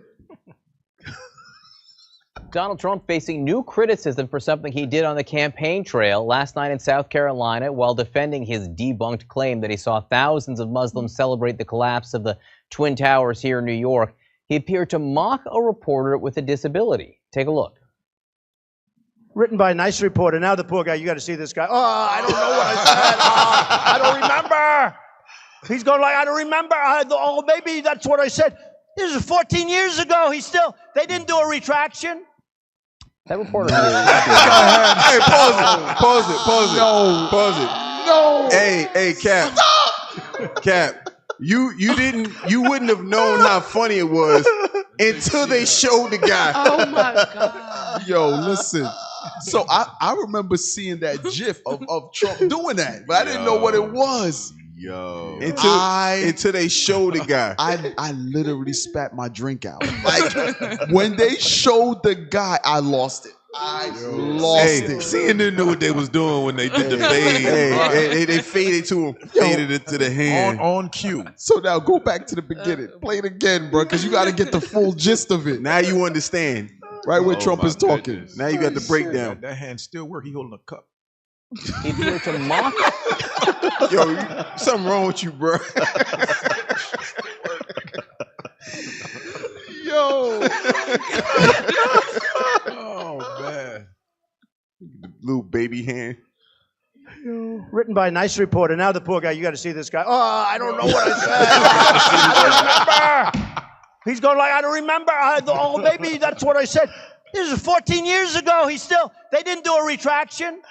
Donald Trump facing new criticism for something he did on the campaign trail last night in South Carolina while defending his debunked claim that he saw thousands of Muslims celebrate the collapse of the Twin Towers here in New York. He appeared to mock a reporter with a disability. Take a look. Written by a nice reporter. Now the poor guy, you got to see this guy. Oh, I don't know what I said. I don't remember. He's going like, I don't remember. Oh, maybe that's what I said. This is 14 years ago. They didn't do a retraction. That reporter. Hey, pause it. No. Pause it. No. Hey, Cap. Stop. Cap. You wouldn't have known how funny it was until they showed the guy. Oh my God. Yo, listen. So I remember seeing that GIF of Trump doing that, but I didn't know what it was. Yo. Until they showed the guy. I literally spat my drink out. Like when they showed the guy, I lost it. I lost it. CNN knew what they was doing when they did the fade. They faded to him. Faded it to the hand. On cue. So now go back to the beginning. Play it again, bro, because you got to get the full gist of it. Now you understand. Right where Trump is talking. Goodness. Now you got the breakdown. That hand still work. He holding a cup. If you were to mock, yo, something wrong with you, bro. Yo. Oh man. Little baby hand. Written by a nice reporter. Now the poor guy, you got to see this guy. Oh, I don't know what I said. I don't remember. He's going like, I don't remember. Oh, maybe that's what I said. This is 14 years ago. They didn't do a retraction.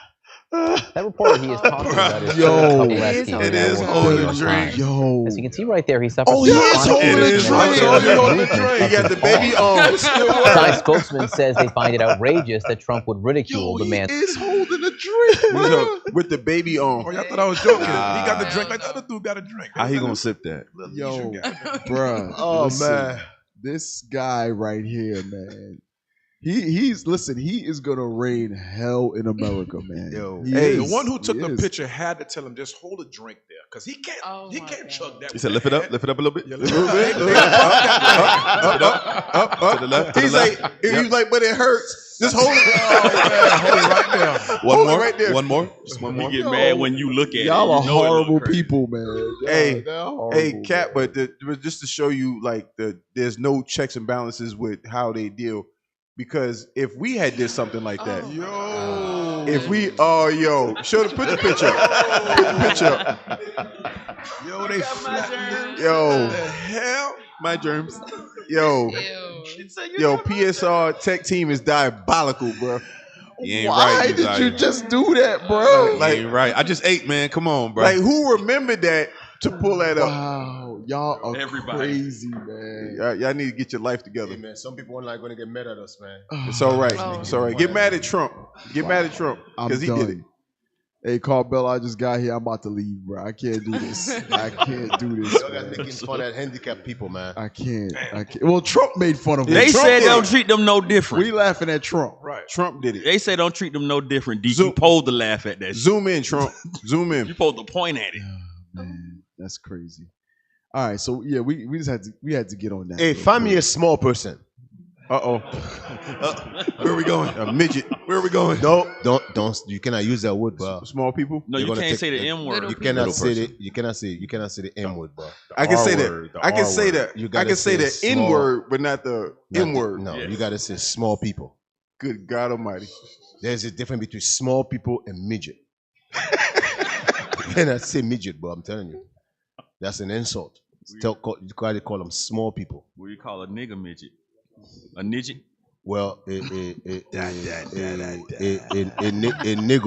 that reporter he is talking about is Yo. It is holding a drink. Yo. As you can see right there, he suffers. Oh, he is holding a drink. He got the baby arms. Side spokesman says they find it outrageous that Trump would ridicule the man. He is holding a drink. With the baby arm. Oh, y'all thought I was joking. He got the drink like the other dude got a drink. How he gonna sip that? Yo, bruh. Oh, listen, man. This guy right here, man. He is gonna rain hell in America, man. Yo, The one who took the picture had to tell him just hold a drink there, because he can't chug that. He said, lift it up a little bit. Yeah, lift it up. Up. To the left. He's like, but it hurts. Just hold it. Hold it right there. One more. Right there. One more. Just one more. You get mad when you look at Y'all it. are You know it horrible look crazy. people, man. Hey, horrible, Cat, man. but just to show you, like, there's no checks and balances with how they deal. Because if we had did something like that, put the picture up. Put the picture up. Yo, they flattened it. Yo. The hell? My germs. Yo, PSR tech team is diabolical, bro. You ain't Why right. did you just do that, bro? You ain't right. I just ate, man. Come on, bro. Like, who remembered that to pull that up? Wow, y'all are Everybody. crazy, man. Y'all need to get your life together. Hey, man, some people are not going to get mad at us, man. It's all right. Oh. It's all right. Get mad at Trump. Get mad at Trump I'm because he done. did it. Hey, Carl, I just got here. I'm about to leave, bro. I can't do this. I can't do this. You guys making fun of handicapped people, man. I can't. Well, Trump made fun of him. They Trump said did don't it. treat them no different. We laughing at Trump. Right. Trump did it. They say don't treat them no different. D, you supposed to laugh at that shit. Zoom in, Trump. Zoom in. You supposed to point at it. Man, that's crazy. All right, so yeah, we just had to get on that. Hey, find me a small person. Where are we going? A midget. Where are we going? Don't. You cannot use that word, bro. Small people. No, You're you gonna can't take say the the- M word. You cannot say the. You cannot say the M word, bro. I can say R-word, that. the I can say R-word. that. You I gotta can say the small- N word, but not the not M the- word. No, Yes. you gotta say small people. Good God Almighty. There's a difference between small people and midget. You cannot say midget, bro. I'm telling you, that's an insult. You gotta call them small people. What do you call a nigga midget? A midget? Well, a nigga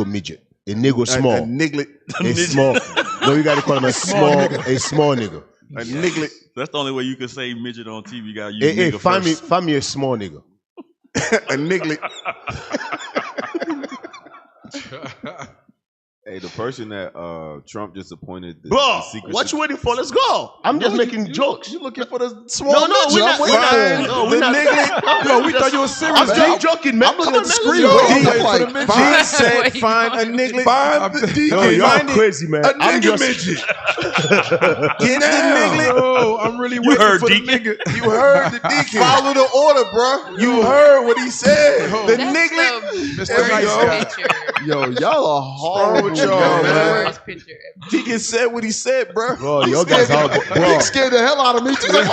midget, a nigga small, A niglet. a small. No, you gotta call him a small nigga. A niglet. That's the only way you can say midget on TV. You gotta use Hey, nigga find first. me a small nigga. A niglet. Hey, the person that Trump just appointed. Bro, secret what you waiting for? Let's go. I'm just making jokes. You looking for the small? No, midget. we're I'm not. waiting for him. No, The we're not. nigga. Yo, we thought you were serious. I'm just joking, man. I'm looking Come at the on, man, screen. let's go. I'm like, Fine said, find a niglet. Find the No, deacon. y'all Find it. crazy, man. A I'm nigga just. midget. Get the niglet. Oh, I'm really waiting heard, for the Deacon. nigga. You heard the deacon. Follow the order, bro. You heard what he said. The niglet. Mr. There we Nice go. Guy. Yo, y'all are horrible, with y'all, man? Worst picture ever. Deacon said what he said, bro. Bro, y'all guys are. Bro, He scared the hell out of me too. Like,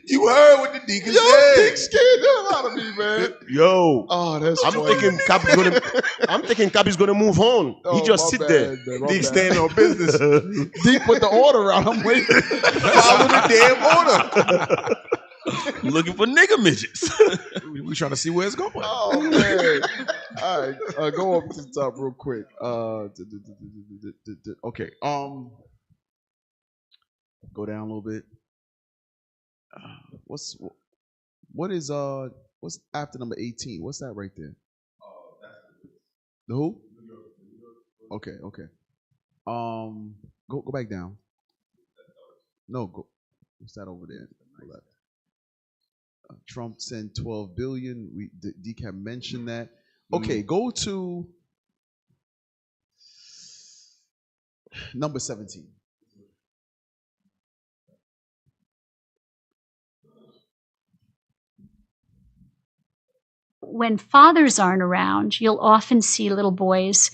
You heard what the deacon yo, said. Dick scared the hell out of me, man. yo. Oh, that's I'm funny. thinking Cap is gonna. I'm thinking Cap is gonna move on. He just sit there. Deep stand on business. Deep with the order out. I'm waiting. Follow the damn order. Looking for nigga midgets. We trying to see where it's going. Oh man! All right, go up to the top real quick. Okay. Go down a little bit. What's after number 18? What's that right there? The who? Okay. Go back down. No, go. What's that over there? Trump sent 12 billion. Decap mentioned that. Okay, go to number 17. When fathers aren't around, you'll often see little boys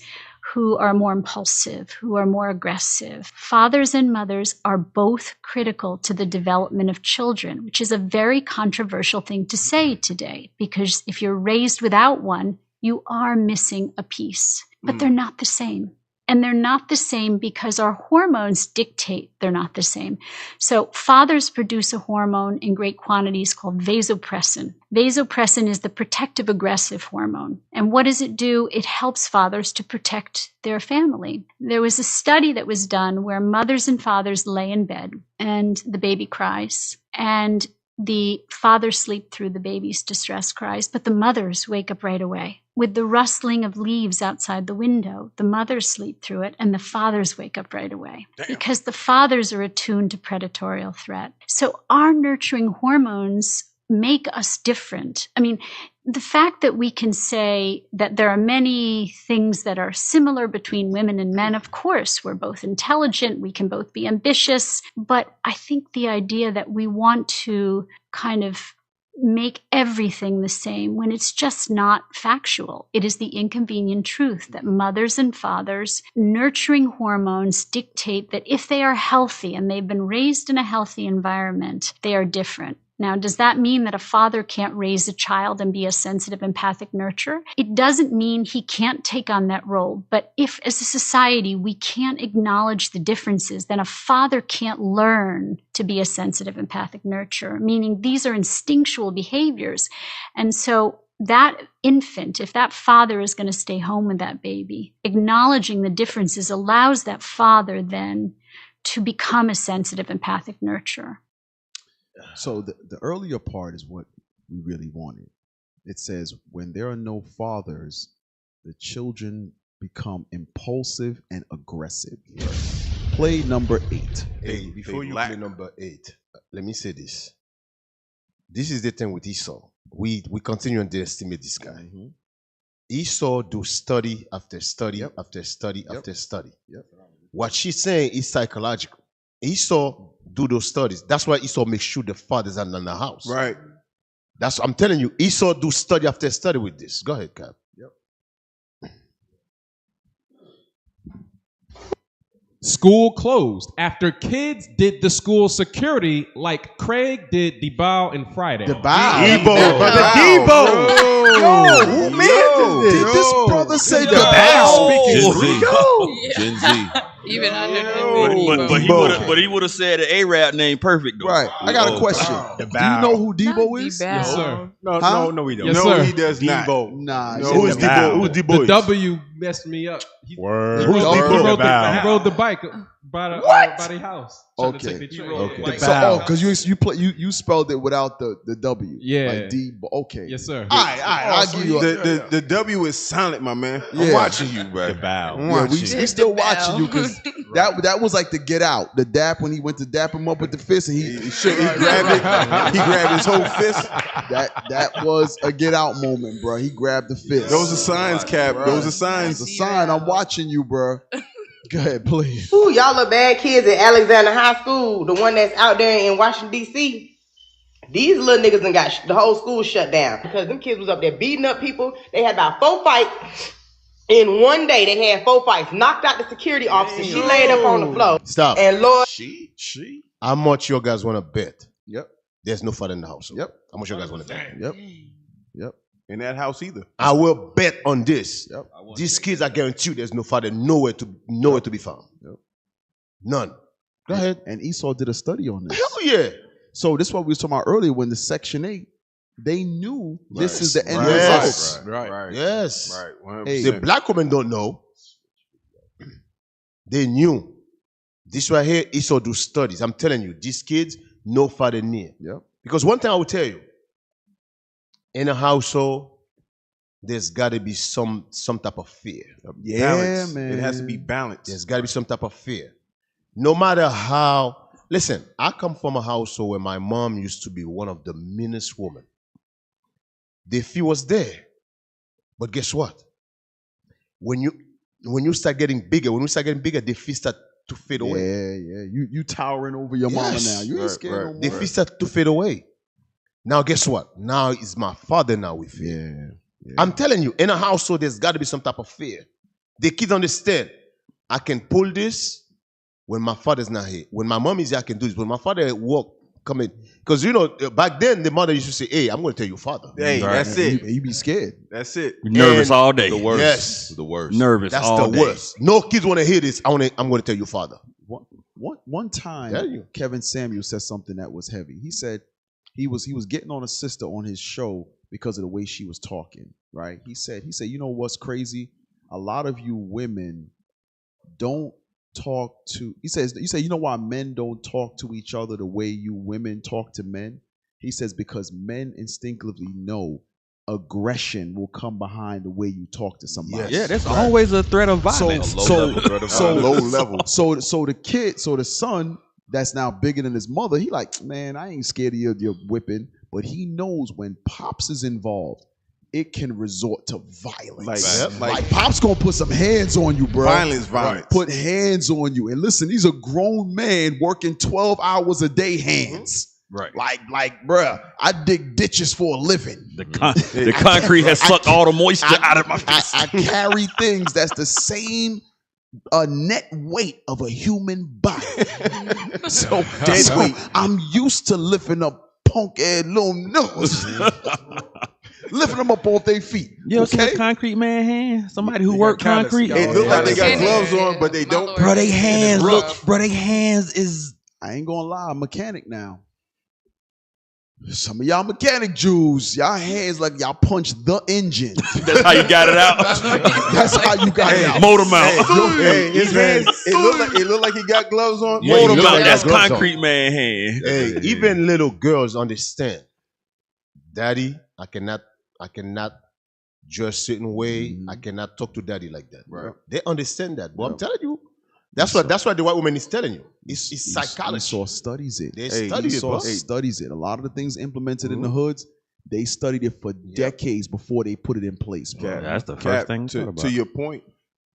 who are more impulsive, who are more aggressive. Fathers and mothers are both critical to the development of children, which is a very controversial thing to say today, because if you're raised without one, you are missing a piece. But they're not the same. And they're not the same because our hormones dictate they're not the same. So fathers produce a hormone in great quantities called vasopressin. Vasopressin is the protective aggressive hormone. And what does it do? It helps fathers to protect their family. There was a study that was done where mothers and fathers lay in bed and the baby cries. And the fathers sleep through the baby's distress cries, but the mothers wake up right away. With the rustling of leaves outside the window, the mothers sleep through it and the fathers wake up right away. Damn. Because the fathers are attuned to predatorial threat. So our nurturing hormones make us different. I mean, the fact that we can say that there are many things that are similar between women and men, of course, we're both intelligent, we can both be ambitious, but I think the idea that we want to kind of make everything the same when it's just not factual. It is the inconvenient truth that mothers and fathers' nurturing hormones dictate that if they are healthy and they've been raised in a healthy environment, they are different. Now, does that mean that a father can't raise a child and be a sensitive, empathic nurturer? It doesn't mean he can't take on that role. But if, as a society, we can't acknowledge the differences, then a father can't learn to be a sensitive, empathic nurturer, meaning these are instinctual behaviors. And so that infant, if that father is going to stay home with that baby, acknowledging the differences allows that father then to become a sensitive, empathic nurturer. So the earlier part is what we really wanted. It says, when there are no fathers, the children become impulsive and aggressive. Play number 8. Hey, before you play number 8, let me say this. This is the thing with Esau. We continue to underestimate this guy. Mm-hmm. Esau do study after study after study after study. What she's saying is psychological. Esau do those studies. That's why Esau makes sure the fathers are not in the house. Right. That's I'm telling you. Esau do study after study with this. Go ahead, Cap. School closed after kids did the school security like Craig did Debo and Friday. Debo. Yo, who man did this brother say Debo? Gen Z. Even under the But he would have said an Arab name perfect though. Right. I got a question. Do you know who Debo is? Yes, sir. No, we don't. Yes, No, sir. he does not. Nah. Who is Debo? Who's Debo? The W messed me up. He Word. rode Debo? he rode the bike by the house. Okay. Okay. So, because you spelled it without the W. Yeah. Like Debo. Okay. Yes, sir. I'll give you the W is silent, my man. I'm Yeah. watching you, bro. We still watching you because that was like the Get Out. The dap when he went to dap him up with the fist and he grabbed it. He grabbed his whole fist. That was a Get Out moment, bro. He grabbed the fist. Those are signs, Cap. Bro. Those are signs. It's a sign. I'm watching you, bro. Go ahead, please. Ooh, y'all are bad kids at Alexander High School, the one that's out there in Washington, D.C. These little niggas done got the whole school shut down because them kids was up there beating up people. They had about 4 fights. In one day, they had 4 fights. Knocked out the security officer. She laid up on the floor. Stop. And Lord. She. How much you guys want to bet? Yep. There's no father in the house. Yep. How much you guys want to bet? Yep. in that house either. I will bet on this. These kids, I guarantee you, there's no father nowhere to be found. None. Go ahead. And Esau did a study on this. Hell yeah. So this is what we were talking about earlier when the Section 8, they knew this is the end result. Right. Yes. Right. The black women don't know. They knew. This right here, Esau do studies. I'm telling you, these kids, no father near. Yep. Because one thing I will tell you, in a household, there's got to be some type of fear. Balance. man. It has to be balanced. There's got to be some type of fear. No matter how. Listen, I come from a household where my mom used to be one of the meanest women. The fear was there. But guess what? When you start getting bigger, the fear start to fade away. Yeah. You towering over your mama now. You ain't scared no more. The fear start to fade away. Now guess what? Now it's my father now with fear. Yeah. I'm telling you, in a household, there's got to be some type of fear. The kids understand. I can pull this when my father's not here. When my mom is here, I can do this. When my father work, come in. Because, back then, the mother used to say, hey, I'm going to tell your father. Hey, that's it. You be scared. That's it. Nervous all day. The worst. Yes. The worst. Nervous That's all the day. worst. No kids want to hear this. I'm going to tell your father. One time, Kevin Samuel said something that was heavy. He said he was getting on a sister on his show because of the way she was talking, right? He said, you know what's crazy? A lot of you women don't talk to, he said, you know why men don't talk to each other the way you women talk to men? He says, because men instinctively know aggression will come behind the way you talk to somebody. Yeah, there's always a threat of violence. So the son that's now bigger than his mother, he like, man, I ain't scared of your whipping, but he knows when Pops is involved, it can resort to violence. Like Pop's gonna put some hands on you, bro. Violence. Put hands on you. And listen, he's a grown man working 12 hours a day hands. Right. Like, bruh, I dig ditches for a living. The concrete has sucked all the moisture out of my face. I carry things that's the same net weight of a human body. so I'm used to lifting up punk ass little niggas. Lifting them up off their feet. You ever seen a concrete man hand? Somebody who worked concrete. It look like they got gloves on, but they don't. Bro, they hands is. I ain't gonna lie, I'm a mechanic now. Some of y'all mechanic Jews, y'all hands like y'all punch the engine. That's how you got it out. That's how you got it out. Motor mount. His hands, it look like he got gloves on. Yeah, motor mount. That's concrete man hand. Hey, even little girls understand. Daddy, I cannot dress certain way. I cannot talk to daddy like that. Right. They understand that. But I'm telling you, that's why the white woman is telling you. It's psychology. Esau studies it. They study it, bro. Studies it. A lot of the things implemented in the hoods, they studied it for decades before they put it in place, bro. Yeah, that's the first thing to your point,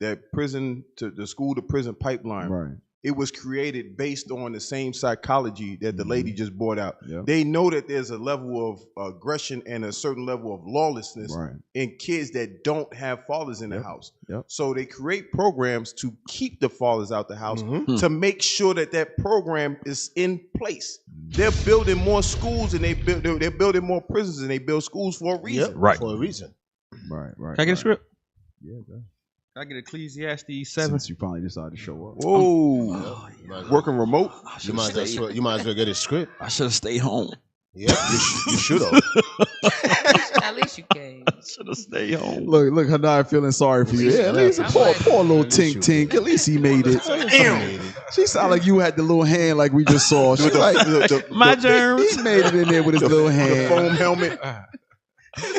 that prison to the school to prison pipeline. Right. It was created based on the same psychology that the lady just brought out. Yep. They know that there's a level of aggression and a certain level of lawlessness in kids that don't have fathers in the house. Yep. So they create programs to keep the fathers out the house to make sure that program is in place. They're building more schools and they're building more prisons and they build schools for a reason. Yep. Right. For a reason. Right. Can I get a script? Yeah, go. I get Ecclesiastes 7. Since you finally decided to show up. Whoa. Working remote? You might as well get a script. I should have stayed home. Yeah, you should have. At least you came. I should have stayed home. Look, Hanai feeling sorry for you. Yeah, at least poor little tink. At least he made it. She sounded like you had the little hand like we just saw. She like, my germs. He made it in there with his little hand. The foam helmet.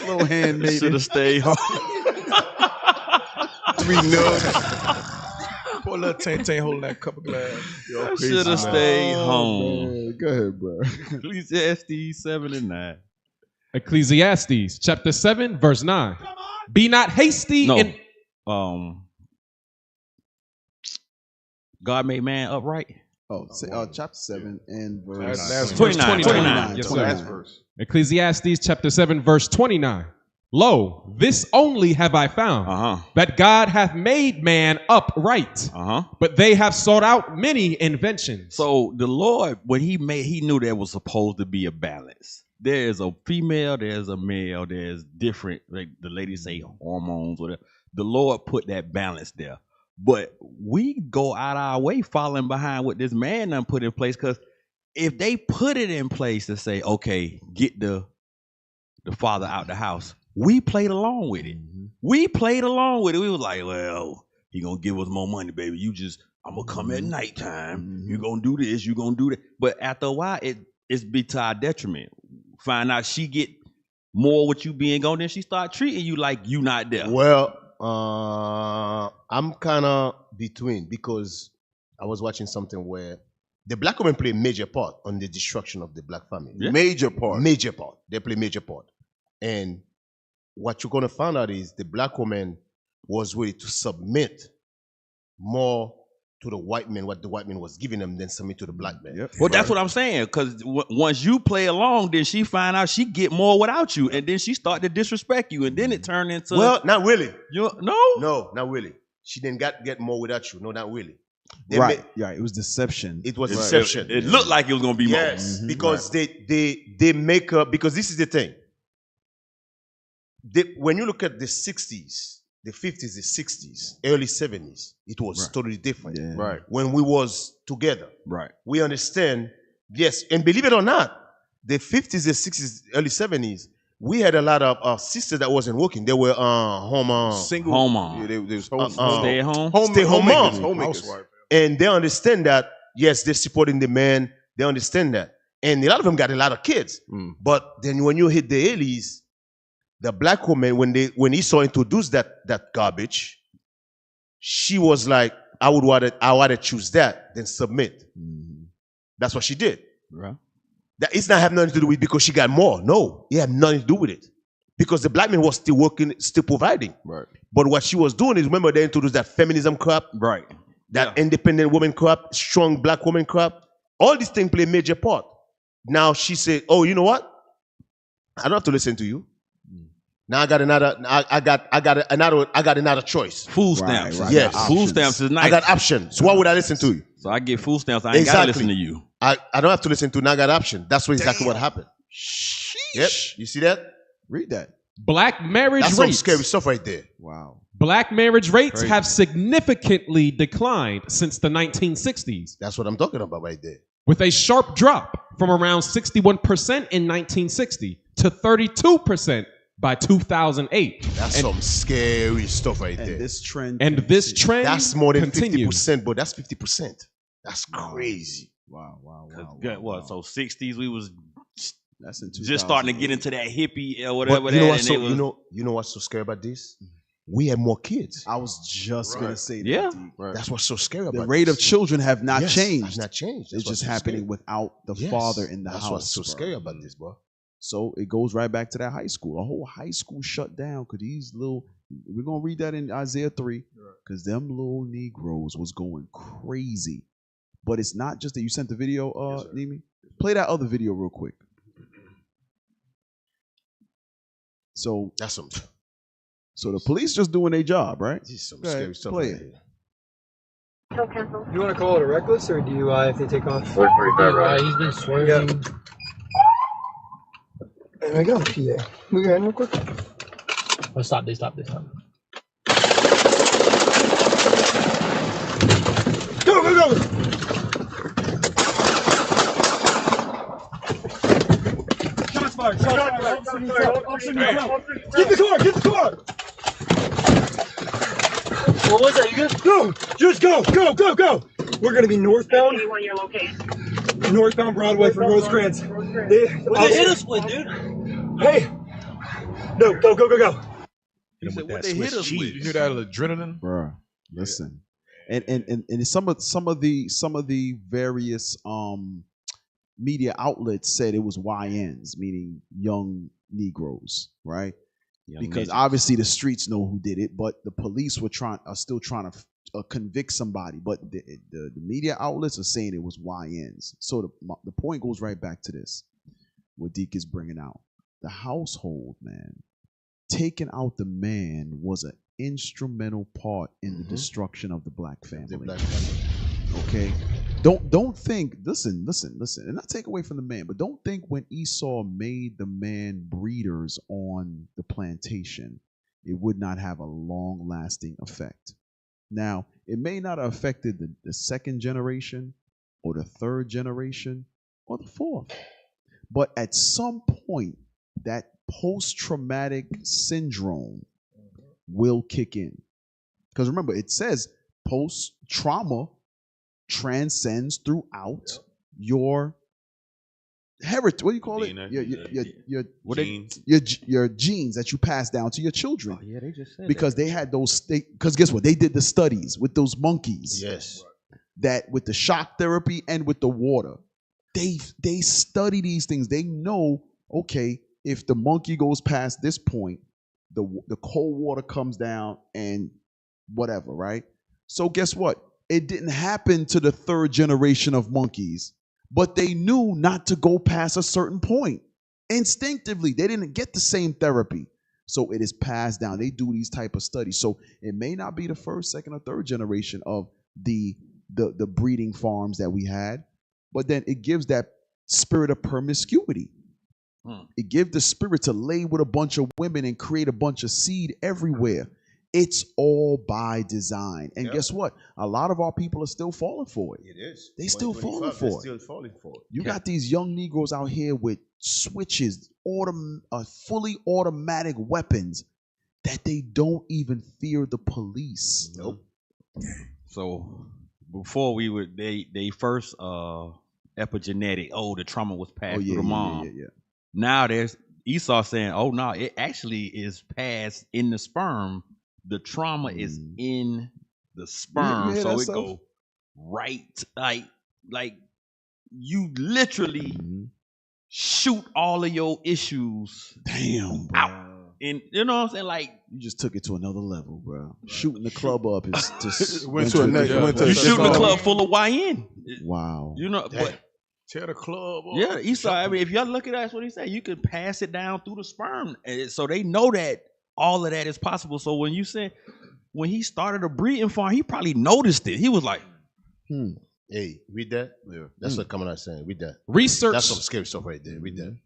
Little hand made it. Should have stayed home. 3 nuts. Poor little Tank holding that cup of glass. I should have stayed home. Man. Go ahead, bro. Ecclesiastes 7 and 9. Ecclesiastes chapter 7, verse 9. Be not hasty in... God made man upright. Chapter 7 and verse 29. Yes, last verse. Ecclesiastes chapter 7, verse 29. Lo, this only have I found, that God hath made man upright, but they have sought out many inventions. So the Lord, when he knew there was supposed to be a balance. There is a female, there's a male, there's different, like the ladies say hormones, whatever. The Lord put that balance there. But we go out our way following behind what this man done put in place, because if they put it in place to say, okay, get the father out the house, we played along with it. We played along with it. We was like, well, he gonna give us more money, baby. I'm gonna come at nighttime. You gonna do this, you gonna do that. But after a while, it's be to our detriment. Find out she get more with you being gone, then she start treating you like you not there. Well, I'm kind of between, because I was watching something where the black women play a major part on the destruction of the black family. Yeah. Major part. Major part. They play major part. And what you're going to find out is the black woman was ready to submit more to the white man, what the white man was giving them, than submit to the black man. Yep. Well, that's what I'm saying. Because once you play along, then she find out she get more without you, and then she start to disrespect you, and then it turned into not really. No, not really. She didn't get more without you. No, not really. Right. It was deception. It was deception. It looked like it was gonna be more. Yes, because they make her, because this is the thing. When you look at the 60s, the 50s, the 60s, early 70s, it was totally different. Yeah. Right. When we was together. Right. We understand, yes, and believe it or not, the 50s, the 60s, early 70s, we had a lot of sisters that wasn't working. They were Single. Home mom. Yeah, they was stay at home. Stay-home moms. Homemakers. And they understand that, yes, they're supporting the man. They understand that. And a lot of them got a lot of kids. But then when you hit the 80s, the black woman, when he saw introduce that garbage, she was like, I would rather choose that than submit. That's what she did. Right. That it's not have nothing to do with because she got more. No, it had nothing to do with it. Because the black man was still working, still providing. Right. But what she was doing is, remember, they introduced that feminism crap, right? That independent woman crap, strong black woman crap. All these things play a major part. Now she said, "Oh, you know what? I don't have to listen to you. Now I got another choice. Food stamps. Right. Yes. Food stamps is nice. I got options. So why would I listen to you? So I get food stamps. I ain't gotta listen to you. I don't have to listen to you. Now I got option. That's exactly what happened. Yep. You see that? Read that. Black marriage That's rates. some scary stuff right there. Wow. Black marriage rates Crazy. have significantly declined since the 1960s. That's what I'm talking about right there. With a sharp drop from around 61% in 1960 to 32% by 2008. That's some scary stuff right there. This trend. That's more than continues. 50%, but that's 50%. That's crazy. Wow. So 60s we was that's in just starting to get into that hippie or whatever. But you know what's so scary about this? We have more kids. I was just gonna say that. Yeah. That's what's so scary about The rate this. of children have not Yes, changed. has not changed. It's That's what's just so happening scary. without the Yes, father in the house. That's what's so bro. scary about this, bro. So it goes right back to that high school. A whole high school shut down because these little. We're gonna read that in Isaiah 3 because them little Negroes was going crazy. But it's not just that. You sent the video, Nimi. Play that other video real quick. So that's some. So the police just doing their job, right? This is some scary stuff play right it. here. You want to call it a reckless or DUI if they take off? He's been swerving. Yep. There we go, PA. Move your hand real quick. Oh, stop this. Go, go, go! Shots fired! Get the car! What was that? You good? Go! Just go! We're gonna be northbound. Northbound Broadway from Rosecrans. They hit us with, dude. Hey! No, go. He said, what they hit us with? You hear that adrenaline? Bruh, listen. And some of the various media outlets said it was YNs, meaning young Negroes, right? Because obviously the streets know who did it, but the police are still trying to convict somebody. But the media outlets are saying it was YNs. So the point goes right back to this, what Deke is bringing out. The household, man, taking out the man was an instrumental part in the destruction of the black family. Okay? Don't think, listen, and not take away from the man, but don't think when Esau made the man breeders on the plantation, it would not have a long-lasting effect. Now, it may not have affected the second generation or the third generation or the fourth, but at some point, that post-traumatic syndrome will kick in. Because remember, it says post-trauma transcends throughout your heritage. What do you call it? Your genes that you pass down to your children. Yeah, they just said because they had those. Because guess what? They did the studies with those monkeys. Yes. That with the shock therapy and with the water, they study these things. They know, okay, if the monkey goes past this point, the cold water comes down and whatever, right? So guess what? It didn't happen to the third generation of monkeys, but they knew not to go past a certain point. Instinctively, they didn't get the same therapy. So it is passed down. They do these type of studies. So it may not be the first, second, or third generation of the breeding farms that we had, but then it gives that spirit of promiscuity. It gives the spirit to lay with a bunch of women and create a bunch of seed everywhere. It's all by design. And guess what? A lot of our people are still falling for it. It is. They still falling for it. Still falling for it. You got these young Negroes out here with switches, fully automatic weapons that they don't even fear the police. Nope. So before they first epigenetic, the trauma was passed through the mom. Yeah. Now there's Esau saying, oh no, it actually is passed in the sperm. The trauma is in the sperm, so it go right, like you literally shoot all of your issues out. And you know what I'm saying? Like you just took it to another level, bro. Shooting the club up is just went to a next. You shooting the club full of YN. Wow. You know, but tear the club up. Yeah, Esau. I mean, if y'all look at that's what he said. You can pass it down through the sperm, and so they know that all of that is possible. So when he started a breeding farm, he probably noticed it. He was like, Hey, read that. Yeah, that's what coming out saying. Read that. Research. That's some scary stuff right there. Read that.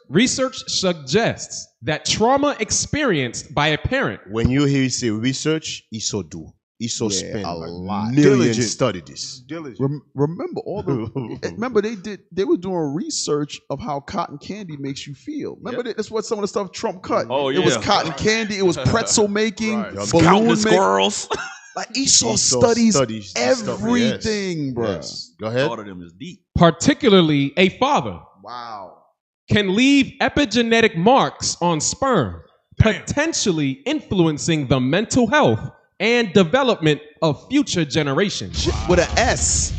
Research suggests that trauma experienced by a parent. When you hear say research, Esau do. Esau spend a lot. Millions study this. Remember all the. Remember they were doing research of how cotton candy makes you feel. Remember that's what some of the stuff Trump cut. Oh yeah, it was cotton candy. It was pretzel making. Counting the squirrels. Like Esau studies everything, bro. Yes. Go ahead. All of them is deep. Particularly a father. Wow. Can leave epigenetic marks on sperm, potentially influencing the mental health and development of future generations. With an S.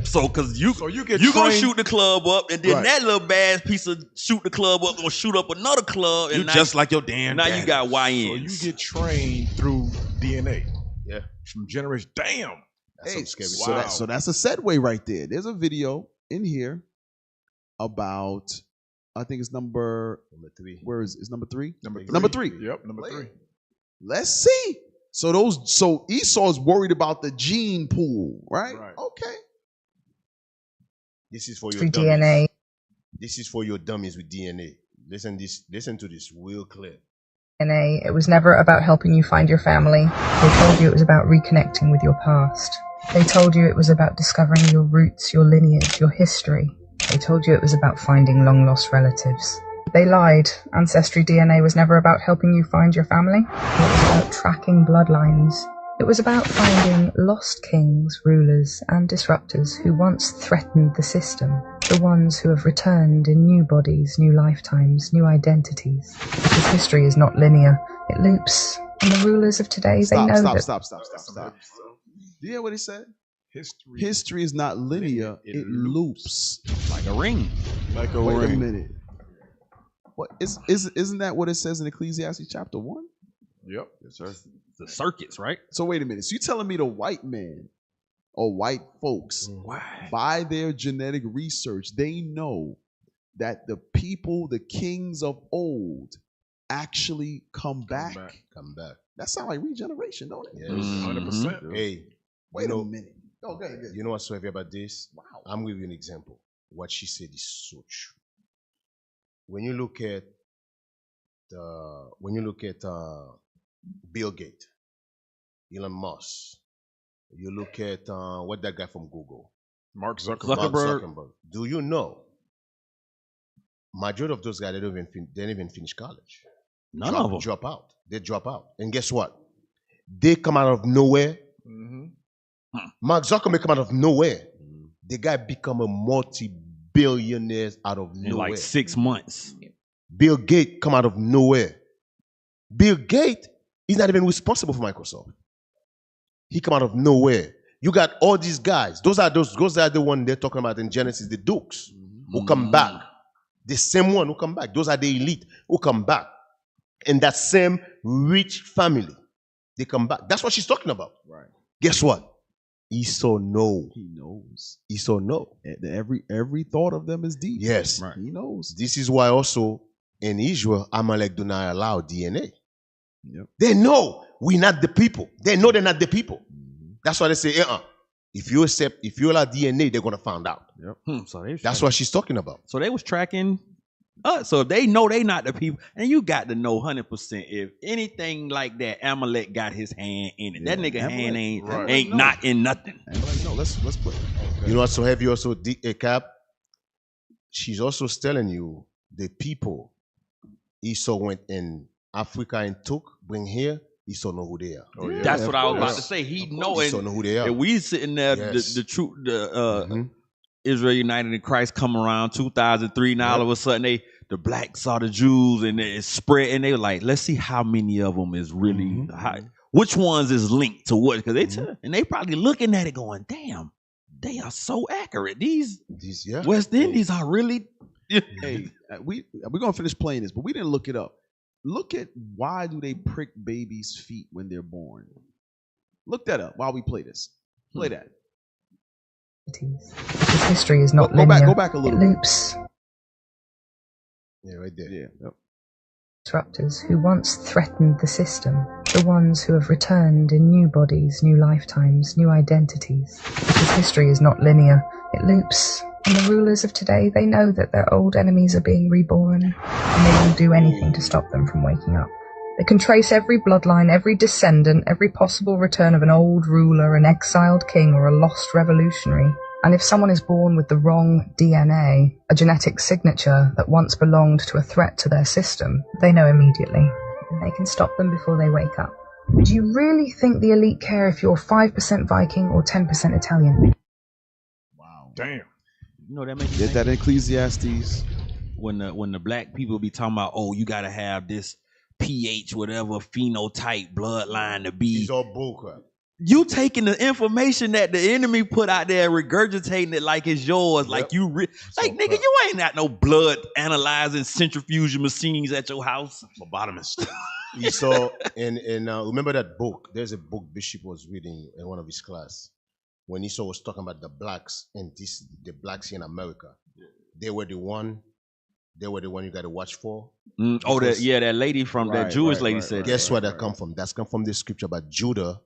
So, cause you gonna shoot the club up, and then that little bad piece of shoot the club up gonna shoot up another club, and you just like your damn. Now you got YNs. So you get trained through DNA. Yeah, from generation. Damn. That's scary. So that's a segue right there. There's a video in here about, I think it's number 3. Where is it's number 3? Number 3. Yep, number 3. Let's see. So Esau's worried about the gene pool, right? Okay. This is for your DNA. This is for your dummies with DNA. Listen to this real clear. DNA. It was never about helping you find your family. They told you it was about reconnecting with your past. They told you it was about discovering your roots, your lineage, your history. They told you it was about finding long-lost relatives. They lied. Ancestry DNA was never about helping you find your family. It was about tracking bloodlines. It was about finding lost kings, rulers, and disruptors who once threatened the system. The ones who have returned in new bodies, new lifetimes, new identities. Because history is not linear. It loops. And the rulers of today, they know that... Stop. Do you hear what he said? History is not linear. It loops. Like a ring. Wait a minute. What isn't that what it says in Ecclesiastes chapter 1? Yep. Yes, sir. The circuits, right? So wait a minute. So you telling me the white man or white folks, by their genetic research, they know that the people, the kings of old, actually come back. Come back. That sounds like regeneration, don't it? Yes. 100%. Hey, wait a minute. Okay, you know what's so heavy about this? Wow. I'm giving you an example. What she said is so true. When you look at Bill Gates, Elon Musk, you look at what that guy from Google, Mark Zuckerberg. Mark Zuckerberg. Do you know? Majority of those guys they didn't even finish college. None of them drop out. They drop out, and guess what? They come out of nowhere. Mark Zuckerberg come out of nowhere. The guy become a multi-billionaire out of nowhere. In like 6 months. Bill Gates come out of nowhere. Bill Gates is not even responsible for Microsoft. He come out of nowhere. You got all these guys. Those are the ones they're talking about in Genesis, the dukes who come back. The same one who come back. Those are the elite who come back. And that same rich family, they come back. That's what she's talking about. Right. Guess what? Esau knows. He knows. Esau knows. Every thought of them is deep. Yes. Right. He knows. This is why also in Israel, Amalek do not allow DNA. Yep. They know we're not the people. They know they're not the people. That's why they say, if you allow DNA, they're gonna find out. Yep. So that's what she's talking about. So they was tracking us. So if they know they not the people, and you got to know 100% if anything like that, Amalek got his hand in it. Yeah, That nigga Amalek, hand ain't right. not in nothing. No, let's put it. Okay. You know what? So heavy also a cap. She's also telling you the people Esau went in Africa and bring here. Esau know who they are. Oh, yeah. That's what I was about to say. He know Esau know who they are. And we sitting there, the Israel United in Christ come around 2003. Now all of a sudden the blacks saw the Jews and it spread, and they were like, let's see how many of them is really which ones is linked to what, because they probably looking at it going, damn, they are so accurate. These West Indies are really. Hey, we're gonna finish playing this, but we didn't look it up. Look at why do they prick babies' feet when they're born? Look that up while we play this. Play that. This history is not linear. Go back a little it bit. loops. Yeah, right there. Yeah. Yep. Disruptors who once threatened the system, the ones who have returned in new bodies, new lifetimes, new identities. This history is not linear. It loops. And the rulers of today, they know that their old enemies are being reborn, and they will do anything to stop them from waking up. They can trace every bloodline, every descendant, every possible return of an old ruler, an exiled king, or a lost revolutionary. And if someone is born with the wrong DNA, a genetic signature that once belonged to a threat to their system, they know immediately. They can stop them before they wake up. Do you really think the elite care if you're 5% Viking or 10% Italian? Wow. Damn. You know that makes Get that in Ecclesiastes. When the black people be talking about, oh, you gotta have this pH, whatever phenotype, bloodline to be. These all bullcrap. You taking the information that the enemy put out there, regurgitating it like it's yours, like you, nigga, you ain't got no blood analyzing centrifuge machines at your house. Phlebotomist. Esau, and remember that book? There's a book Bishop was reading in one of his class when Esau was talking about the blacks and the blacks in America. They were the one you got to watch for. That lady from that Jewish lady said. Guess where that come from? That's come from the scripture about Judah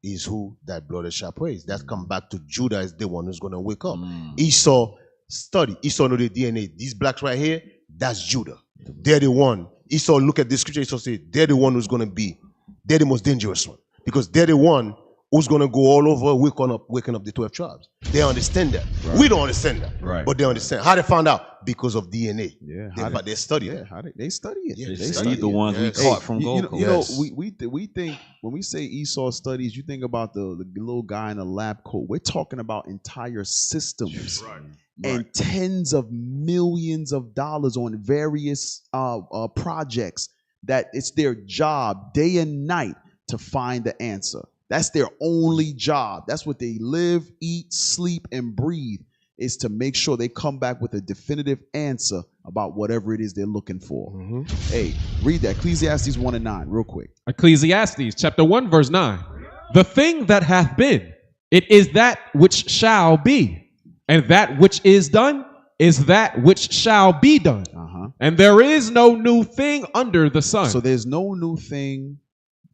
is who that blood shall praise. That's come back to Judah as the one who's going to wake up. Esau know the DNA. These blacks right here, that's Judah. They're the one. Esau look at the scripture. Esau say they're the one who's going to be. They're the most dangerous one because they're the one who's going to go all over waking up the 12 tribes. They understand that. Right. We don't understand that. Right. But they understand. How they found out? Because of DNA. Yeah. But they study it. Yeah, they study it. Yeah, they study the ones we caught from Gold Coast. You know, we think when we say Esau studies, you think about the little guy in a lab coat. We're talking about entire systems. Right. And tens of millions of dollars on various projects that it's their job day and night to find the answer. That's their only job. That's what they live, eat, sleep, and breathe, is to make sure they come back with a definitive answer about whatever it is they're looking for. Hey, read that. Ecclesiastes 1:9, real quick. Ecclesiastes chapter 1, verse 9. The thing that hath been, it is that which shall be. And that which is done is that which shall be done. And there is no new thing under the sun. So there's no new thing,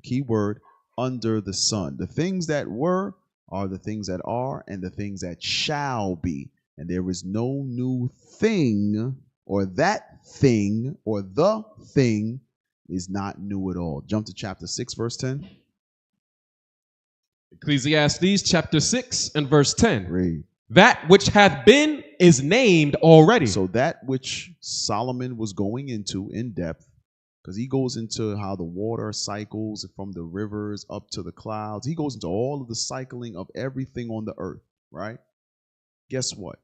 keyword, under the sun. The things that were are the things that are, and the things that shall be. And there is no new thing, or that thing, or the thing is not new at all. Jump to chapter 6, verse 10. Ecclesiastes chapter 6 and verse 10. Read. That which hath been is named already. So that which Solomon was going into in depth, because he goes into how the water cycles from the rivers up to the clouds. He goes into all of the cycling of everything on the earth, right? Guess what?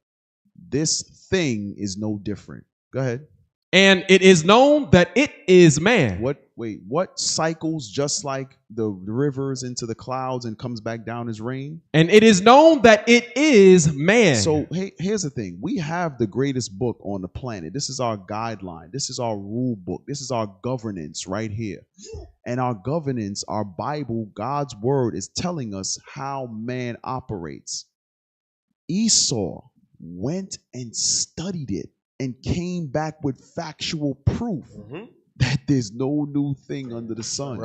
This thing is no different. Go ahead. And it is known that it is man. What cycles just like the rivers into the clouds and comes back down as rain? And it is known that it is man. So here's the thing. We have the greatest book on the planet. This is our guideline. This is our rule book. This is our governance right here. And our governance, our Bible, God's word is telling us how man operates. Esau went and studied it and came back with factual proof that there's no new thing under the sun.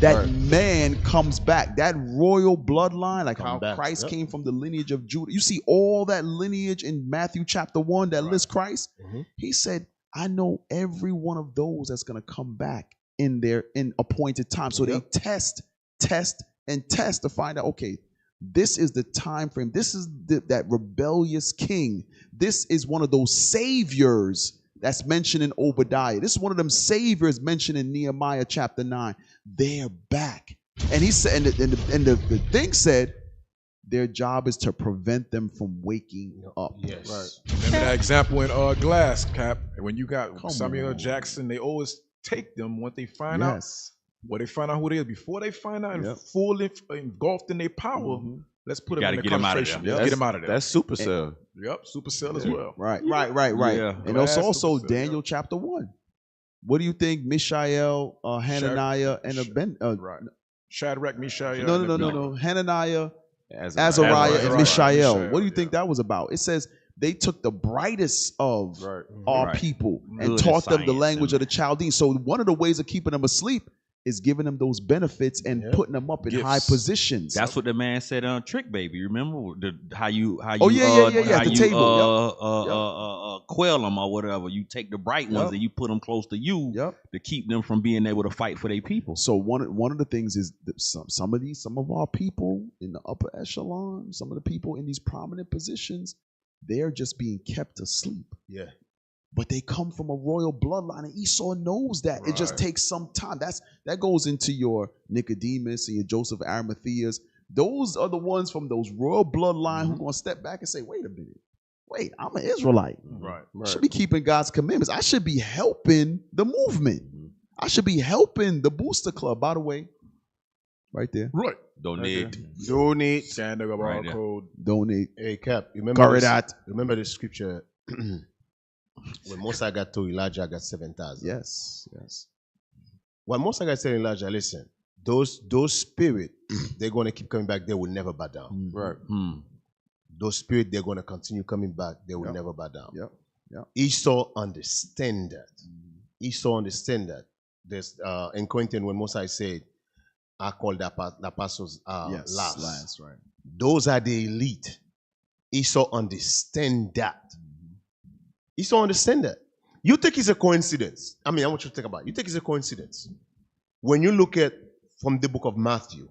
That man comes back. That royal bloodline, like how Christ came from the lineage of Judah. You see all that lineage in Matthew chapter 1 that lists Christ. He said, I know every one of those that's going to come back in appointed time. So they test to find out, okay, this is the time frame. This is that rebellious king. This is one of those saviors that's mentioned in Obadiah. This is one of them saviors mentioned in Nehemiah chapter 9. They're back. And he said, and the thing said, their job is to prevent them from waking up. Yes. Right. Remember that example in Glass, Cap? When you got Samuel Jackson, they always take them when they find out. Well, they find out who they is. Before they find out and fully engulfed in their power, let's put them in the concentration. Get them out of there. That's supercell. Yep, supercell as well. Right. Yeah. And it's also Daniel chapter 1. What do you think Mishael, Hananiah, and Shadrach, Mishael. No. Hananiah, Azariah, and Mishael. What do you think that was about? It says they took the brightest of our people and taught them the language of the Chaldeans. So one of the ways of keeping them asleep is giving them those benefits and putting them up in high positions. That's what the man said on Trick Baby. Remember how you at the table. Quell them or whatever. You take the bright ones and you put them close to you to keep them from being able to fight for their people. So one of the things is that some of our people in the upper echelon, some of the people in these prominent positions, they're just being kept asleep. Yeah. But they come from a royal bloodline, and Esau knows that. It just takes some time. That goes into your Nicodemus and your Joseph Arimatheas. Those are the ones from those royal bloodline who are going to step back and say, wait a minute. Wait, I'm an Israelite. I should be keeping God's commandments. I should be helping the movement. I should be helping the Booster Club. By the way, right there. Right. Donate. Scan the barcode. Donate. Hey, Cap, remember the scripture when Moses got to Elijah, got 7,000. Yes. When Moses got telling Elijah, listen, those spirits, they're going to keep coming back. They will never bow down. Right. Those spirits, they're going to continue coming back. They will never bow down. Yep. Esau understand that. Esau understand that. There's in Corinthians when Moses said, I call the apostles last. Right. Those are the elite. Esau understand that. Esau understand that. You think it's a coincidence. I want you to think about it. You think it's a coincidence. When you look at from the book of Matthew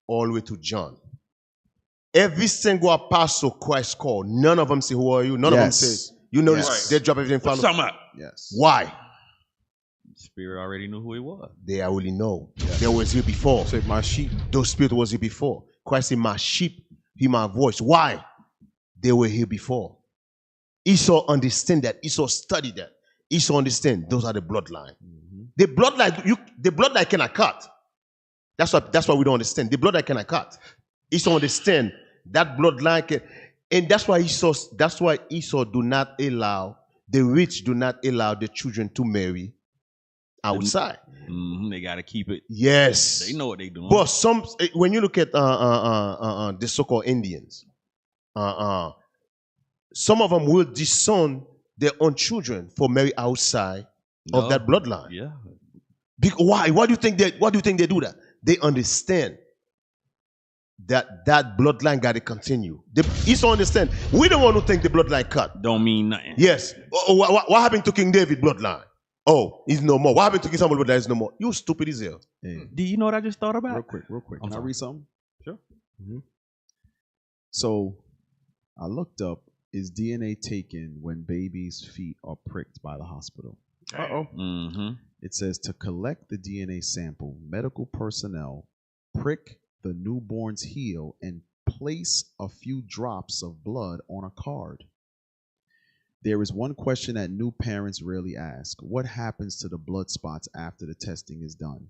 all the way to John, every single apostle Christ called, none of them say, who are you? None of them say, you notice they drop everything. What's talking about? Yes. Why? The spirit already knew who he was. They already know. They was here before. Say, my sheep. Those spirits was here before. Christ said, my sheep hear my voice. Why? They were here before. Esau understand that. Esau studied that. Esau understand those are the bloodline. The bloodline cannot cut. That's why we don't understand. The bloodline cannot cut. Esau understand that bloodline can, and that's why Esau do not allow the rich do not allow the children to marry outside. They got to keep it. Yes, they know what they doing. But when you look at the so-called Indians, some of them will disown their own children for marry outside of that bloodline. Yeah. Why? Why do you think they do that? They understand that bloodline got to continue. They don't understand. We don't want to think the bloodline cut. Don't mean nothing. Yes. What happened to King David bloodline? Oh, he's no more. What happened to King Samuel bloodline? Is no more. You stupid as hell. Hey, Do you know what I just thought about? real quick. Can I read something? Sure. So I looked up, is DNA taken when babies' feet are pricked by the hospital? Mm-hmm. It says to collect the DNA sample, medical personnel prick the newborn's heel and place a few drops of blood on a card. There is one question that new parents rarely ask. What happens to the blood spots after the testing is done?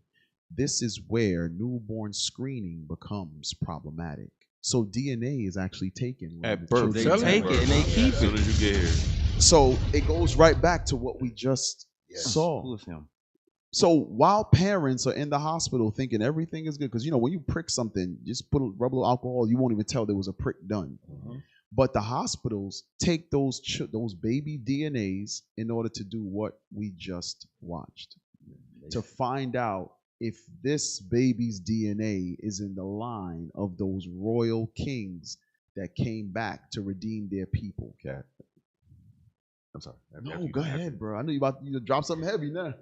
This is where newborn screening becomes problematic. So DNA is actually taken at birth. They take it and they keep it as soon as you get here. So it goes right back to what we just saw. Who is him? So while parents are in the hospital thinking everything is good, because when you prick something, just put a rub a little alcohol, you won't even tell there was a prick done. But the hospitals take those baby DNAs in order to do what we just watched, to find out if this baby's DNA is in the line of those royal kings that came back to redeem their people. Okay. I'm sorry. No, go ahead, bro. I know you about to drop something heavy now.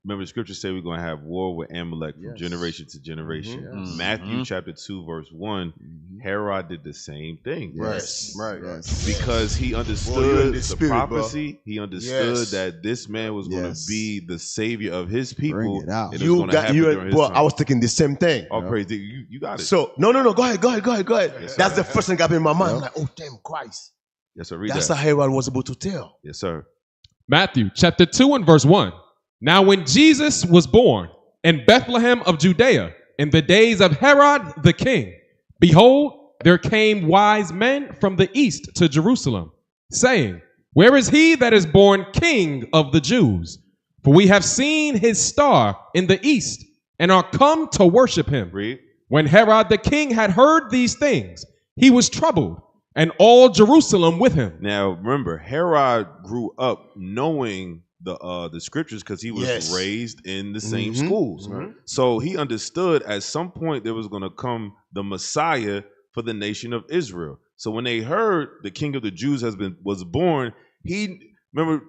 Remember, the scripture say we're going to have war with Amalek from generation to generation. Matthew chapter 2, verse 1, Herod did the same thing. Yes. Right. Because he understood the spirit, prophecy. Bro. He understood that this man was going to be the savior of his people. Bring it out. And it was going to happen during his time. I was thinking the same thing. Oh, praise you got it. So, no. Go ahead. Yes, That's the first thing that got in my mind. I'm like, oh, damn, Christ. Yes, sir. Read That's that. how Herod was able to tell. Yes, sir. Matthew chapter 2 and verse 1. Now when Jesus was born in Bethlehem of Judea in the days of Herod the king, behold, there came wise men from the east to Jerusalem, saying, where is he that is born King of the Jews? For we have seen his star in the east and are come to worship him. Read. When Herod the king had heard these things, he was troubled, and all Jerusalem with him. Now remember, Herod grew up knowing the scriptures because he was raised in the same schools. So he understood at some point there was going to come the Messiah for the nation of Israel. So when they heard the King of the Jews was born, remember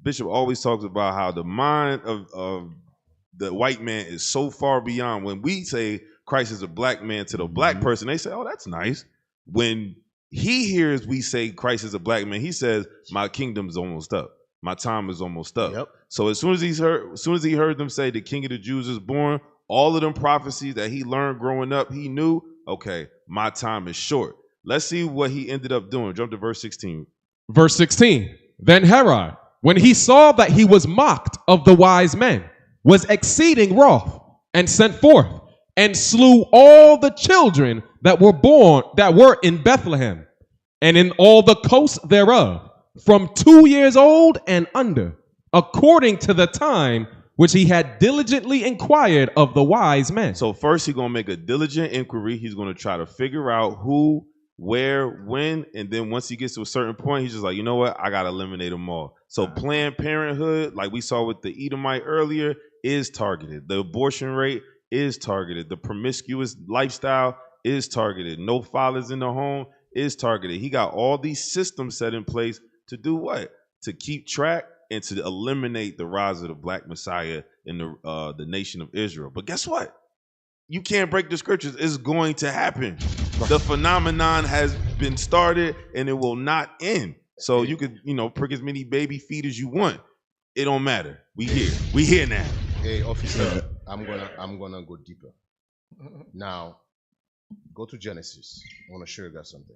Bishop always talks about how the mind of the white man is so far beyond. When we say Christ is a black man to the black person, they say, oh, that's nice. When he hears we say Christ is a black man, he says, my kingdom's almost up. My time is almost up. Yep. So as soon as he heard them say the King of the Jews is born, all of them prophecies that he learned growing up, he knew, okay, my time is short. Let's see what he ended up doing. Jump to verse 16. Verse 16. Then Herod, when he saw that he was mocked of the wise men, was exceeding wroth, and sent forth, and slew all the children that were in Bethlehem, and in all the coasts thereof, from 2 years old and under, according to the time which he had diligently inquired of the wise men. So first he's going to make a diligent inquiry. He's going to try to figure out who, where, when, and then once he gets to a certain point, he's just like, you know what? I got to eliminate them all. So Planned Parenthood, like we saw with the Edomite earlier, is targeted. The abortion rate is targeted. The promiscuous lifestyle is targeted. No fathers in the home is targeted. He got all these systems set in place to do what? To keep track and to eliminate the rise of the black Messiah in the nation of Israel. But guess what? You can't break the scriptures. It's going to happen. The phenomenon has been started and it will not end. So you could, prick as many baby feet as you want. It don't matter. We here. We here now. Hey, officer, I'm gonna go deeper. Now, go to Genesis. I want to show you guys something.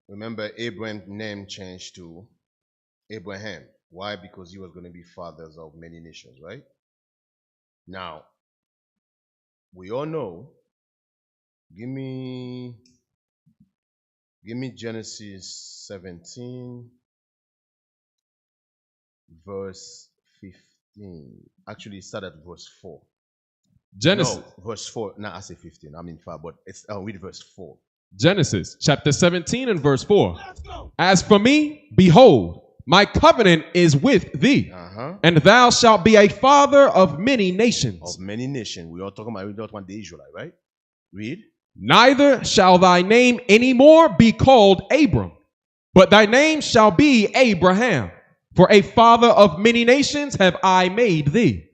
Remember, Abraham's name changed to Abraham. Why? Because he was going to be fathers of many nations, right? Now, we all know. Give me Genesis 17, verse 15. Actually, start at verse 4. Genesis. No, verse 4. No, I say 15. I mean 5, but it's read verse 4. Genesis chapter 17 and verse 4. As for me, behold, my covenant is with thee, and thou shalt be a father of many nations. Of many nations. We don't want the Israelite, right? Read. Neither shall thy name any more be called Abram, but thy name shall be Abraham. For a father of many nations have I made thee,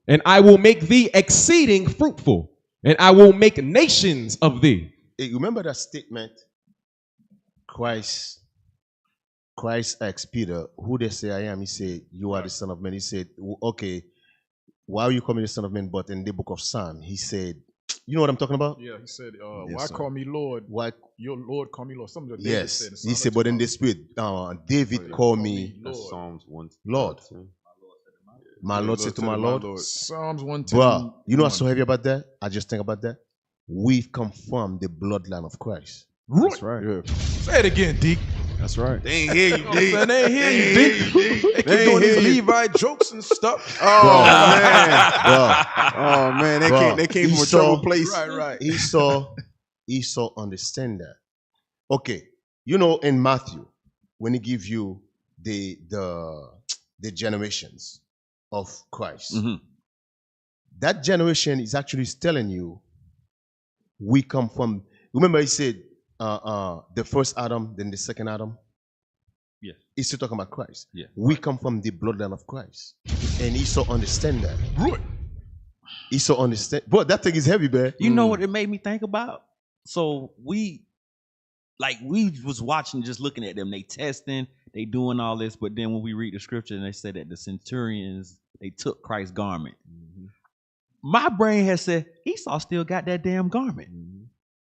and I will make thee exceeding fruitful, and I will make nations of thee. Hey, remember that statement? Christ asked Peter, who they say I am? He said, you are the Son of Man. He said, okay, why are you calling me the Son of Man? But in the book of Psalm, he said, you know what I'm talking about? Yeah, he said, why call me Lord? Why your Lord call me Lord? Something that yes, David said. He said, but in the spirit, David called me Psalms 1. Lord. My Lord said to my Lord. Psalms 110. Bro, you know what's so heavy about that? I just think about that. We've come from the bloodline of Christ. Right. That's right. Yeah. Say it again, Deke. That's right. They ain't hear you, D. They ain't hear you, Deke. They keep doing these Levi jokes and stuff. Oh, man. Bro. Oh, man. They came from a troubled place. Right. Esau understand that. Okay. You know, in Matthew, when he give you the generations of Christ, that generation is actually telling you we come from, remember he said the first Adam, then the second Adam? Yeah. He's still talking about Christ. Yeah. We come from the bloodline of Christ. And Esau understand that. Right. Esau understand. But that thing is heavy, man. You know what it made me think about? So we was watching, just looking at them. They testing, they doing all this, but then when we read the scripture and they said that the centurions, they took Christ's garment. My brain has said, Esau still got that damn garment.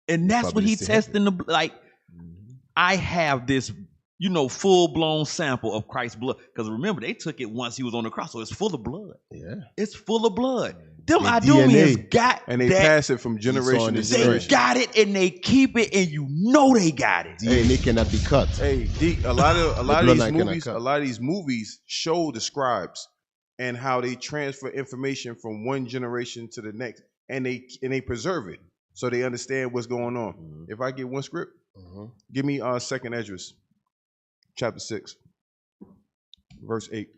And that's what he testing I have this, full-blown sample of Christ's blood. Because remember, they took it once he was on the cross, so it's full of blood. Yeah. It's full of blood. Them The Idumeans DNA. got And they that. pass it from generation to They generation. got it and they keep it, and they got it. DNA cannot be cut. Hey, D, a lot of bloodline these movies show the scribes and how they transfer information from one generation to the next, and they preserve it so they understand what's going on. If I get one script, give me 2nd Esdras, chapter 6, verse 8.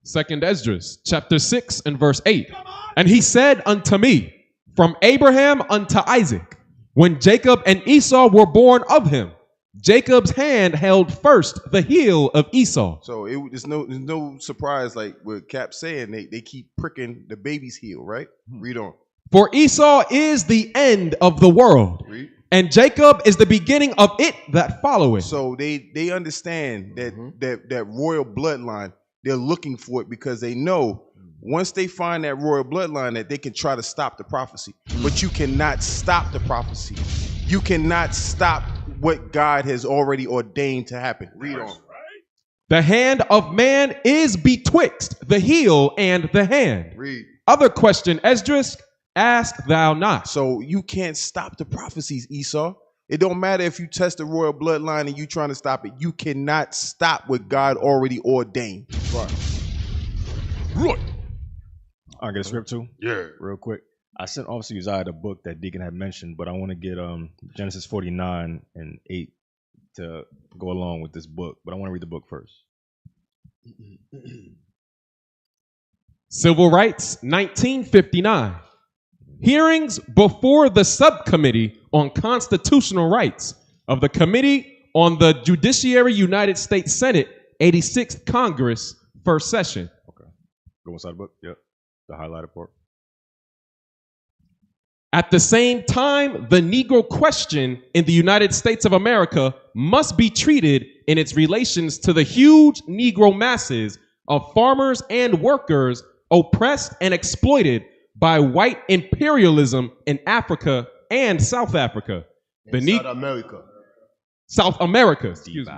2nd Esdras, chapter 6 and verse 8. And he said unto me, from Abraham unto Isaac, when Jacob and Esau were born of him, Jacob's hand held first the heel of Esau. So there's no surprise, like what Cap's saying, they keep pricking the baby's heel, right? Read on. For Esau is the end of the world, Read. and Jacob is the beginning of it that followeth. So they understand that royal bloodline. They're looking for it because they know once they find that royal bloodline that they can try to stop the prophecy. But you cannot stop the prophecy. You cannot stop what God has already ordained to happen. Read on. The hand of man is betwixt the heel and the hand. Read. Other question, Esdras, ask thou not. So you can't stop the prophecies, Esau. It don't matter if you test the royal bloodline and you trying to stop it. You cannot stop what God already ordained. Right. I get a script too? Yeah. Real quick. I sent Officer Uzziah the book that Deacon had mentioned, but I want to get Genesis 49 and 8 to go along with this book. But I want to read the book first. Civil Rights, 1959. Hearings before the subcommittee on constitutional rights of the Committee on the Judiciary, United States Senate, 86th Congress, first session. Okay. Go inside the book. Yep. The highlighted part. At the same time, the Negro question in the United States of America must be treated in its relations to the huge Negro masses of farmers and workers oppressed and exploited by white imperialism in Africa and South Africa. South America, excuse me.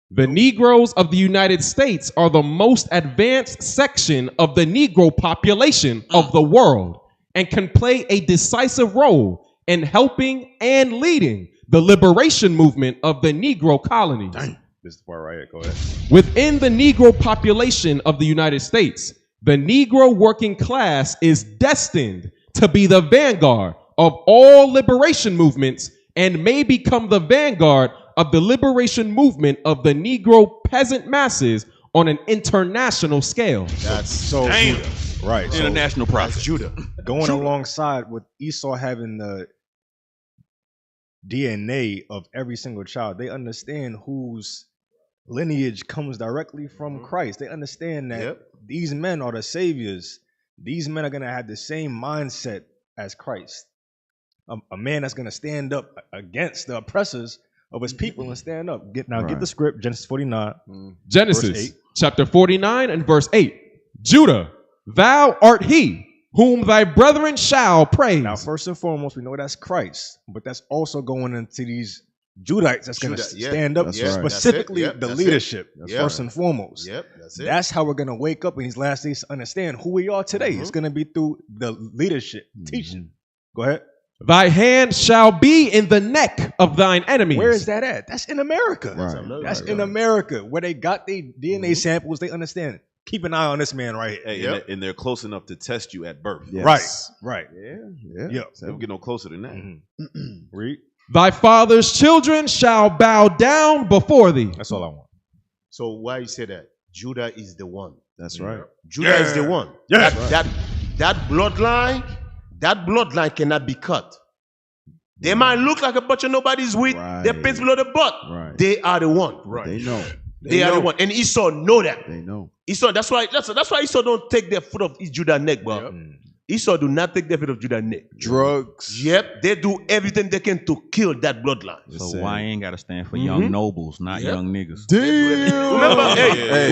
The Negroes of the United States are the most advanced section of the Negro population of the world and can play a decisive role in helping and leading the liberation movement of the Negro colonies. This is the part right here. Go ahead. Within the Negro population of the United States, the Negro working class is destined to be the vanguard of all liberation movements and may become the vanguard of the liberation movement of the Negro peasant masses on an international scale. That's so Damn. right. International prophet. Judah. Going alongside with Esau having the DNA of every single child, they understand whose lineage comes directly from Christ. They understand that these men are the saviors. These men are going to have the same mindset as Christ. A man that's going to stand up against the oppressors of his people and stand up. Get the script, Genesis 49. Genesis chapter 49 and verse 8. Judah, thou art he whom thy brethren shall praise. Now, first and foremost, we know that's Christ, but that's also going into these Judites that's going to stand up, specifically the leadership, first and foremost. That's how we're going to wake up in these last days to understand who we are today. It's going to be through the leadership, teaching. Go ahead. Thy hand shall be in the neck of thine enemies. Where is that at? That's in America. That's in America, where they got their DNA samples. They understand it. Keep an eye on this man right here. And they're close enough to test you at birth. Right. Yeah. So don't get no closer than that. Read. Thy father's children shall bow down before thee. That's all I want. So why you say that? Judah is the one. That's right. Judah is the one. That bloodline cannot be cut. They might look like a bunch of nobody's wheat. They're pins below the butt. They are the one. They know. They are the one. And Esau know that. They know. Esau, that's why Esau don't take their foot off Judah's neck, bro. Esau do not take their foot off Judah's neck. Drugs. Yep. They do everything they can to kill that bloodline. So why ain't got to stand for young nobles, not young niggas?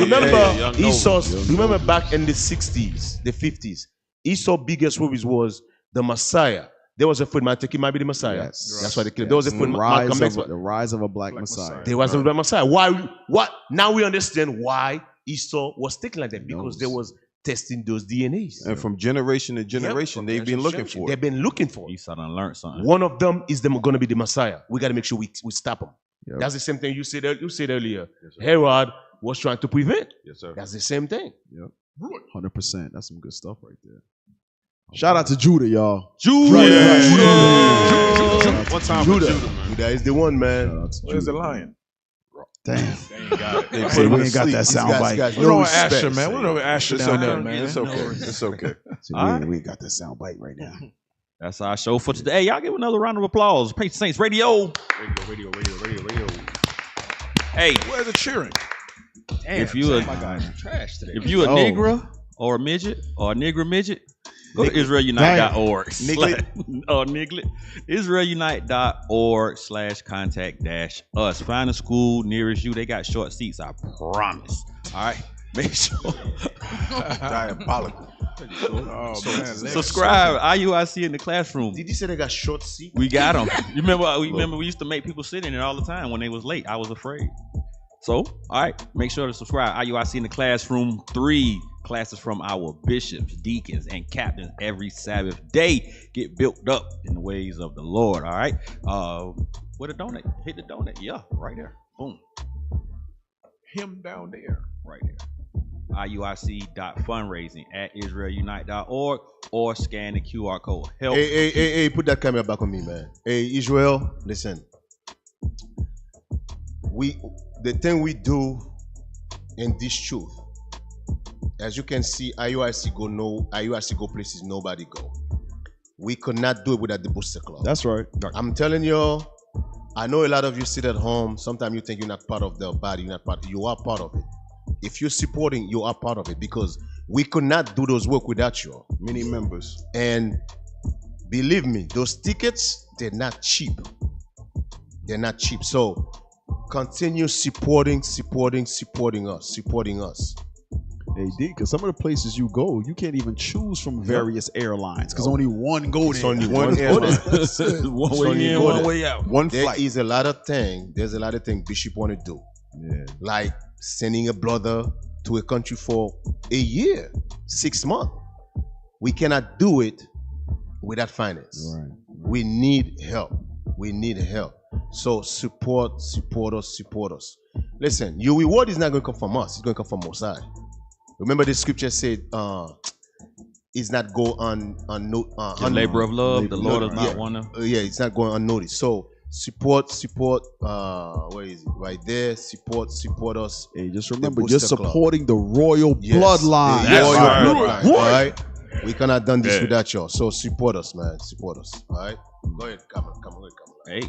Remember Esau's, remember back in the 60s, the 50s, Esau's biggest worries was the Messiah. There was a foot, it might be the Messiah. That's why they killed. There was a foot, the rise of a black Messiah. There was a black Messiah. Why? What? Now we understand why Esau was thinking like that, because there was testing those DNAs. And from generation to generation, they've been looking for it. They've been looking for it. Esau done learned something. One of them is going to be the Messiah. We got to make sure we stop him. That's the same thing you said earlier. Herod was trying to prevent. Yes, sir. That's the same thing. Yep. 100%. That's some good stuff right there. Shout out to Judah, y'all. Judah. One time for Judah. Judah is the one, man. Where's the lion? Damn. Hey, we ain't got that sound bite. We don't Asher, man. We don't Asher down there, man. It's okay. It's okay. We ain't got that sound bite right now. That's our show for today. Hey, y'all give another round of applause. Praise Saints Radio. Radio. Hey. Where's the cheering? Damn, if you a Negro or a midget or a Negro midget, go to IsraelUnite.org. Niglet. IsraelUnite.org/contact-us. Find a school nearest you. They got short seats, I promise. All right. Make sure. Diabolical. Subscribe. IUIC in the classroom. Did you say they got short seats? We got them. You remember we used to make people sit in it all the time when they was late. I was afraid. So, all right, make sure to subscribe. IUIC in the classroom. 3 classes from our bishops, deacons, and captains every Sabbath day. Get built up in the ways of the Lord. All right. Where to donate? Hit the donate. Yeah, right there. Boom. Him down there. Right there. IUIC.fundraising at IsraelUnite.org or scan the QR code. Help. Hey, put that camera back on me, man. Hey, Israel, listen. The thing we do in this truth, as you can see, IUIC go places nobody go. We could not do it without the Booster Club. That's right. I'm telling you, I know a lot of you sit at home. Sometimes you think you're not part of the body. You are part of it. If you're supporting, you are part of it, because we could not do those work without you. Many members. And believe me, those tickets, they're not cheap. They're not cheap. So continue supporting us. Hey, D, because some of the places you go, you can't even choose from various airlines, because only one go there. Only one airline. One way in, one way out. One flight. There's a lot of things Bishop want to do. Yeah. Like sending a brother to a country for a year, 6 months. We cannot do it without finance. Right. We need help. So support us. Listen, your reward is not going to come from us. It's going to come from Mosai. Remember the scripture said, it's not go on the labor of love, the Lord is not one of. Yeah, it's not going unnoticed. So Support. Where is it? Right there. Support us. Hey, just remember, you're supporting the royal bloodline. Right. All right. We cannot done this without y'all. So support us, man. Support us. All right. Go ahead. Come on. Hey,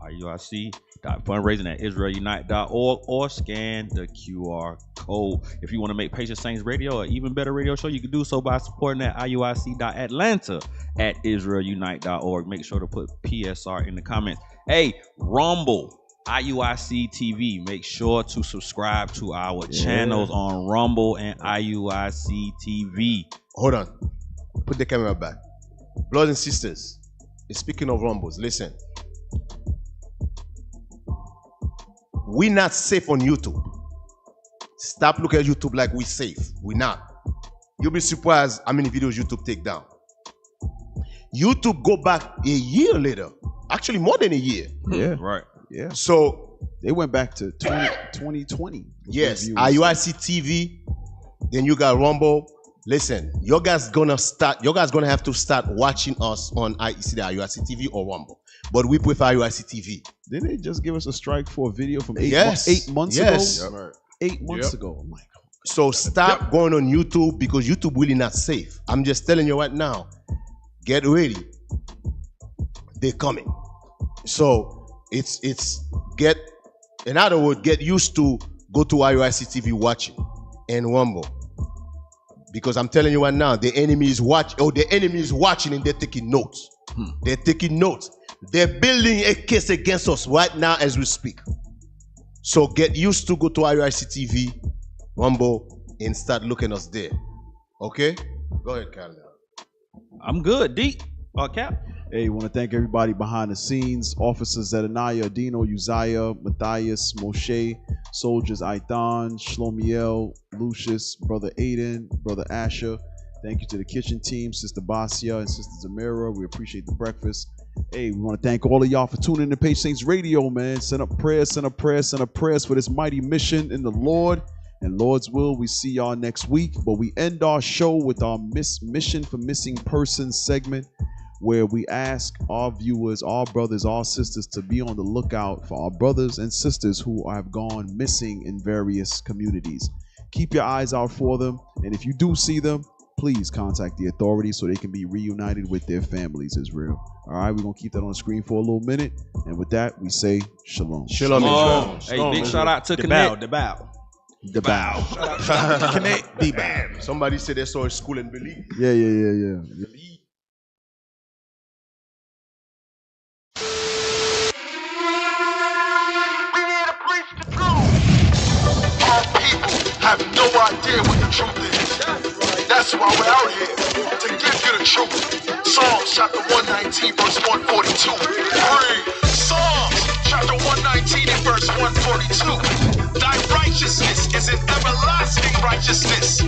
IUIC.fundraising at israelunite.org or scan the QR code. If you want to make Patient Saints Radio an even better radio show, you can do so by supporting at IUIC.Atlanta at israelunite.org. Make sure to put PSR in the comments. Hey, Rumble, IUIC TV. Make sure to subscribe to our channels on Rumble and IUIC TV. Hold on. Put the camera back. Brothers and sisters, speaking of Rumbles, listen. We're not safe on YouTube. Stop looking at YouTube like we're safe. We're not. You'll be surprised how many videos YouTube take down. YouTube go back a year later. Actually, more than a year. Yeah. Right. Yeah. So they went back to 2020. Yes. IUIC TV. Then you got Rumble. Listen, you guys gonna have to start watching us on IUIC TV or Rumble. But we prefer IUIC TV. Didn't they just give us a strike for a video from 8 months yes. ago? 8 months ago. Oh my God. So stop going on YouTube because YouTube really not safe. I'm just telling you right now. Get ready. They're coming. So in other words, get used to go to IUIC TV watching and Rumble. Because I'm telling you right now, the enemy is watching and they're taking notes. They're taking notes. They're building a case against us right now as we speak. So get used to go to IUIC TV, Rumble, and start looking us there. Okay? Go ahead, Cal. I'm good, D. Cap. Hey, want to thank everybody behind the scenes. Officers Zedekiah, Adino, Uzziah, Matthias, Moshe, soldiers Aitan, Shlomiel, Lucius, Brother Aiden, Brother Asher. Thank you to the kitchen team, Sister Basia and Sister Zamira. We appreciate the breakfast. Hey, we want to thank all of y'all for tuning in to Patient Saints Radio, man. Send up prayers for this mighty mission in the Lord. And Lord's will, we see y'all next week. But we end our show with our Mission for Missing Persons segment, where we ask our viewers, our brothers, our sisters to be on the lookout for our brothers and sisters who have gone missing in various communities. Keep your eyes out for them. And if you do see them, please contact the authorities so they can be reunited with their families, Israel. All right, we're going to keep that on the screen for a little minute. And with that, we say shalom. Shalom, Israel. Hey, big shout out to Connect. The bow. Connect. The bow. Somebody said they saw a school and believe. Yeah. Have no idea what the truth is. That's why we're out here, to give you the truth. Psalms chapter 119 verse 142. Read. Psalms chapter 119 and verse 142. Thy righteousness is an everlasting righteousness.